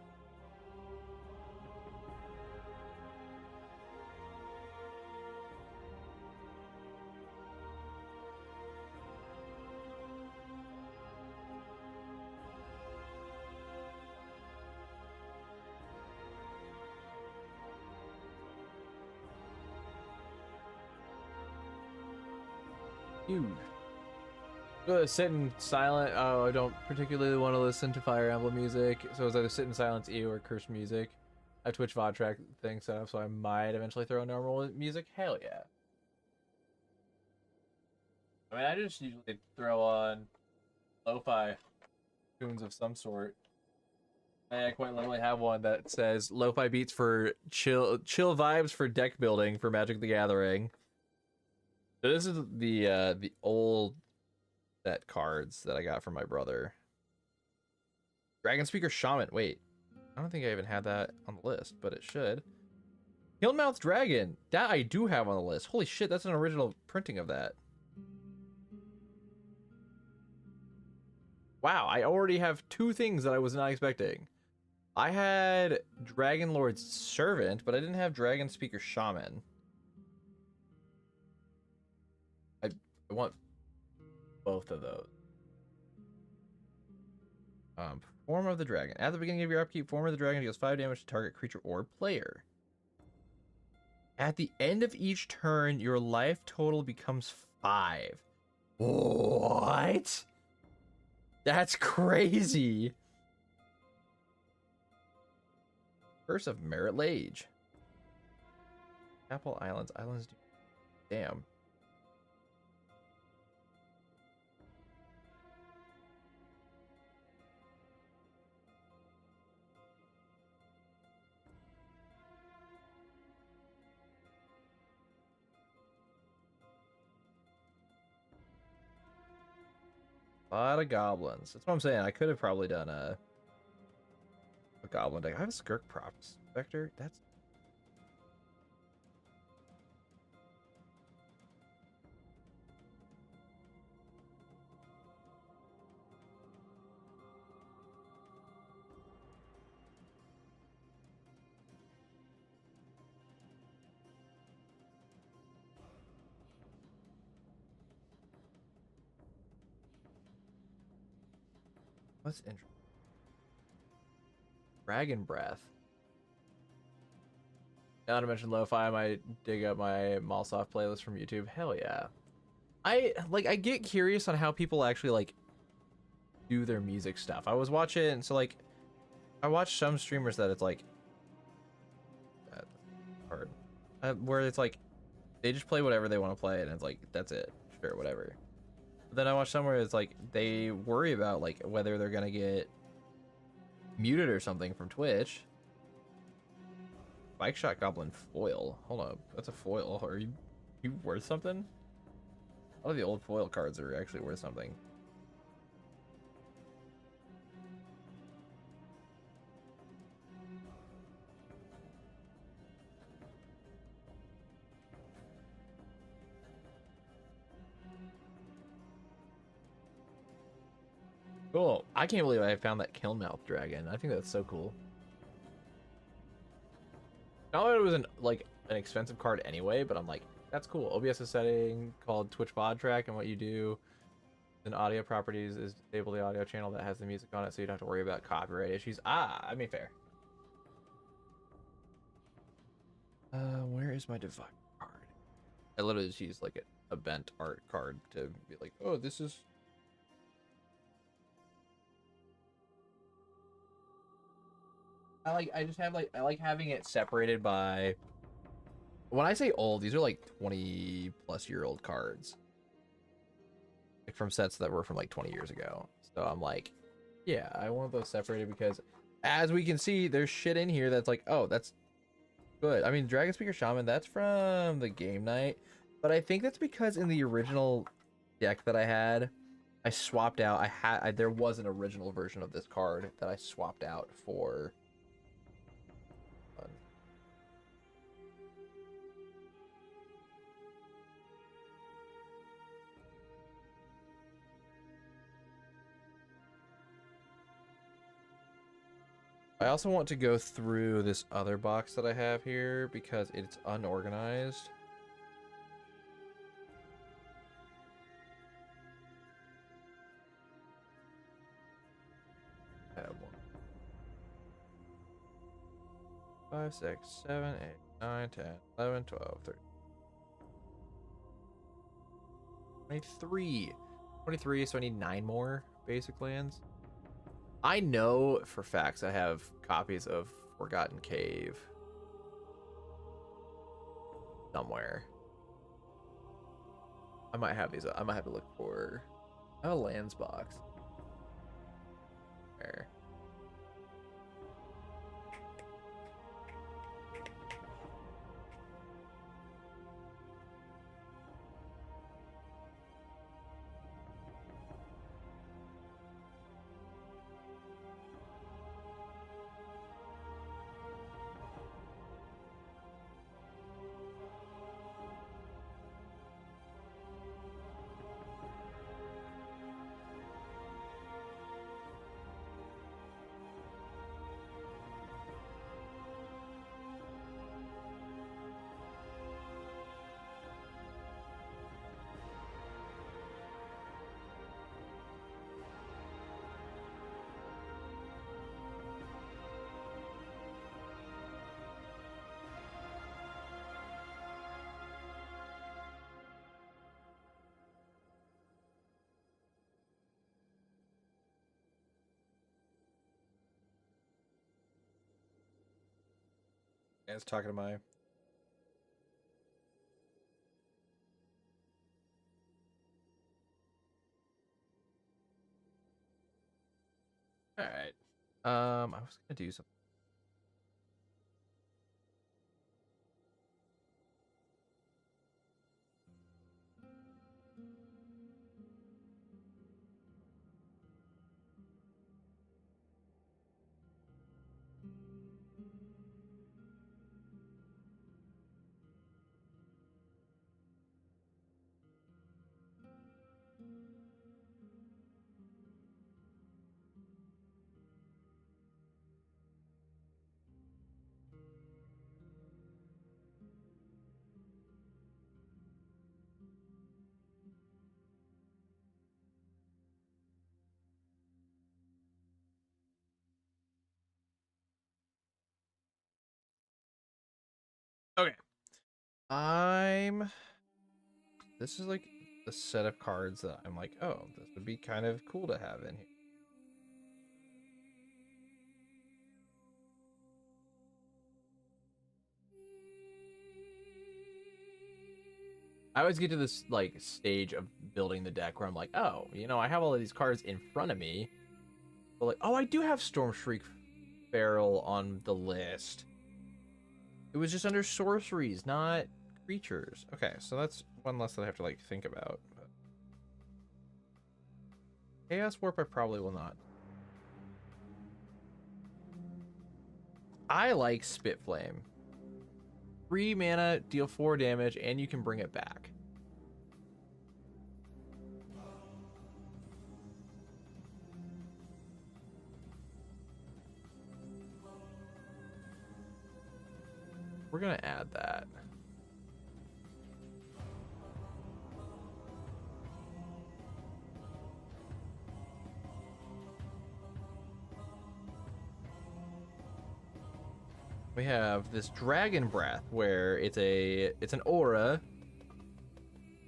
Huge. Sit in silent. Oh, I don't particularly want to listen to Fire Emblem music, so it's either sit in silence EU or cursed music. I have Twitch VOD track thing set up, so I might eventually throw normal music. Hell yeah. I mean, I just usually throw on lo-fi tunes of some sort. I quite literally have one that says lo-fi beats for chill vibes for deck building for Magic the Gathering. So this is the old set cards that I got from my brother. Dragon Speaker Shaman. Wait, I don't think I even had that on the list, but it should. Hillmouth Dragon. That I do have on the list. Holy shit, that's an original printing of that. Wow, I already have 2 things that I was not expecting. I had Dragon Lord's Servant, but I didn't have Dragon Speaker Shaman. I want both of those. Form of the Dragon. At the beginning of your upkeep, Form of the Dragon deals 5 damage to target creature or player. At the end of each turn, your life total becomes 5. What? That's crazy. Curse of Merit Lage. Apple Islands. Islands do... Damn. A lot of goblins. That's what I'm saying. I could have probably done a goblin deck. I have a Skirk Prospector. That's what's interesting. Dragon Breath. Not to mention lo-fi, I might dig up my Malsoft playlist from YouTube. Hell yeah. I get curious on how people actually like do their music stuff. I was watching, so like I watch some streamers that it's like that's hard. Where it's like they just play whatever they want to play and it's like that's it. Sure, whatever. But then I watch somewhere it's like they worry about like whether they're gonna get muted or something from Twitch. Bike Shot Goblin foil. Hold up, that's a foil. Are you worth something? A lot of the old foil cards are actually worth something. Cool. I can't believe I found that Killmouth dragon. I think that's so cool. Not that it was an expensive card anyway, but I'm like, that's cool. OBS is setting called Twitch Pod Track, and what you do in audio properties is disable the audio channel that has the music on it, so you don't have to worry about copyright issues. I mean, fair. Where is my Divine card? I literally just used like a bent art card to be like, oh, this is. I like having it separated by. When I say old, these are like 20-plus-year-old cards. Like from sets that were from like 20 years ago. So I'm like, yeah, I want those separated because as we can see, there's shit in here that's like, oh, that's good. I mean, Dragon Speaker Shaman, that's from the game night. But I think that's because in the original deck that I had, I swapped out. There was an original version of this card that I swapped out for. I also want to go through this other box that I have here because it's unorganized. I have 1, 5, 6, 7, 8, 9, 10, 11, 12, 13, 23. 23, so I need 9 more basic lands. I know for facts I have copies of Forgotten Cave somewhere. I might have these. I might have to look for a lands box. There. I was talking to my. All right. I was gonna do something. This is like a set of cards that I'm like, oh, this would be kind of cool to have in here. I always get to this like stage of building the deck where I'm like, oh, you know, I have all of these cards in front of me, but like, oh, I do have Stormshriek Feral on the list. It was just under sorceries, not creatures. Okay, so that's one less that I have to like think about. But Chaos Warp, I probably will not. I like Spitflame. 3 mana, deal 4 damage, and you can bring it back. We're gonna add that. We have this Dragon Breath where it's an aura.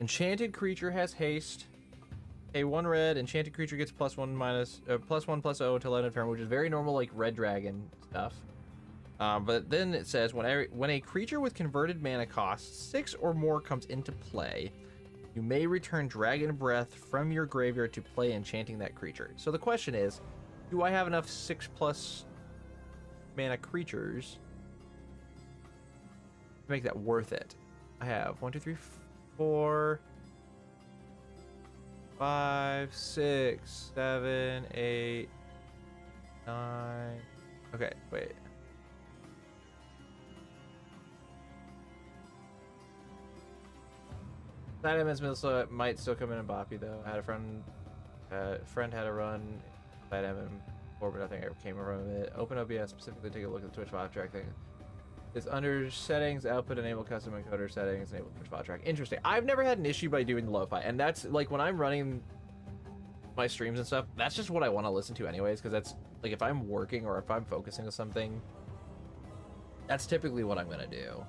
Enchanted creature has haste. A 1 red enchanted creature gets +1/+0 until end of turn, which is very normal like red dragon stuff. But then it says when a creature with converted mana cost 6 or more comes into play, you may return Dragon Breath from your graveyard to play, enchanting that creature. So the question is, do I have enough 6+ mana creatures to make that worth it? I have 1, 2, 3, 4, 5, 6, 7, 8, 9. Okay, wait. Side MS might still come in Boppy though. I had a friend had a run side MM before, but nothing ever came from it. Open OBS specifically, take a look at the Twitch bot track thing. It's under settings, output, enable custom encoder settings, enable Twitch bot track. Interesting. I've never had an issue by doing the lo-fi, and that's like when I'm running my streams and stuff, that's just what I want to listen to anyways, because that's like if I'm working or if I'm focusing on something, that's typically what I'm gonna do.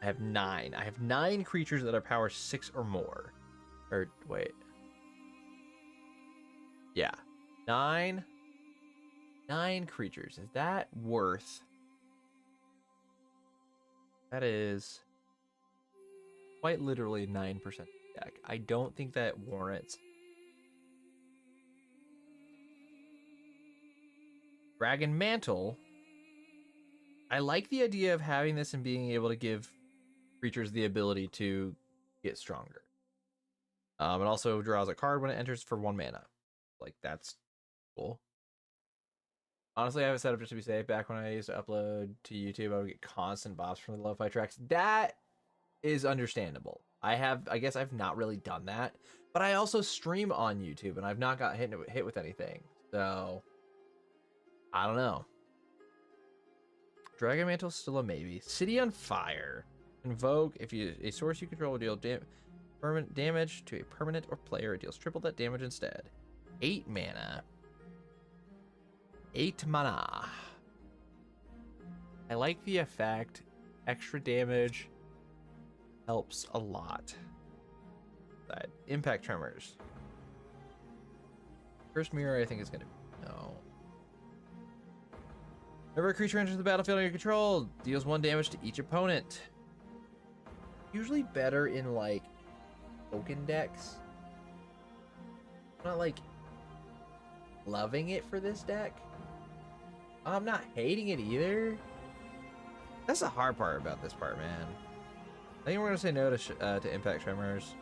I have 9. I have 9 creatures that are power 6 or more. Or wait. Yeah. 9 creatures. Is that worth? That is quite literally 9% deck. I don't think that warrants. Dragon Mantle. I like the idea of having this and being able to give creatures the ability to get stronger. It also draws a card when it enters for 1 mana. Like, that's cool. Honestly, I have it set up just to be safe. Back when I used to upload to YouTube, I would get constant bops from the lo-fi tracks. That is understandable. I guess I've not really done that, but I also stream on YouTube and I've not got hit with anything. So I don't know. Dragon Mantle's still a maybe. City on Fire. Invoke. If a source you control will deal permanent damage to a permanent or player, it deals triple that damage instead. 8 mana. 8 mana. I like the effect. Extra damage helps a lot. Impact Tremors. First Mirror, I think is gonna be no. Whenever a creature enters the battlefield under your control, deals 1 damage to each opponent. Usually better in like token decks. I'm not like loving it for this deck. I'm not hating it either. That's the hard part about this part, man. I think we're gonna say no to Impact Tremors.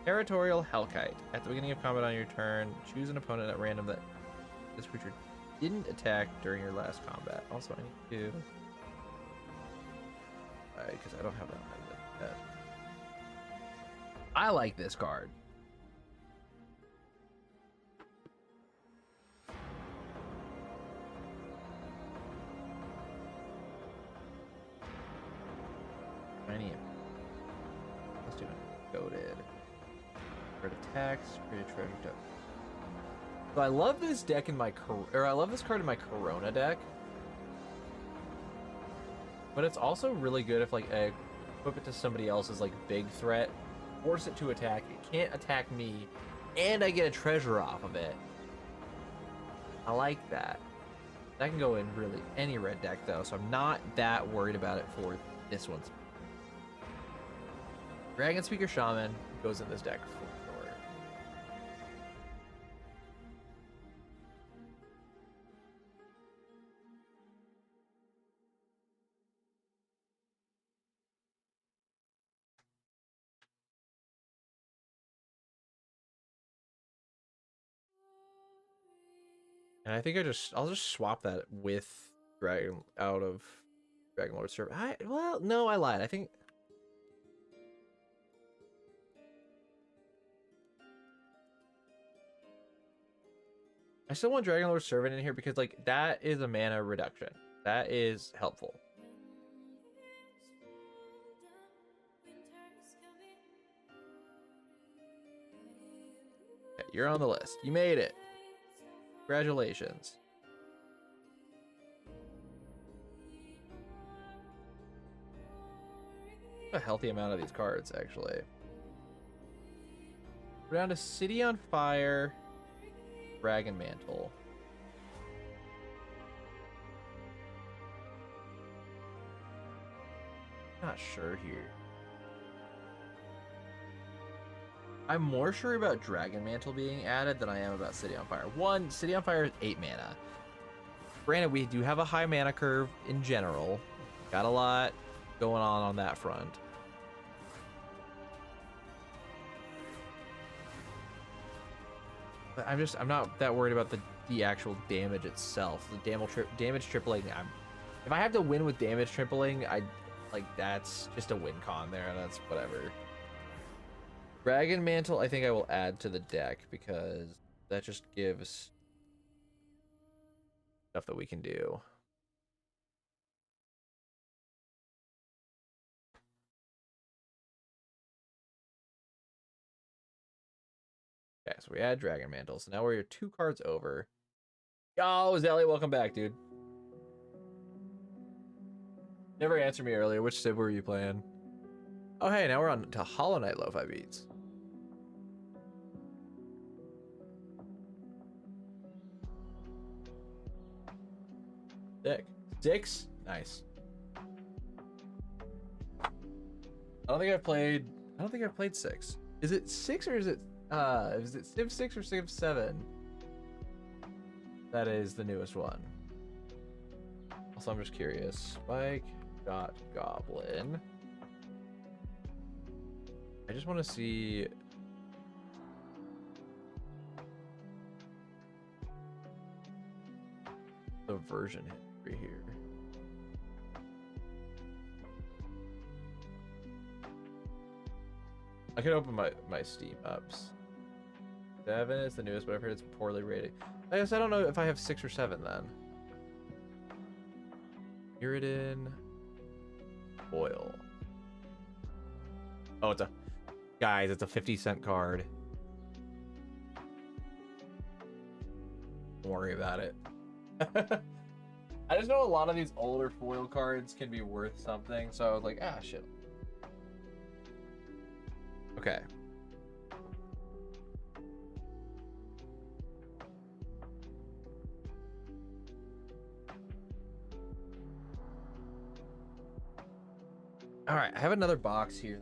Territorial Hellkite. At the beginning of combat on your turn, choose an opponent at random that this creature didn't attack during your last combat. Also, I need to. Because I don't have that. I like this card. Many. Let's do it. Goaded. Crit attacks. Create treasure deck. So I love this deck in my I love this card in my Corona deck. But it's also really good if like I equip it to somebody else's like big threat, force it to attack. It can't attack me, and I get a treasure off of it. I like that. That can go in really any red deck though, so I'm not that worried about it for this one. Dragon Speaker Shaman goes in this deck for sure. And I think I'll just swap that with Dragon out of Dragon Lord Servant. Well, no, I lied. I think I still want Dragon Lord Servant in here because like that is a mana reduction. That is helpful. Okay, you're on the list. You made it. Congratulations. A healthy amount of these cards, actually. We're down to City on Fire, Dragon Mantle. Not sure here. I'm more sure about Dragon Mantle being added than I am about City on Fire. One, City on Fire is 8 mana. Granted, we do have a high mana curve in general. Got a lot going on that front. But I'm not that worried about the actual damage itself. The damage tripling. If I have to win with damage tripling, that's just a win con there, and that's whatever. Dragon Mantle, I think I will add to the deck because that just gives stuff that we can do. Okay, so we add Dragon Mantle. So now we're 2 cards over. Yo, Zelly, welcome back, dude. Never answered me earlier. Which Civ were you playing? Oh, hey, now we're on to Hollow Knight Lo-Fi Beats. Sick. 6? Nice. I don't think I've played 6. Is it 6 or is it Civ 6 or Civ 7? That is the newest one. Also, I'm just curious. Spike got Goblin. I just want to see the version history here. I could open my Steam ups. 7 is the newest, but I've heard it's poorly rated. I guess I don't know if I have 6 or 7 then. Mirrodin Foil. Oh, it's a 50-cent card. Don't worry about it. I just know a lot of these older foil cards can be worth something, so I was like, shit. Okay. All right, I have another box here.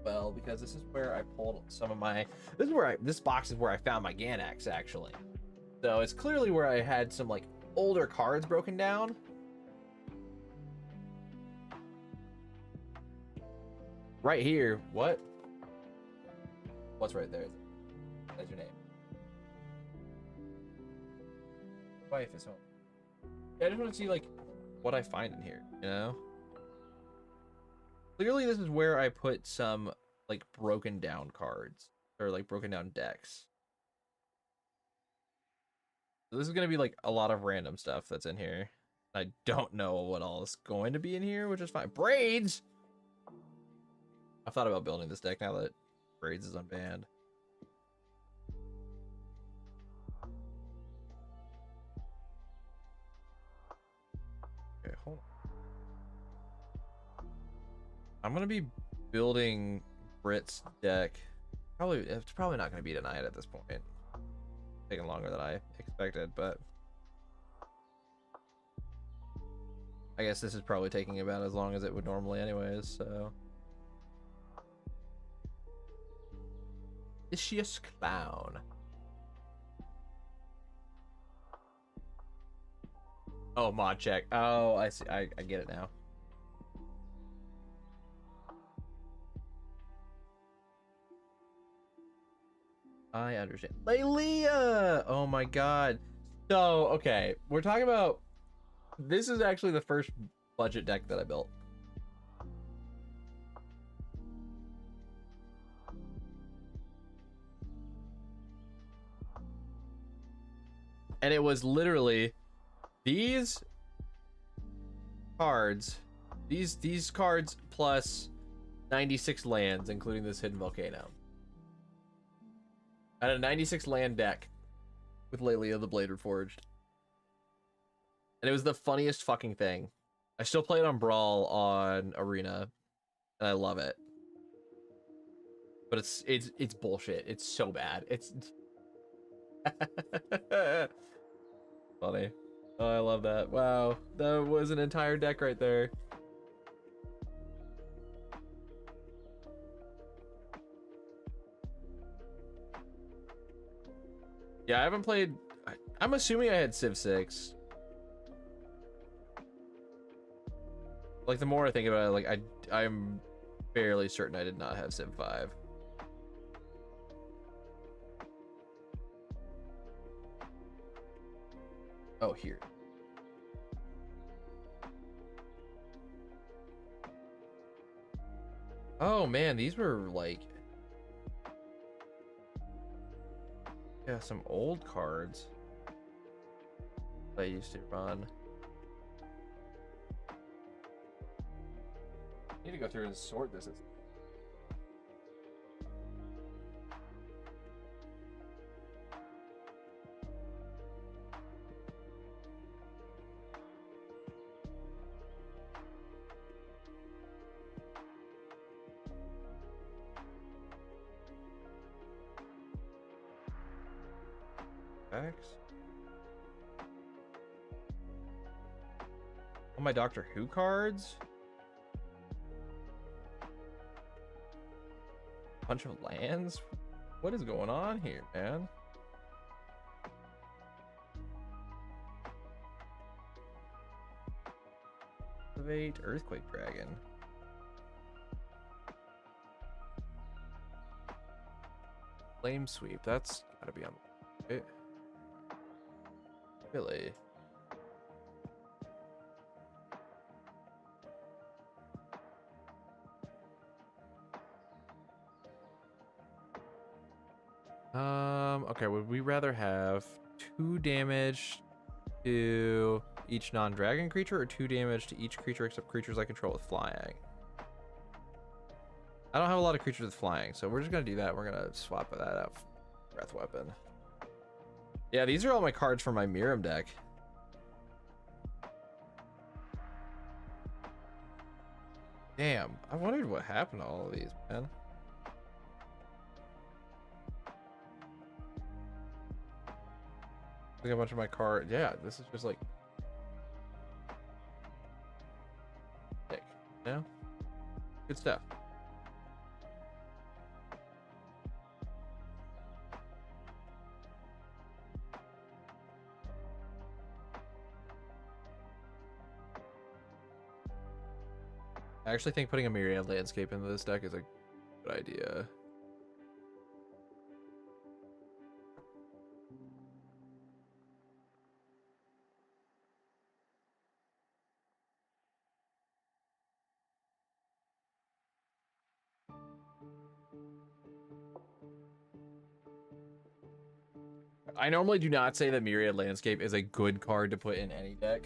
Well, because this is where I pulled some of my. This box is where I found my Ganax actually. So it's clearly where I had some like older cards broken down. Right here. What? What's right there? That's your name. Wife is home. Yeah, I just want to see like what I find in here, you know? Clearly, this is where I put some like broken down cards or like broken down decks. So this is gonna be like a lot of random stuff that's in here. I don't know what all is going to be in here, which is fine. Braids. I've thought about building this deck now that Braids is unbanned. Okay, hold on. I'm gonna be building Brit's deck. It's probably not gonna be tonight at this point. Taking longer than I expected, but I guess this is probably taking about as long as it would normally anyways, so. Vicious Clown. Oh, mod check. Oh, I see. I get it now. I understand. Lelia! Oh my god. So, okay. We're talking about... This is actually the first budget deck that I built. And it was literally these cards, these cards plus 96 lands, including this hidden volcano. I had a 96 land deck with Lelia the Blade Reforged. And it was the funniest fucking thing. I still play it on Brawl on Arena, and I love it. But it's bullshit. It's so bad. It's funny. Oh, I love that. Wow, that was an entire deck right there. Yeah, I haven't played. I'm assuming I had Civ 6. Like, the more I think about it, like, I'm fairly certain I did not have Civ 5. Oh, here. Oh, man, these were, like... Yeah, some old cards I used to run. Need to go through and sort this. X. Oh, my Doctor Who cards. Bunch of lands. What is going on here, man? Activate Earthquake Dragon. Flame Sweep. That's gotta be on. It. Really? Okay, would we rather have 2 damage to each non-dragon creature or 2 damage to each creature except creatures I control with flying? I don't have a lot of creatures with flying, so we're just gonna do that. We're gonna swap that out for Breath Weapon. Yeah, these are all my cards from my Miram deck. Damn, I wondered what happened to all of these, man. Look at a bunch of my cards. Yeah, this is just like... Sick. Yeah? Good stuff. I actually think putting a Myriad Landscape into this deck is a good idea. I normally do not say that Myriad Landscape is a good card to put in any deck.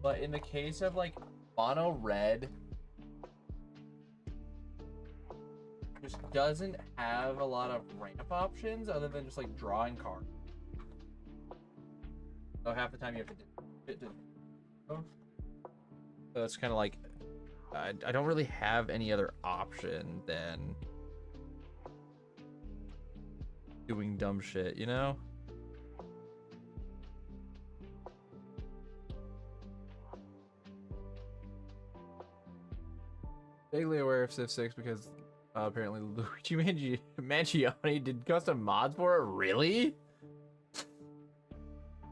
But in the case of like mono red, just doesn't have a lot of ramp options other than just like drawing cards. So half the time you have to so it's kind of like I don't really have any other option than doing dumb shit, you know? Vaguely aware of Civ 6 because apparently Luigi Mangione did custom mods for it. Really?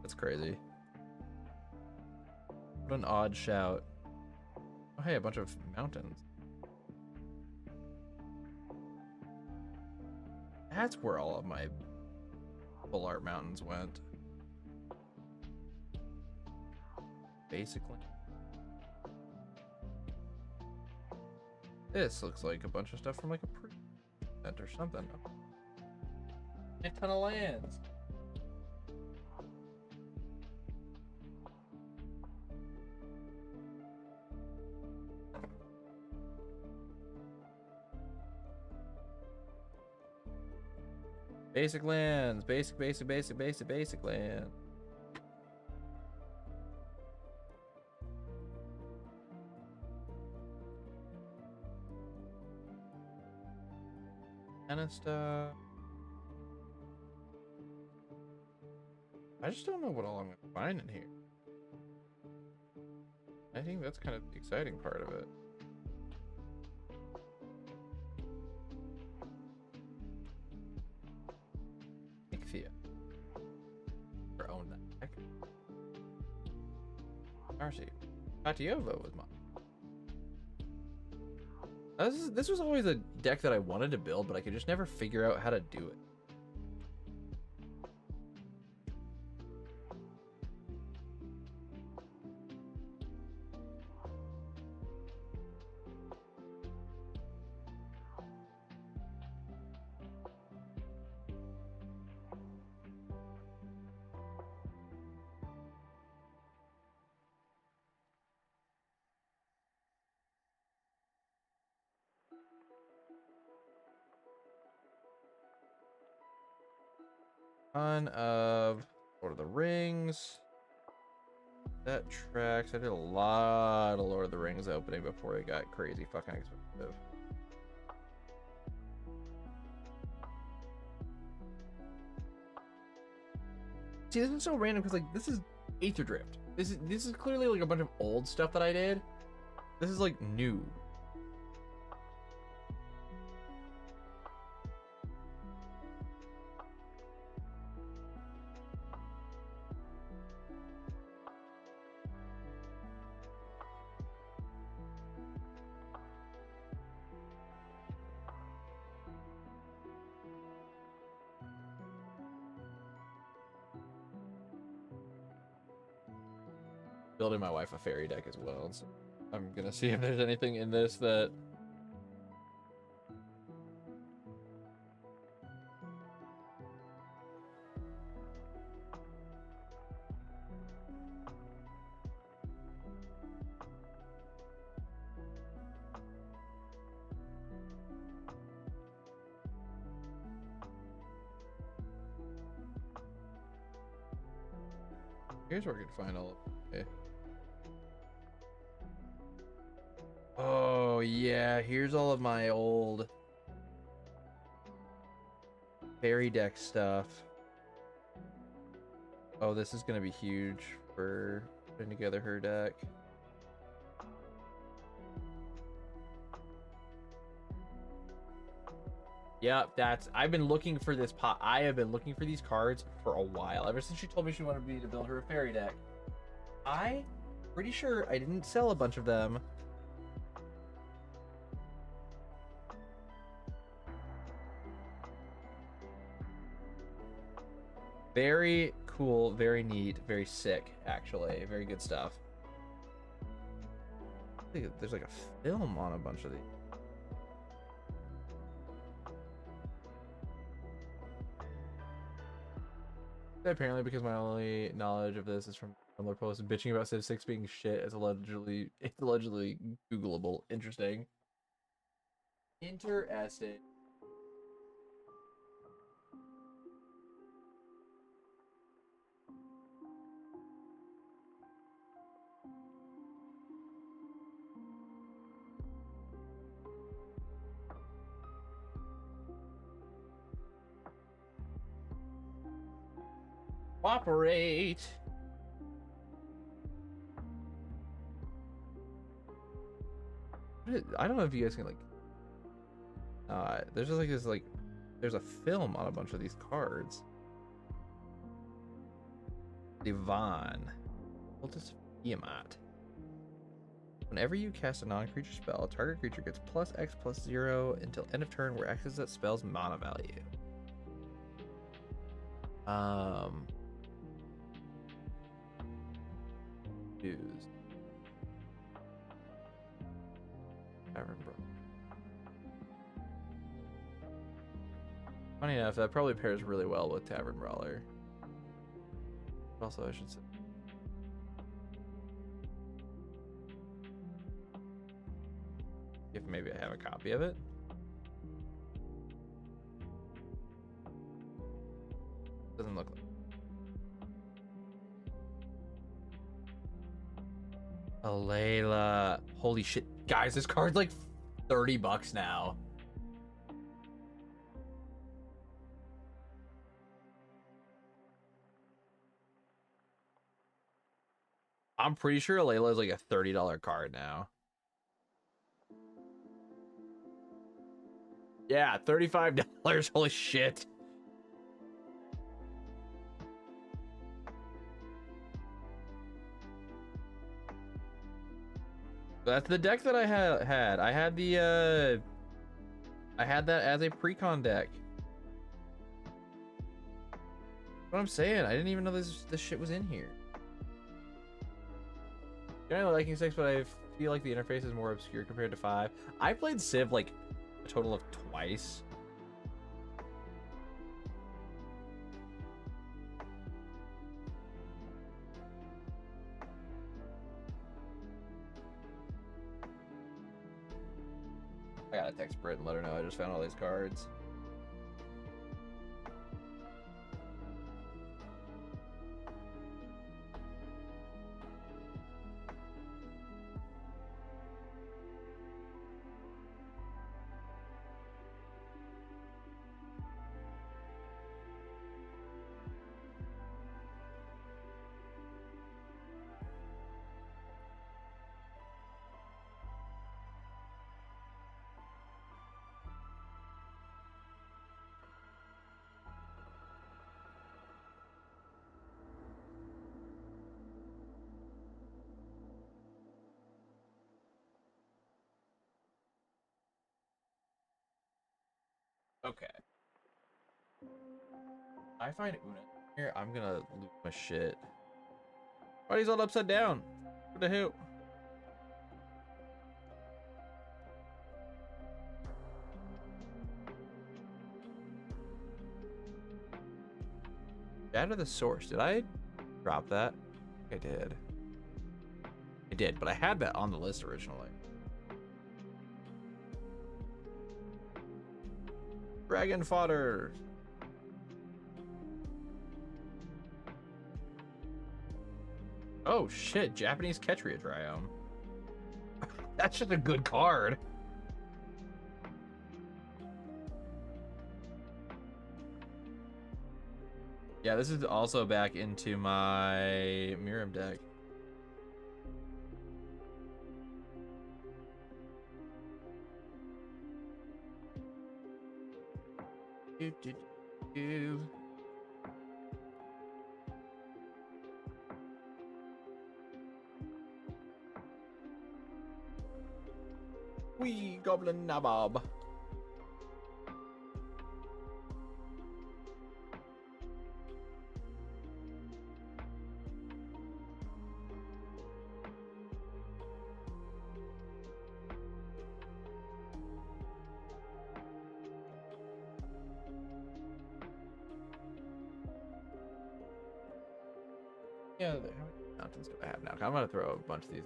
That's crazy. What an odd shout. Oh, hey, a bunch of mountains. That's where all of my full art mountains went. Basically. This looks like a bunch of stuff from like a pre-event or something. A ton of lands. Basic lands, basic land. Kind of stuff. I just don't know what all I'm gonna find in here. I think that's kind of the exciting part of it. Ichthia. Or own that deck. Marcy. Patiovo was mine. This was always a deck that I wanted to build, but I could just never figure out how to do it. Ton of Lord of the Rings. That tracks. I did a lot of Lord of the Rings opening before it got crazy fucking expensive. See, this is so random because like this is Aether Drift. This is clearly like a bunch of old stuff that I did. This is like new. Building my wife a fairy deck as well, so I'm gonna see if there's anything in this that here's where I could find all of okay. Oh yeah, here's all of my old fairy deck stuff. Oh, this is gonna be huge for putting together her deck. Yep, I've been looking for this pot. I have been looking for these cards for a while. Ever since she told me she wanted me to build her a fairy deck. I'm pretty sure I didn't sell a bunch of them. Very cool, very neat, very sick, actually. Very good stuff. I think there's like a film on a bunch of these. Apparently, because my only knowledge of this is from Tumblr posts bitching about Civ 6 being shit. It's allegedly Googleable. Interesting. Interesting. Cooperate. I don't know if you guys can like. There's just like this like, there's a film on a bunch of these cards. Divan. Cultist Tiamat. Whenever you cast a non-creature spell, target creature gets +X+0 until end of turn, where X is that spell's mana value. Use. Tavern Brawler. Funny enough, that probably pairs really well with Tavern Brawler. Also, I should say. If maybe I have a copy of it. Doesn't look like. Alayla. Holy shit. Guys, this card's like $30 now. I'm pretty sure Alayla is like a $30 card now. Yeah, $35. Holy shit. That's the deck that I had. I had the I had that as a precon deck. What I'm saying, I didn't even know this shit was in here. Generally liking 6, but I feel like the interface is more obscure compared to 5. I played Civ like a total of twice. I gotta text Britt and let her know I just found all these cards. Okay. I find Una here, I'm gonna lose my shit. Why he's all upside down? What the hell? Shatter the Source. Did I drop that? I did. I did, but I had that on the list originally. Dragon Fodder. Oh shit, Japanese Ketria Triome. That's just a good card. Yeah, this is also back into my Mirim deck. Do, do, do. Wee Goblin Nabob. Yeah, how many mountains do I have now? I'm gonna throw a bunch of these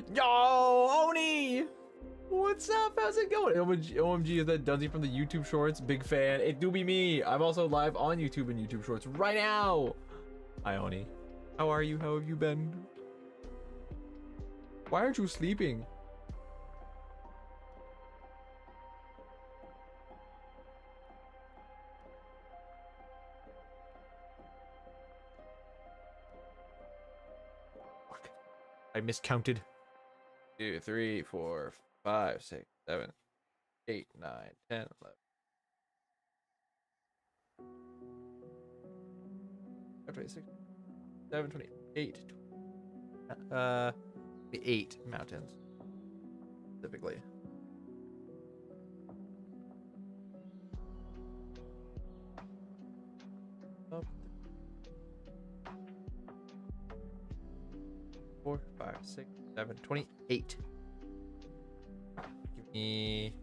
in. Yo, Oni! What's up? How's it going? OMG, is that Dunsey from the YouTube Shorts? Big fan. It do be me. I'm also live on YouTube and YouTube Shorts right now. Hi, Oni. How are you? How have you been? Why aren't you sleeping? Fuck. I miscounted. 2, 3, 4, 5, 6, 7, 8, 9, 10, 11. 26, 7, 28. 8 mountains specifically. Oh. 4, 5, 6, 7, 28. Give me.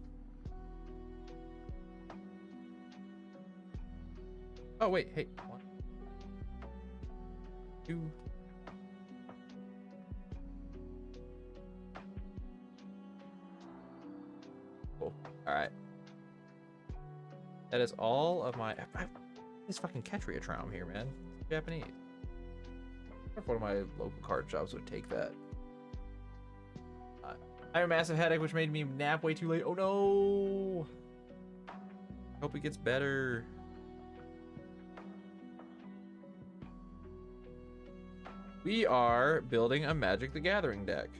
Oh wait, hey, 1, 2. Cool. All right. That is all of my. This fucking Ketria Traum here, man. It's Japanese. I wonder if one of my local card shops would take that. I have a massive headache, which made me nap way too late. Oh no! Hope it gets better. We are building a Magic the Gathering deck.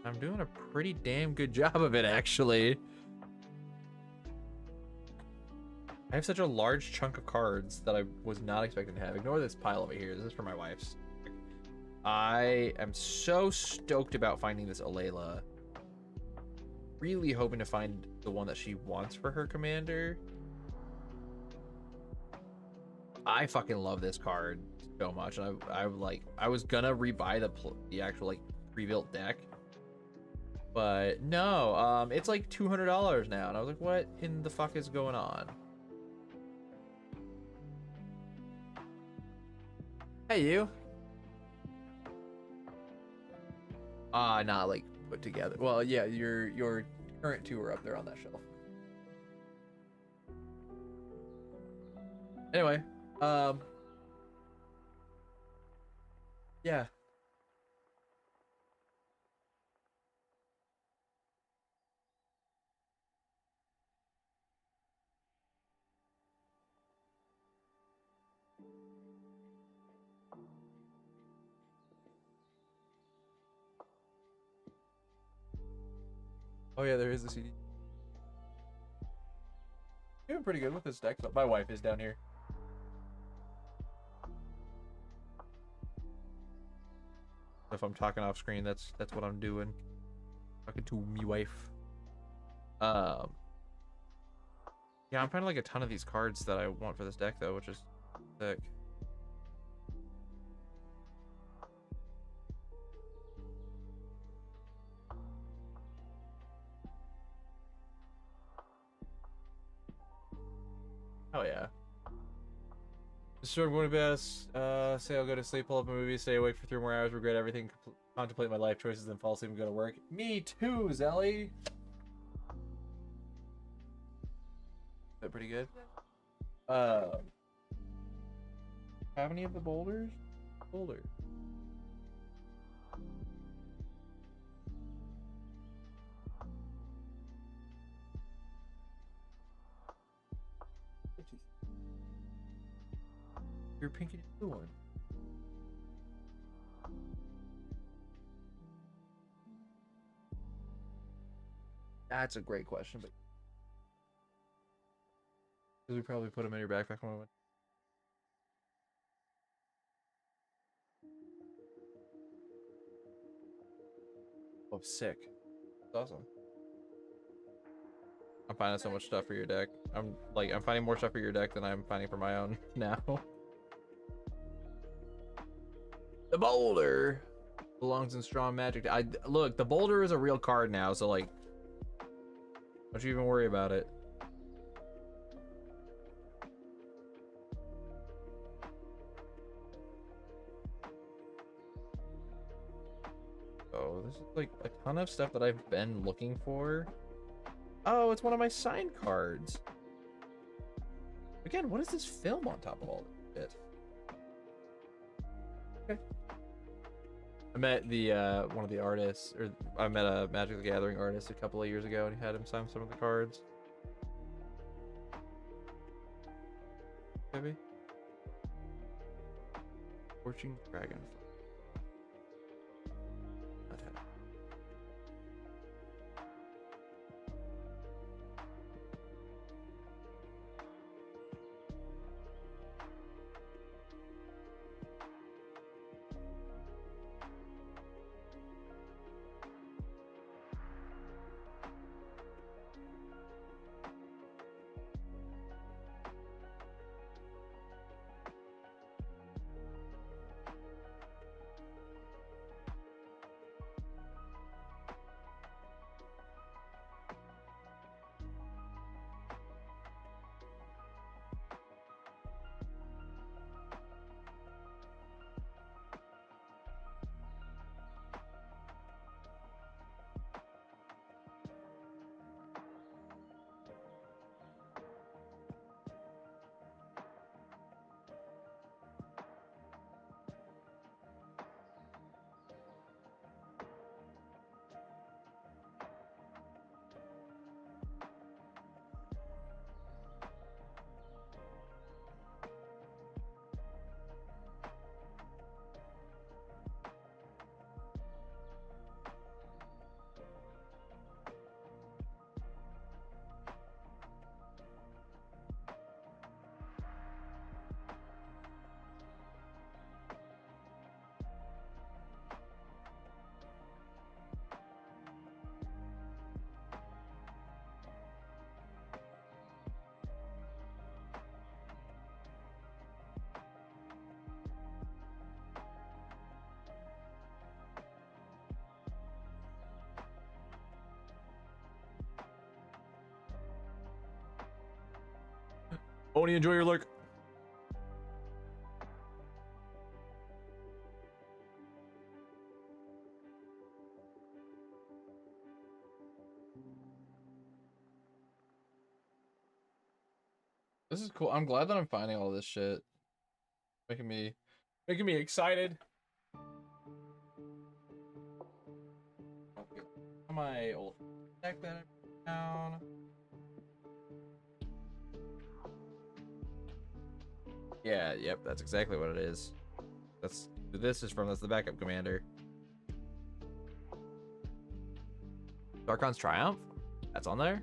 I'm doing a pretty damn good job of it, actually. I have such a large chunk of cards that I was not expecting to have. Ignore this pile over here. This is for my wife's. I am so stoked about finding this Alayla. Really hoping to find the one that she wants for her commander. I fucking love this card so much, and I was gonna rebuy the actual like pre-built deck, but no, it's like $200 now, and I was like, what in the fuck is going on? Hey, you. Not like put together. Well, yeah, your current two are up there on that shelf. Anyway, yeah. Oh yeah, there is a CD. Doing pretty good with this deck, but my wife is down here. If I'm talking off screen, that's what I'm doing. Talking to me wife. Yeah, I'm finding like a ton of these cards that I want for this deck though, which is sick. Oh yeah. This is going to best. Say I'll go to sleep, pull up a movie, stay awake for 3 more hours, regret everything, contemplate my life choices, then fall asleep and go to work. Me too, Zelly. Is that pretty good? Have any of the boulders? Boulder. Your pink and blue one. That's a great question, but because we probably put them in your backpack when we went. Oh, sick. That's awesome. I'm finding so much stuff for your deck. I'm finding more stuff for your deck than I'm finding for my own now. The boulder belongs in strong magic. Look, the boulder is a real card now, so like, don't you even worry about it. This is like a ton of stuff that I've been looking for. Oh, it's one of my signed cards. Again, what is this film on top of all this shit? Okay. I met the one of the artists, or I met a Magic the Gathering artist a couple of years ago, and he had him sign some of the cards. Maybe. Scorching Dragon. Oni, enjoy your lurk. This is cool. I'm glad that I'm finding all this shit. Making me excited. Okay. My old deck that I put down. Yeah, yep, that's exactly what it is. That's who this is from. That's the backup commander. Darkon's Triumph? That's on there?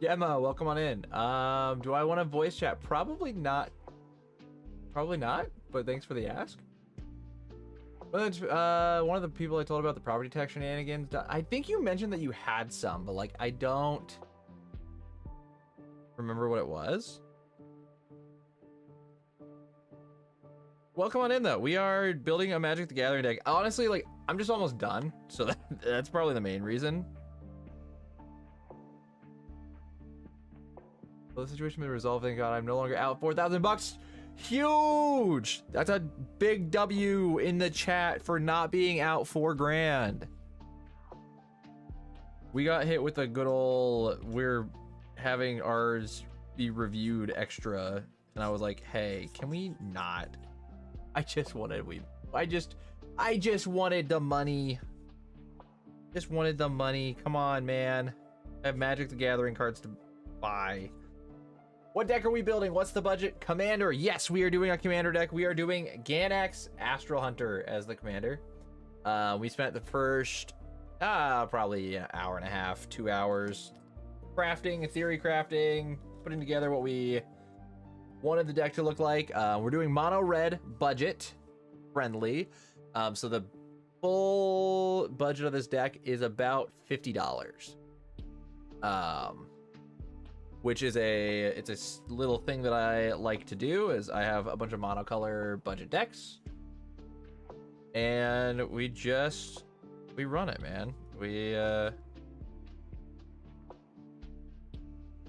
Yeah, Emma, welcome on in. Do I want to voice chat? Probably not. Probably not, but thanks for the ask. But one of the people I told about the property tax shenanigans, I think you mentioned that you had some, but like I don't remember what it was. Welcome on in though. We are building a Magic the Gathering deck. Honestly, like I'm just almost done, so that's probably the main reason. Well, the situation been resolved, thank God. I'm no longer out. $4,000. Huge! That's a big W in the chat for not being out $4,000. We got hit with a good old, we're having ours be reviewed extra, and I was like, hey, can we not? I just wanted the money. Just wanted the money. Come on, man. I have Magic the Gathering cards to buy. What deck are we building? What's the budget? Commander. Yes, we are doing a commander deck. We are doing Ganax Astral Hunter as the commander. We spent the first probably an hour and a half, 2 hours crafting, theory crafting, putting together what we wanted the deck to look like. We're doing mono red budget friendly. So the full budget of this deck is about $50. Which is it's a little thing that I like to do is I have a bunch of monocolor budget decks and we run it, man.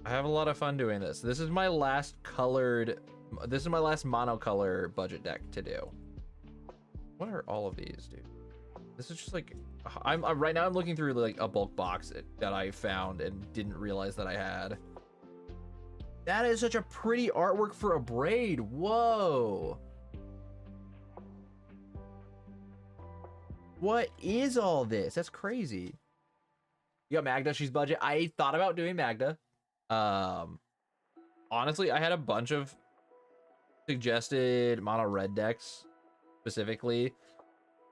I have a lot of fun doing this. This is my last monocolor budget deck to do. What are all of these, dude? This is just like, I'm right now I'm looking through like a bulk box that I found and didn't realize that I had. That is such a pretty artwork for a braid. Whoa. What is all this? That's crazy. You got Magda, she's budget. I thought about doing Magda. Honestly, I had a bunch of suggested mono red decks specifically,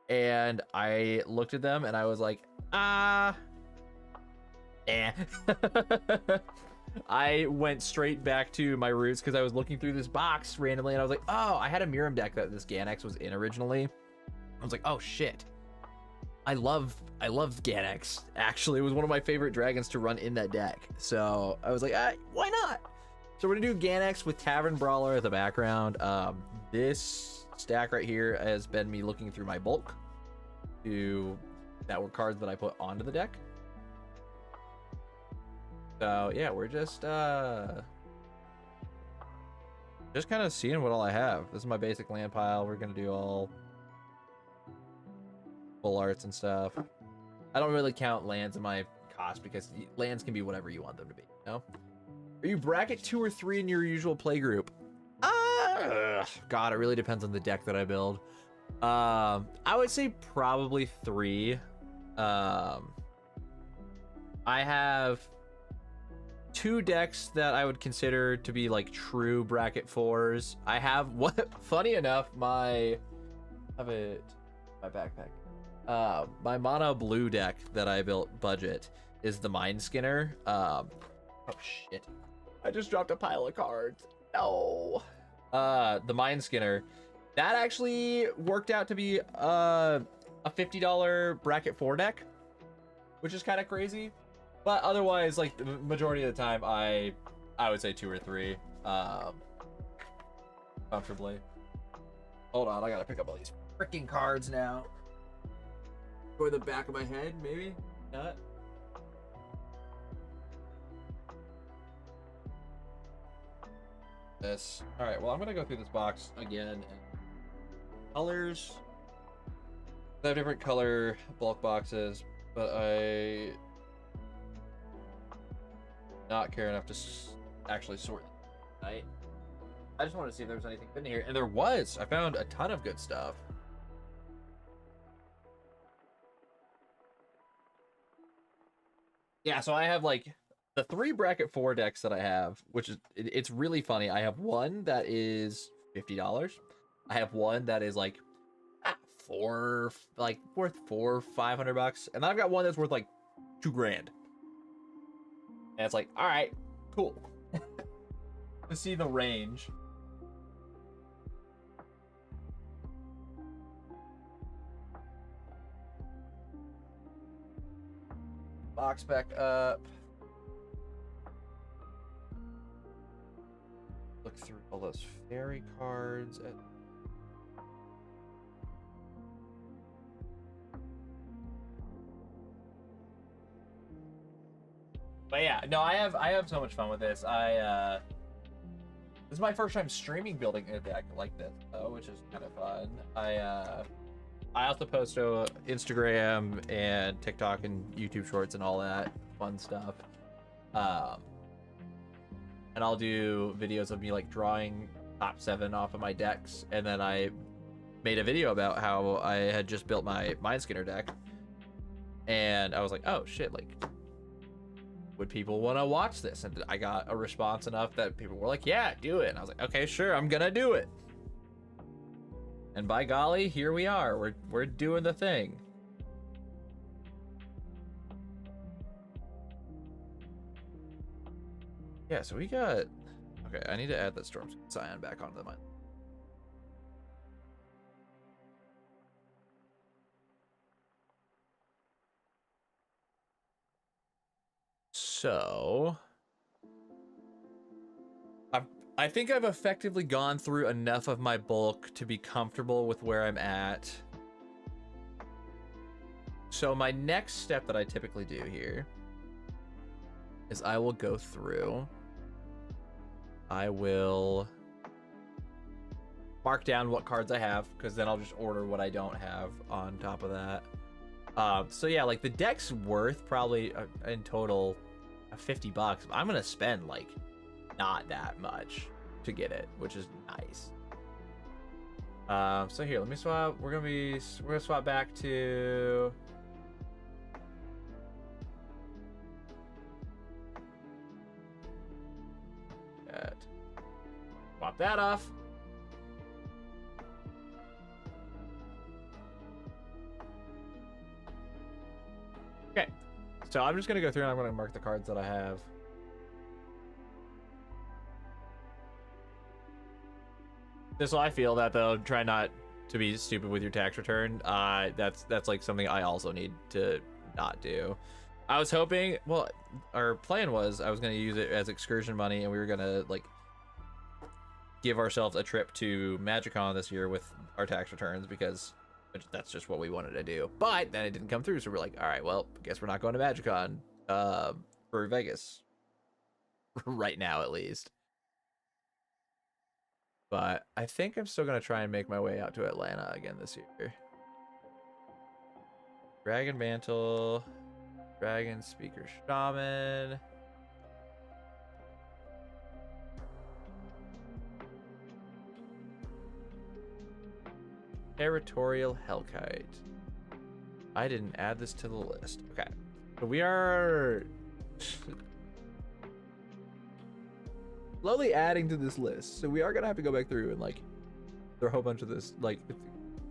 and I looked at them and I was like, I went straight back to my roots because I was looking through this box randomly and I was like, oh, I had a Miram deck that this Ganex was in originally. I was like, oh shit. I love Ganex. Actually, it was one of my favorite dragons to run in that deck. So I was like, why not? So we're gonna do Ganex with Tavern Brawler as the background. This stack right here has been me looking through my bulk that were cards that I put onto the deck. So yeah, we're just kind of seeing what all I have. This is my basic land pile. We're gonna do all full arts and stuff. I don't really count lands in my cost because lands can be whatever you want them to be. You know? Are you bracket 2 or 3 in your usual play group? God, it really depends on the deck that I build. I would say probably 3. I have 2 decks that I would consider to be like true bracket 4s. I have what? Funny enough, my backpack. My mono blue deck that I built budget is the Mind Skinner. Oh shit! I just dropped a pile of cards. No. The Mind Skinner, that actually worked out to be a $50 bracket 4 deck, which is kind of crazy. But otherwise, like the majority of the time, I would say 2 or 3, comfortably. Hold on, I gotta pick up all these freaking cards now. Go to the back of my head, maybe? Not. This. All right. Well, I'm gonna go through this box again. And colors. I have different color bulk boxes, but I not care enough to actually sort them. Right. I just wanted to see if there was anything in here, and there was. I found a ton of good stuff. Yeah, so I have like the 3 bracket 4 decks that I have, which is it's really funny. I have one that is $50. I have one that is like worth $400 or $500, and then I've got one that's worth like $2,000. And it's like, all right, cool. To see the range. Box back up. Look through all those fairy cards. But yeah, no, I have so much fun with this. This is my first time streaming building a deck like this, though, which is kind of fun. I also post to Instagram and TikTok and YouTube Shorts and all that fun stuff. And I'll do videos of me like drawing top 7 off of my decks, and then I made a video about how I had just built my Mind Skinner deck, and I was like, oh shit, like, would people want to watch this? And I got a response enough that people were like, yeah, do it. And I was like, okay, sure, I'm gonna do it. And by golly, here we are. We're doing the thing. Yeah, so we got... Okay, I need to add that Storm Scion back onto the mind. So... I think I've effectively gone through enough of my bulk to be comfortable with where I'm at. So my next step that I typically do here is I will go through I will mark down what cards I have, because then I'll just order what I don't have on top of that. So yeah, like the deck's worth probably in total $50. I'm gonna spend like not that much to get it, which is nice. So here, let me swap. We're gonna swap back to that. Swap that off. Okay, so I'm just gonna go through and I'm gonna mark the cards that I have. This I feel that though, try not to be stupid with your tax return. That's like something I also need to not do. I was hoping, well, our plan was I was gonna use it as excursion money, and we were gonna like give ourselves a trip to MagicCon this year with our tax returns, because that's just what we wanted to do. But then it didn't come through, so we're like, all right, well, I guess we're not going to MagicCon for Vegas right now, at least. But I think I'm still gonna try and make my way out to Atlanta again this year. Dragon Mantle, Dragon Speaker Shaman. Territorial Hellkite. I didn't add this to the list. Okay. So we are slowly adding to this list. So we are gonna have to go back through and like throw a whole bunch of this, like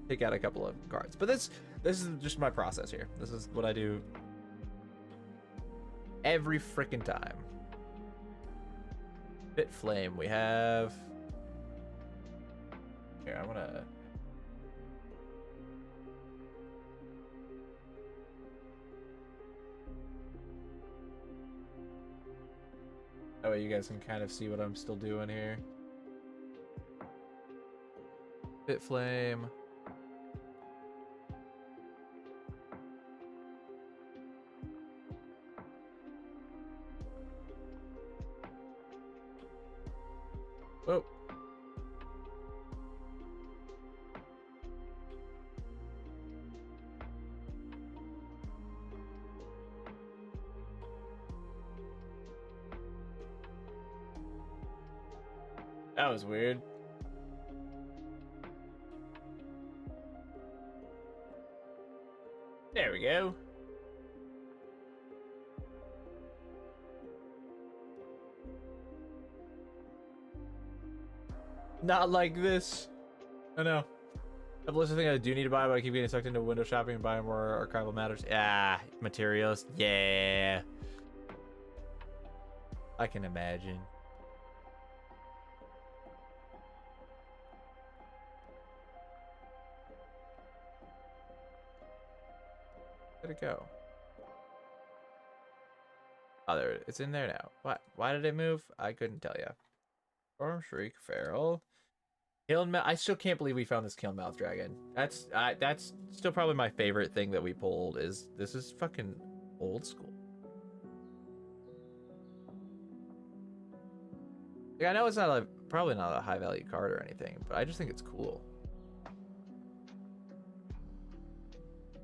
take out a couple of cards. But this is just my process here. This is what I do every freaking time. Bit Flame. We have here. I wanna. That way you guys can kind of see what I'm still doing here. Bit Flame. Whoa. That was weird. There we go. Not like this. Oh no. I have a list of things I do need to buy, but I keep getting sucked into window shopping and buying more archival matters. Ah, materials. Yeah. I can imagine. Where'd it go? Oh, there it's in there now. What? Why did it move? I couldn't tell you. Storm Shriek, Feral, Kiln. I still can't believe we found this Kilnmouth dragon. That's still probably my favorite thing that we pulled. This is fucking old school. Like, I know it's not probably not a high value card or anything, but I just think it's cool.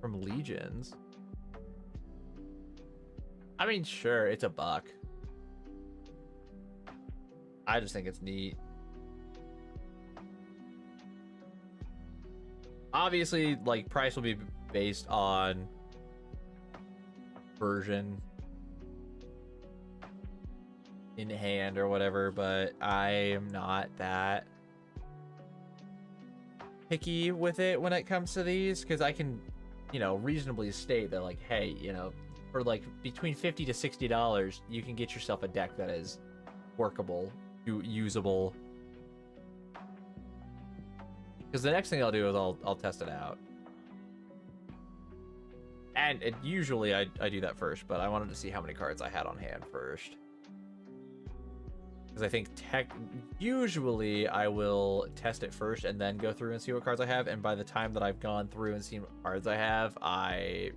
From Legions. I mean, sure, it's $1. I just think it's neat. Obviously, like, price will be based on version in hand or whatever, but I am not that picky with it when it comes to these, because I can, you know, reasonably state that, like, hey, you know, for like between $50 to $60, you can get yourself a deck that is workable, usable. Because the next thing I'll do is I'll test it out, and usually I do that first, but I wanted to see how many cards I had on hand first. Because I think usually I will test it first and then go through and see what cards I have, and by the time that I've gone through and seen what cards I have, I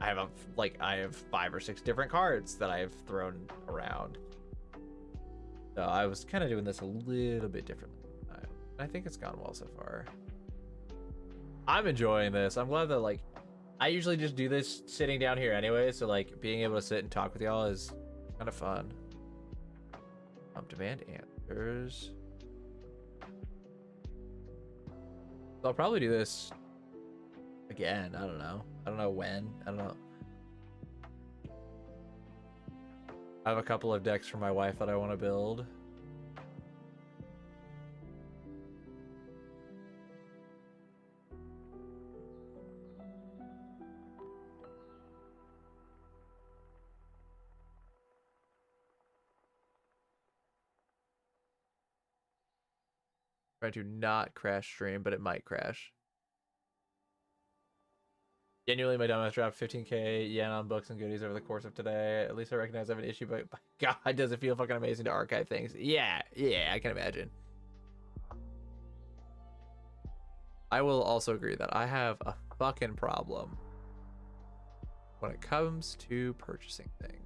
have 5 or 6 different cards that I've thrown around. So I was kind of doing this a little bit differently. I think it's gone well so far. I'm enjoying this. I'm glad that, like, I usually just do this sitting down here anyway, so like being able to sit and talk with y'all is kind of fun. Demand answers. So I'll probably do this again. I don't know. I don't know when. I don't know. I have a couple of decks for my wife that I want to build. Trying to not crash stream, but it might crash. Genuinely, my dumbass dropped 15k yen on books and goodies over the course of today. At least I recognize I have an issue, but God, does it feel fucking amazing to archive things. Yeah, I can imagine. I will also agree that I have a fucking problem when it comes to purchasing things.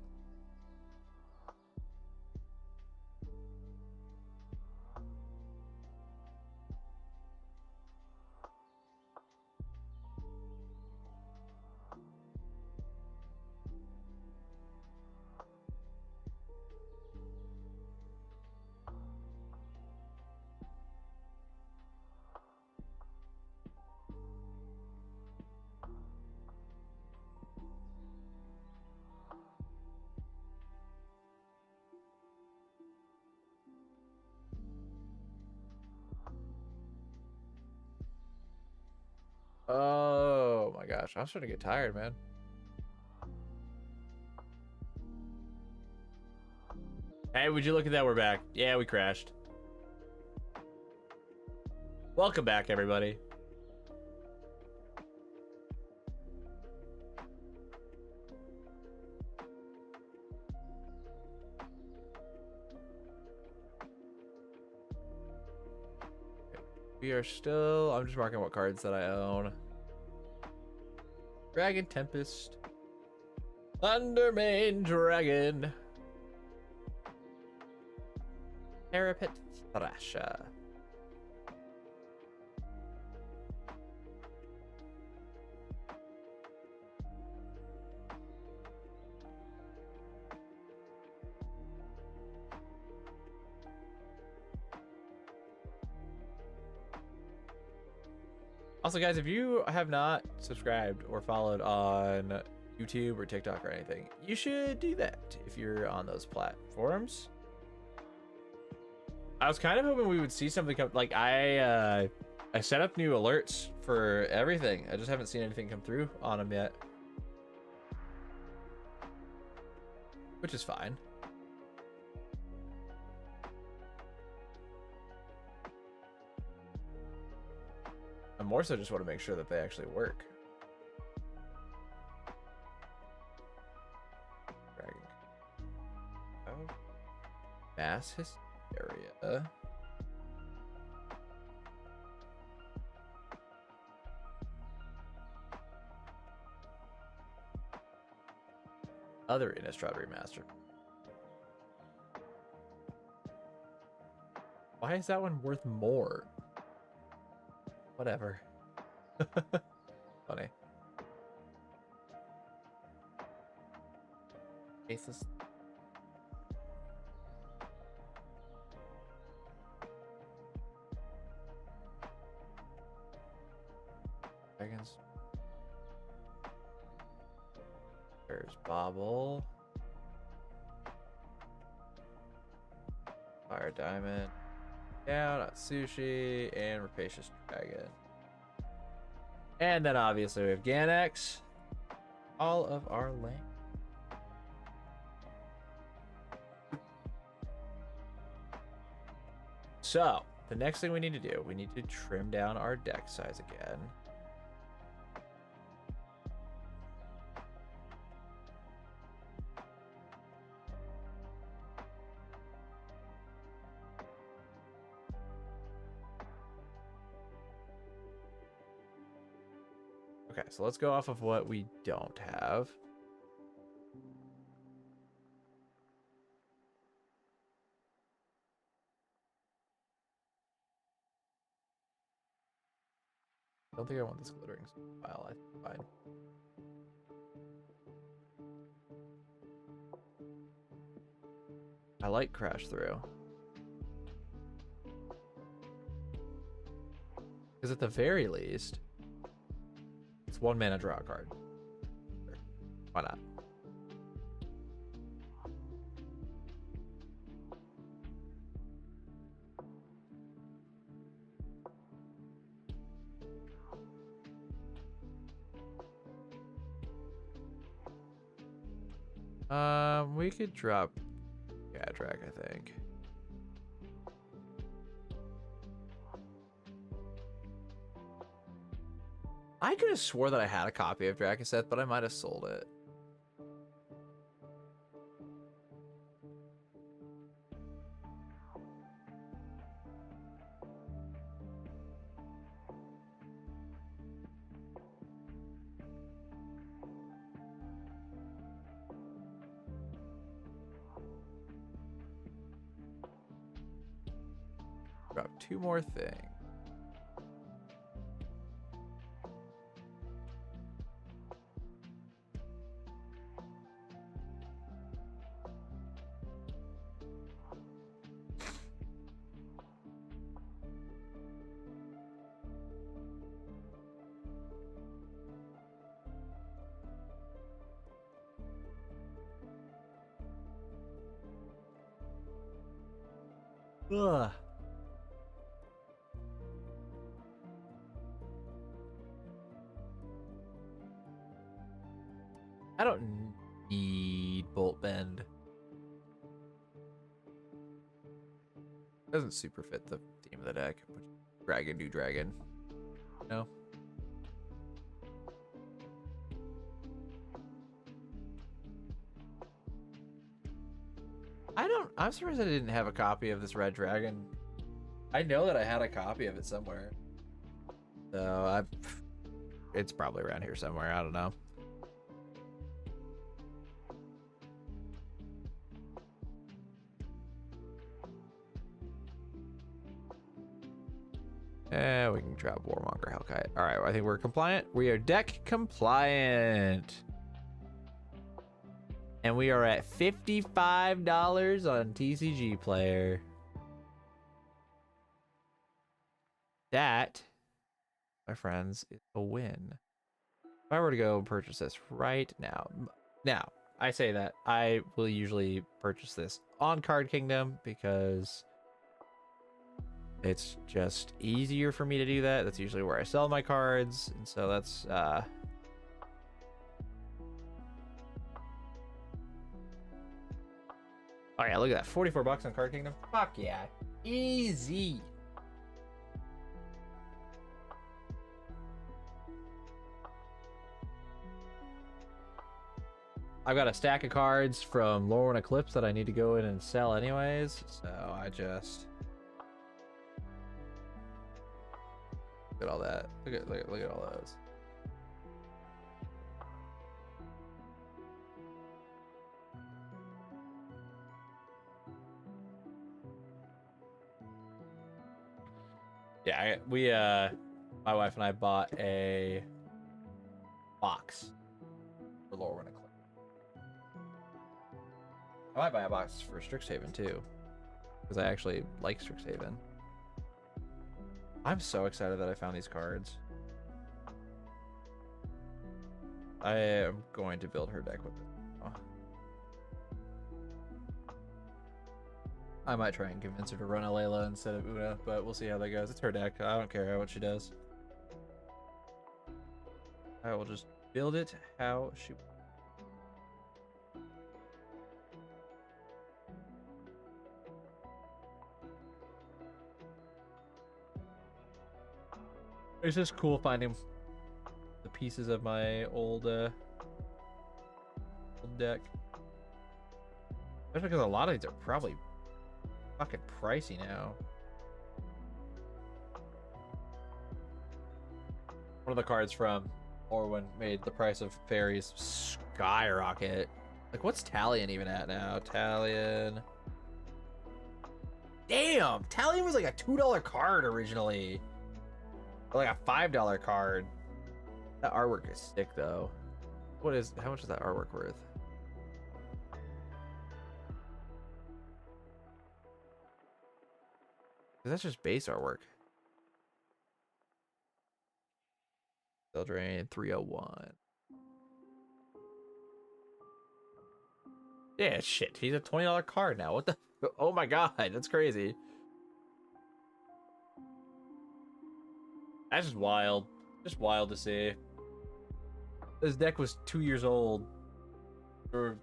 Oh my gosh, I'm starting to get tired, man. Hey, would you look at that? We're back. Yeah, we crashed. Welcome back, everybody. We are still... I'm just marking what cards that I own. Dragon Tempest. Thundermane Dragon. Parapet Thrasher. Also, guys, if you have not subscribed or followed on YouTube or TikTok or anything, you should do that if you're on those platforms. I was kind of hoping we would see something come. Like, I set up new alerts for everything. I just haven't seen anything come through on them yet, which is fine. I more so just want to make sure that they actually work. Dragon. Oh. Mass Hysteria. Other Innistrad Remaster. Why is that one worth more? Whatever. Funny. Aces. Dragons. There's Bobble. Fire Diamond. Down, Sushi, and Rapacious Dragon. And then obviously we have Ganex. All of our land. So, the next thing we need to do, we need to trim down our deck size again. Okay, so let's go off of what we don't have. don't think I want this glittering file. I think fine. I like Crash Through. Because at the very least, it's 1 mana draw a card. Sure. Why not? We could drop Gadrak, I think. I could have swore that I had a copy of Dracoseth, but I might have sold it. Drop 2 more things. Ugh. I don't need Bolt Bend. Doesn't super fit the theme of the deck. Dragon do dragon. No. I'm surprised I didn't have a copy of this Red Dragon. I know that I had a copy of it somewhere. So it's probably around here somewhere. I don't know. We can drop Warmonger Hellkite. All right, I think we're compliant. We are deck compliant. And we are at $55 on TCG Player. That, my friends, is a win. If I were to go purchase this right now. Now, I say that I will usually purchase this on Card Kingdom because it's just easier for me to do that. That's usually where I sell my cards. And so that's oh yeah, look at that. 44 bucks on Card Kingdom. Fuck yeah. Easy. I've got a stack of cards from Lorwyn Eclipse that I need to go in and sell anyways. So I just look at all that. Look at all those. Yeah, my wife and I bought a box for Lorwyn Eclipse. I might buy a box for Strixhaven too, because I actually like Strixhaven. I'm so excited that I found these cards. I am going to build her deck with it. Oh. I might try and convince her to run Alayla instead of Una, but we'll see how that goes. It's her deck. I don't care what she does. I will just build it how she... It's just cool finding the pieces of my old deck. Especially because a lot of these are probably fucking pricey now. One of the cards from Orwin made the price of fairies skyrocket. Like, what's Talion even at now? Talion. Damn! Talion was like a $2 card originally. Or like a $5 card. That artwork is sick though. How much is that artwork worth? That's just base artwork. Eldraine 301. Yeah, shit. He's a $20 card now. What the? Oh my god, that's crazy. That's just wild. Just wild to see. This deck was 2 years old. Or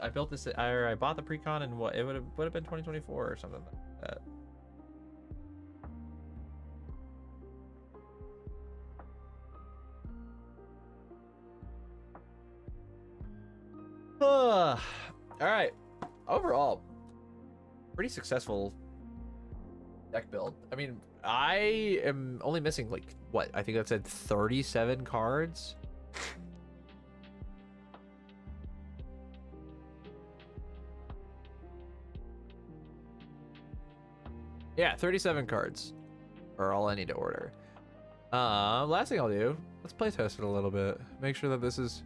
I built this, or I bought the precon and what? It would have been 2024 or something like that. All right. Overall, pretty successful deck build. I mean, I am only missing like what? I think that said 37 cards. Yeah, 37 cards are all I need to order. Last thing I'll do, let's play test it a little bit. Make sure that this is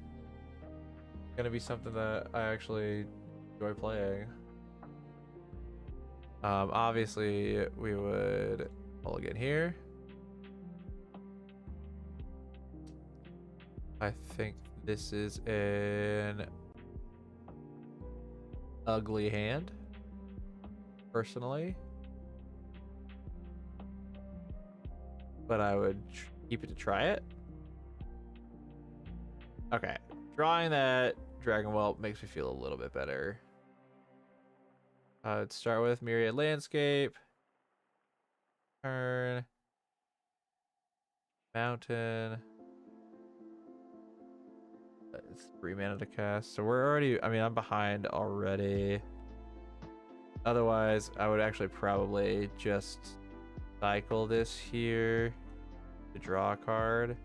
gonna be something that I actually enjoy playing. Obviously we would mulligan here. I think this is an ugly hand, personally. But I would keep it to try it. Okay, drawing that Dragon Whelp makes me feel a little bit better. I'd start with Myriad Landscape. Turn. Mountain. It's 3 mana to cast. So we're already, I mean, I'm behind already. Otherwise, I would actually probably just cycle this here to draw a card.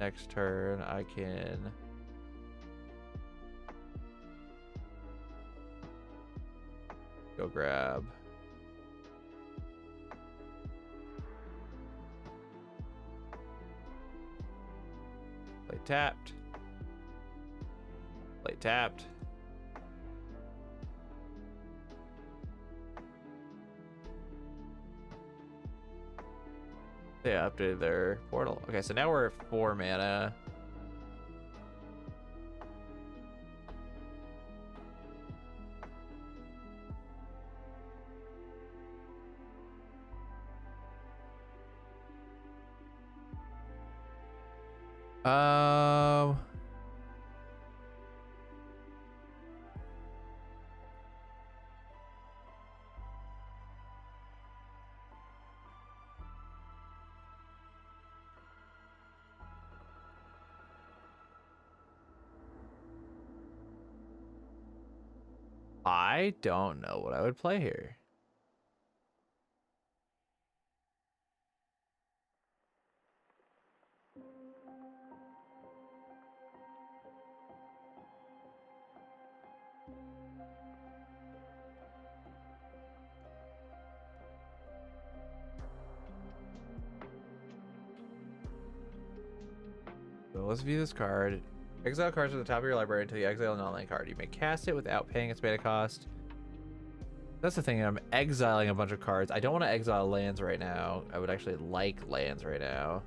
Next turn, I can go grab. Play tapped. Play tapped. They updated their portal. Okay, so now we're at 4 mana. Um, I don't know what I would play here. So let's view this card. Exile cards at the top of your library until you exile an online card. You may cast it without paying its mana cost. That's the thing, I'm exiling a bunch of cards. I don't want to exile lands right now. I would actually like lands right now.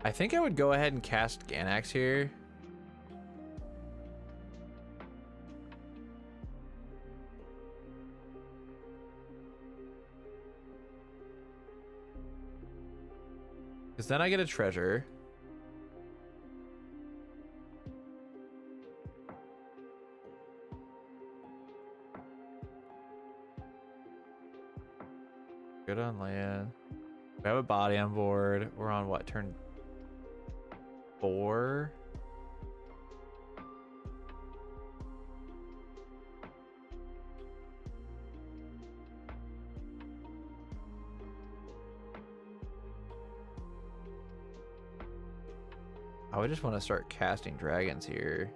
I think I would go ahead and cast Ganax here. Because then I get a treasure. Good on land. We have a body on board. We're on what, turn 4? I would just want to start casting dragons here.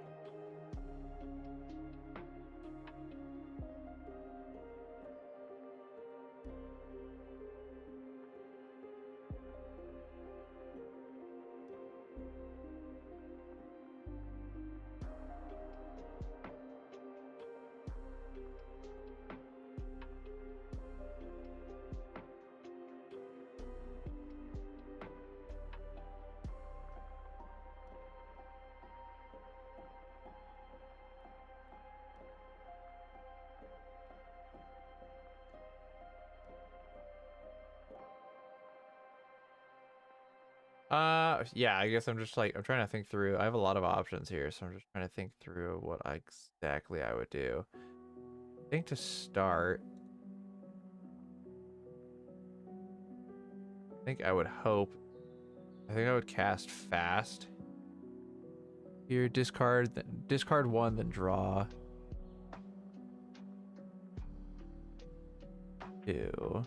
Yeah, I guess I'm just like, I'm trying to think through. I have a lot of options here, so I'm just trying to think through what exactly I would do. I think to start, I think I would hope, I think I would cast fast. Here, discard one, then draw 2.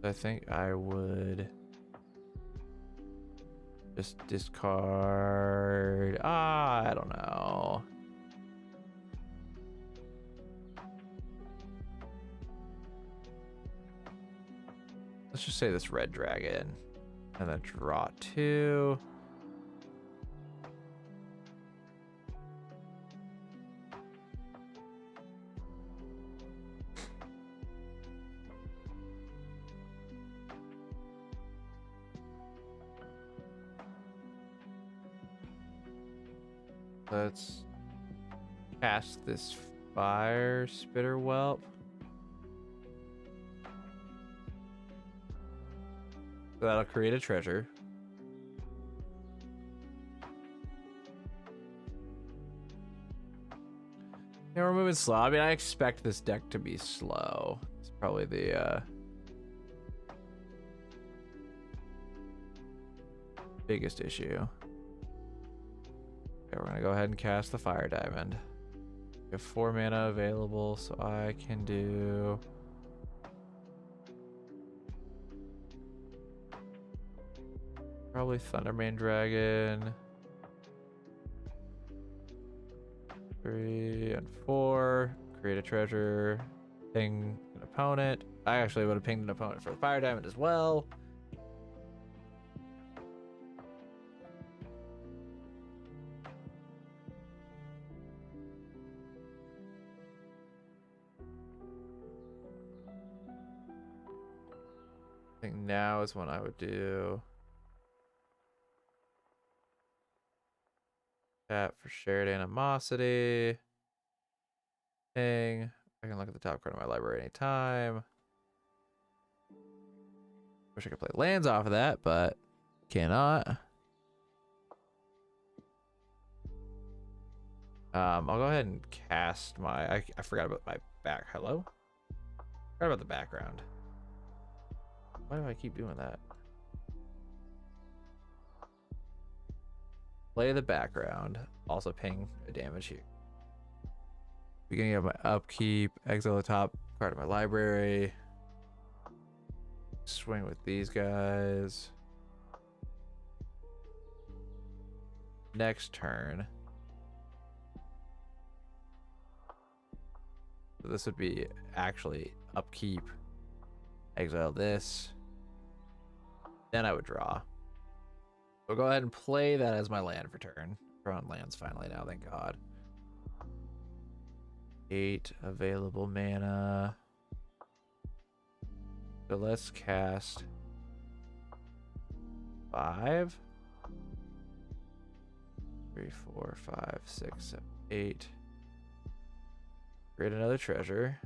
I think I would just discard. I don't know. Let's just say this red dragon, and then draw 2. Let's cast this fire spitter whelp. So that'll create a treasure. Yeah, we're moving slow. I mean, I expect this deck to be slow. It's probably the biggest issue. Okay, we're gonna go ahead and cast the fire diamond. We have 4 mana available, so I can do probably Thundermane Dragon. 3 and 4. Create a treasure. Ping an opponent. I actually would have pinged an opponent for the fire diamond as well. I think now is when I would do that for shared animosity. Ping. I can look at the top card of my library anytime. Wish I could play lands off of that, but cannot. I'll go ahead and cast my. I forgot about my back. Hello? Forgot about the background. Why do I keep doing that? Play the background. Also ping a damage here. Beginning of my upkeep. Exile the top card of my library. Swing with these guys. Next turn. So this would be actually upkeep. Exile this. Then I would draw. So go ahead and play that as my land for turn. We're on lands finally now, thank God. 8 available mana. So let's cast 5. 3, 4, 5, 6, 7, 8. Create another treasure.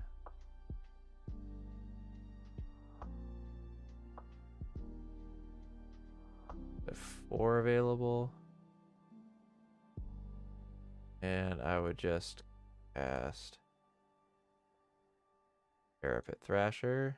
Have 4 available. And I would just cast Parapet Thrasher.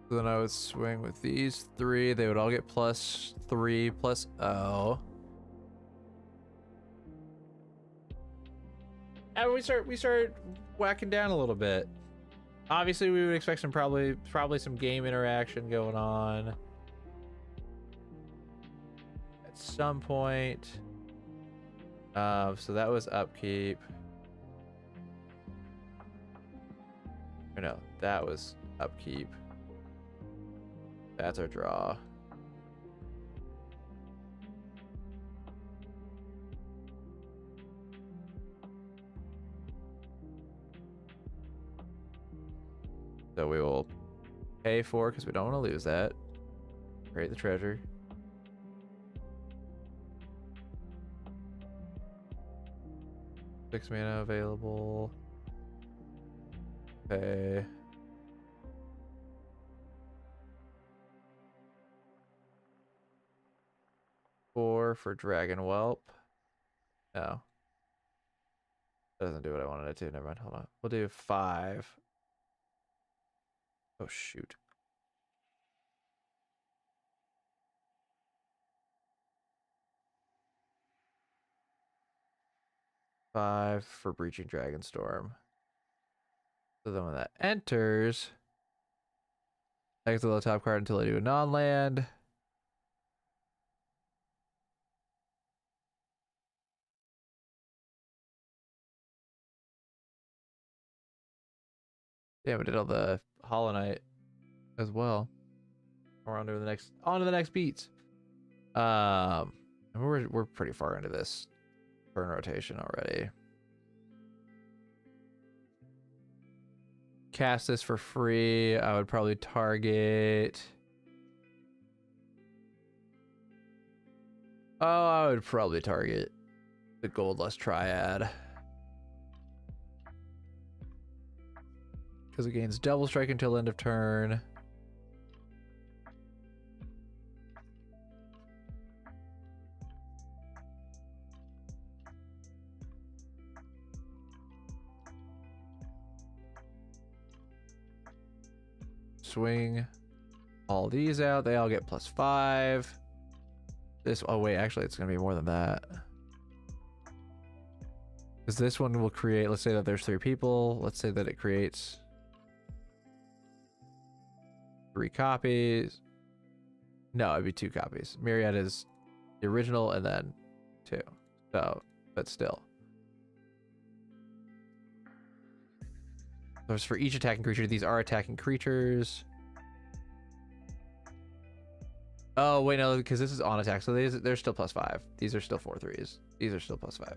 So then I would swing with these 3. They would all get +3 +0. And we start whacking down a little bit. Obviously, we would expect some probably some game interaction going on at some point. So that was upkeep. Or no, that was upkeep. That's our draw. So we will pay 4 because we don't want to lose that. Create the treasure. Six mana available. Pay. Four for Dragon Whelp. No. Doesn't do what I wanted it to. Never mind. Hold on. We'll do 5. Oh, shoot. Five for Breaching Dragonstorm. So then when that enters, exile the top card until I do a non-land. Damn, we did all the Hollow Knight as well. We're on to the next beats. And we're pretty far into this burn rotation already. Cast this for free. I would probably target. Oh, I would probably target the Goldlust Triad. Because it gains double strike until end of turn. Swing all these out. They all get +5. This, oh wait, actually it's gonna be more than that. Because this one will create, let's say that there's 3 people. Let's say that it creates 3 copies. No, it'd be 2 copies. Myriad is the original and then 2. So, but still. Those for each attacking creature. These are attacking creatures. Oh, wait, no, because this is on attack. So they're still +5. These are still 4/3s. These are still +5.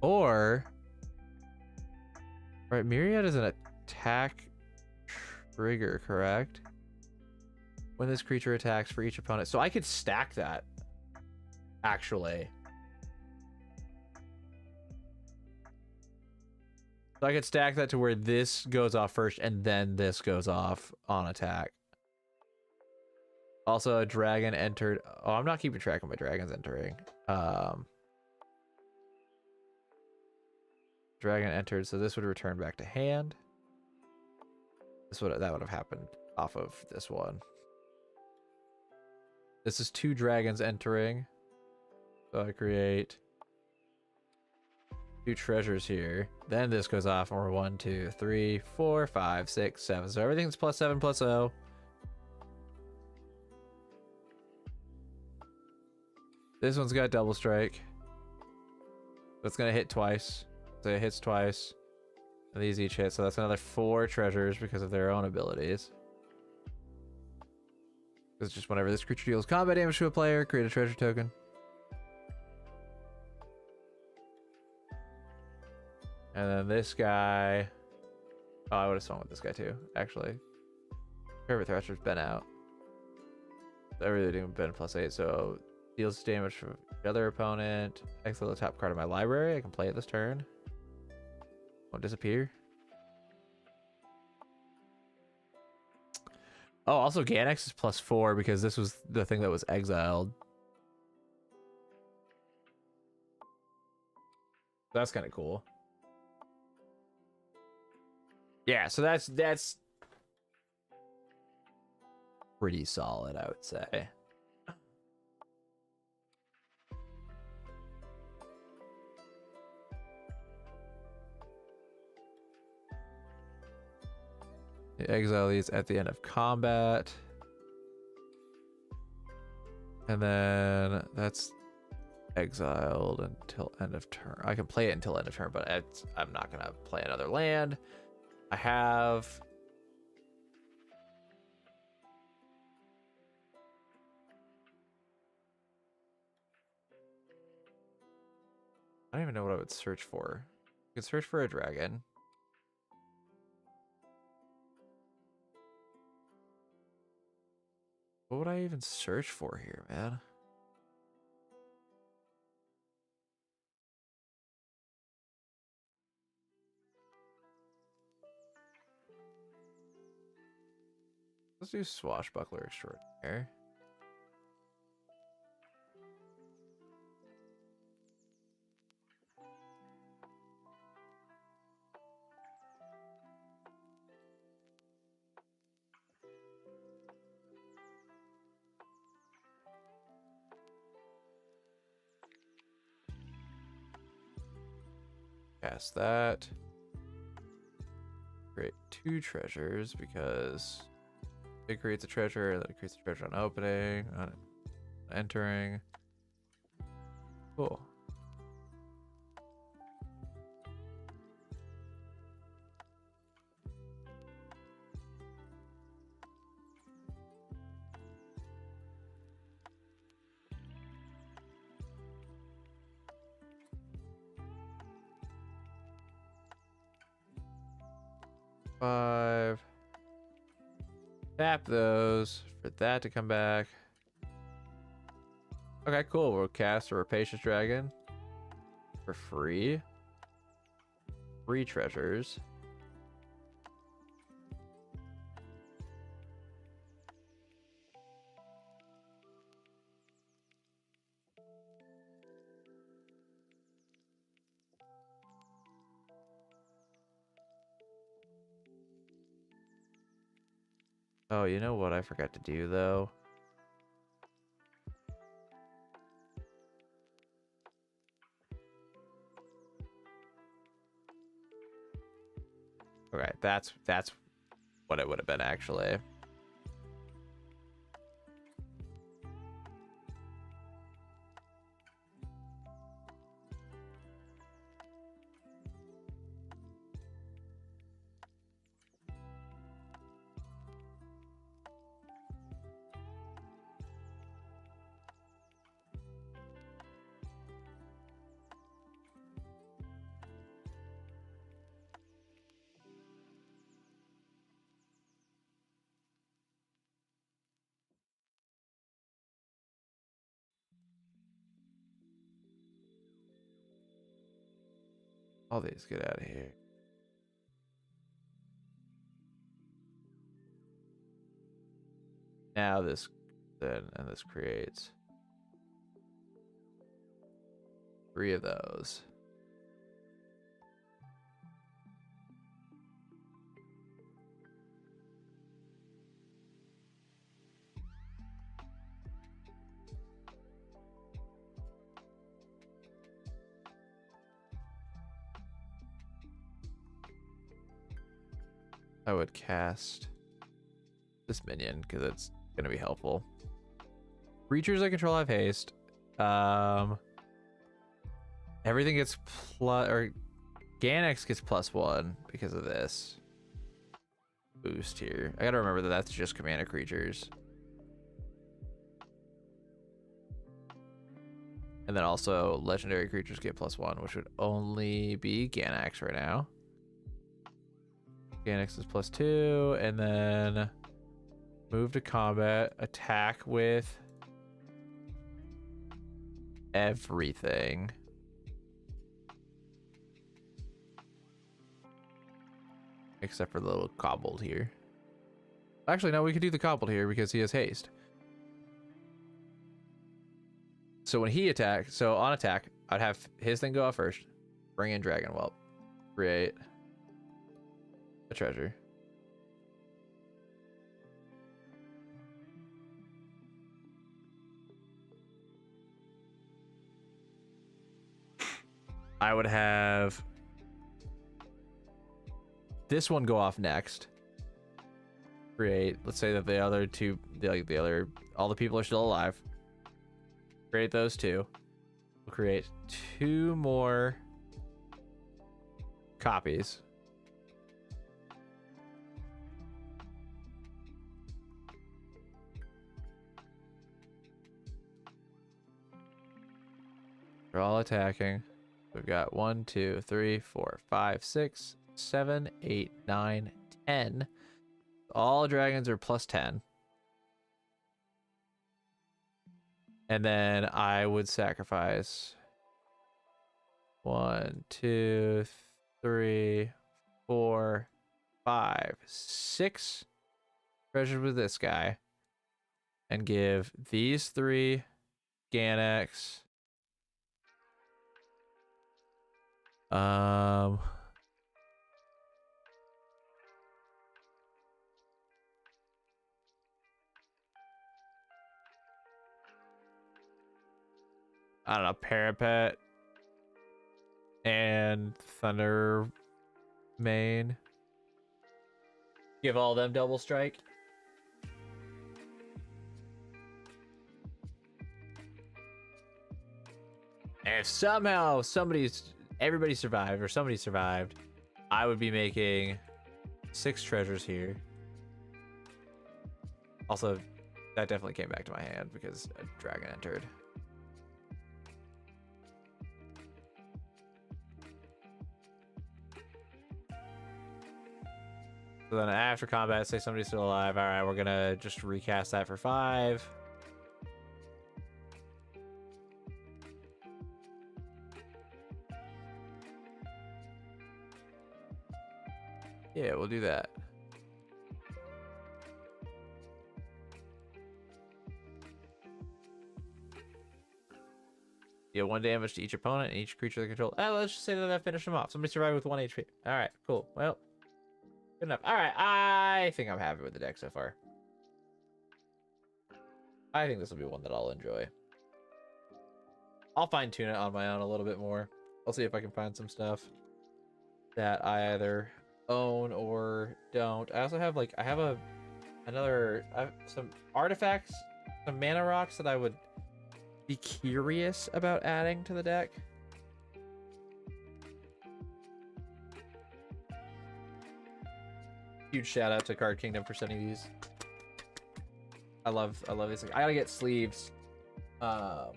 Or, right, Myriad is an attack trigger, correct? When this creature attacks for each opponent. So I could stack that, actually. So I could stack that to where this goes off first and then this goes off on attack. Also, a dragon entered. Oh, I'm not keeping track of my dragons entering. Dragon entered, so this would return back to hand. That would have happened off of this one. This is 2 dragons entering. So I create 2 treasures here. Then this goes off and we're 1, 2, 3, 4, 5, 6, 7. So everything's +7 +0. This one's got double strike. So it's gonna hit twice. So it hits twice. And these each hit. So that's another 4 treasures because of their own abilities. It's just whenever this creature deals combat damage to a player, create a treasure token. And then this guy. Oh, I would have swung with this guy too, actually. Curve Thrasher's been out. Everything been +8, so deals damage from the other opponent. Exile the top card of my library. I can play it this turn. Won't disappear. Oh, also Ganex is +4 because this was the thing that was exiled. That's kind of cool. Yeah, so that's pretty solid, I would say. You exile these at the end of combat. And then that's exiled until end of turn. I can play it until end of turn, but I'm not going to play another land. I have... I don't even know what I would search for. You can search for a dragon. What would I even search for here, man? Let's do Swashbuckler Extraordinaire. Cast that. Create 2 treasures because it creates a treasure, and then it creates a treasure on opening, on entering. Cool. Five. Tap those for that to come back. Okay, cool. We'll cast a Rapacious Dragon for free. 3 treasures. Oh, you know what I forgot to do though? Okay, that's what it would have been actually. All these get out of here. Now this then and this creates 3 of those. I would cast this minion because it's gonna be helpful. Creatures I control have haste. Everything gets plus, or Ganex gets +1 because of this boost here. I gotta remember that that's just commander creatures. And then also legendary creatures get +1, which would only be Ganex right now. Ganex is +2, and then move to combat, attack with everything. Except for the little cobbled here. Actually, no, we could do the cobbled here because he has haste. So when he attacks, so on attack, I'd have his thing go off first. Bring in Dragon Whelp. Create. a treasure. I would have this one go off next. Create, let's say that the other two, all the people are still alive. Create those two. We'll create 2 more copies. They're all attacking. We've got 1, 2, 3, 4, 5, 6, 7, 8, 9, 10. All dragons are plus 10. And then I would sacrifice 1, 2, 3, 4, 5, 6 treasures with this guy. And give these 3 Ganex. I don't know, Parapet and Thunder Mane. Give all them double strike. And if somehow everybody survived or somebody survived, I would be making 6 treasures here. Also, that definitely came back to my hand because a dragon entered. So then after combat, say somebody's still alive. All right, we're gonna just recast that for 5. Yeah, we'll do that. Deal 1 damage to each opponent and each creature they control. Let's just say that I finished them off. Somebody survived with 1 HP. All right, cool. Well, good enough. All right, I think I'm happy with the deck so far. I think this will be one that I'll enjoy. I'll fine tune it on my own a little bit more. I'll see if I can find some stuff that I either own or don't. I also have I have some artifacts, some mana rocks that I would be curious about adding to the deck. Huge shout out to Card Kingdom for sending these. I love these. I gotta get sleeves. I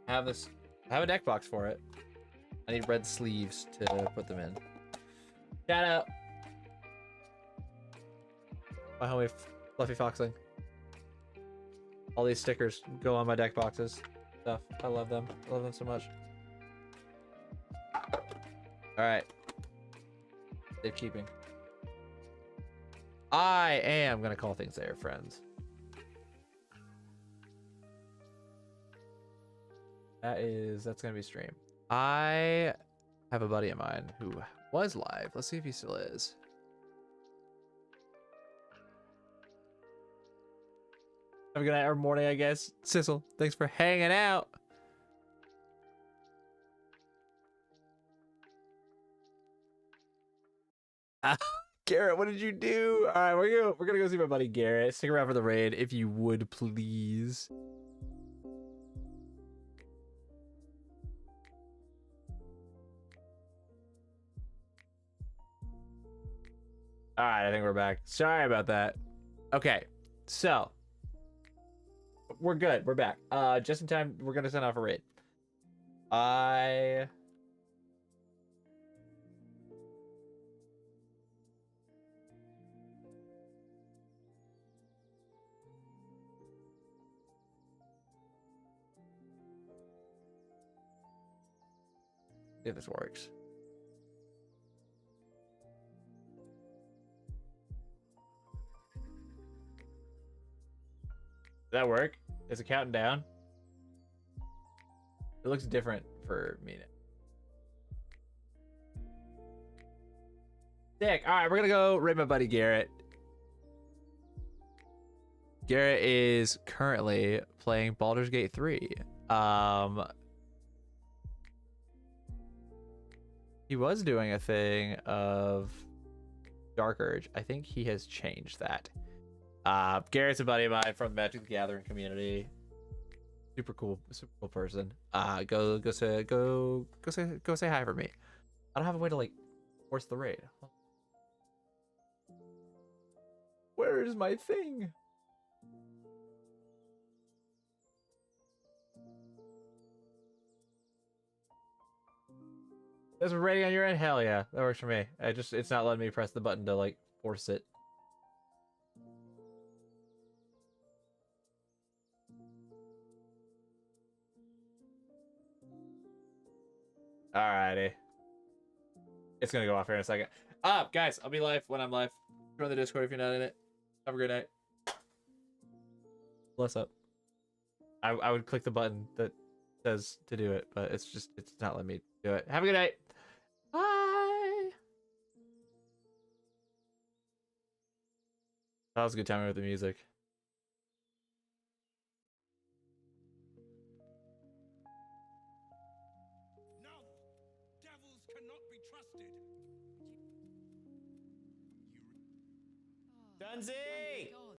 have a deck box for it. I need red sleeves to put them in. Shout out my homie Fluffy Foxling. All these stickers go on my deck boxes. Stuff. I love them. I love them so much. All right. Safekeeping. I am gonna call things there, friends. That's gonna be stream. I have a buddy of mine who was live. Let's see if he still is. Have a good night or morning, I guess. Sissel, thanks for hanging out. Garrett, what did you do? All right, we're gonna go see my buddy Garrett. Stick around for the raid if you would, please. All right, I think we're back. Sorry about that. Okay, so we're good. We're back. Just in time. We're gonna send off a raid. See if this works. Does that work? Is it counting down? It looks different for me. Sick. All right, we're gonna go raid my buddy Garrett. Garrett is currently playing Baldur's Gate 3. He was doing a thing of Dark Urge. I think he has changed that. Garrett's a buddy of mine from the Magic the Gathering community. Super cool person. Go say hi for me. I don't have a way to like force the raid. Where is my thing? There's a rating on your end? Hell yeah, that works for me. It's not letting me press the button to like force it. Alrighty. It's gonna go off here in a second. Guys, I'll be live when I'm live. Join the Discord if you're not in it. Have a great night. Bless up. I would click the button that says to do it, but it's not letting me do it. Have a good night. Bye. That was a good timing with the music. No, devils cannot be trusted. Dunsey!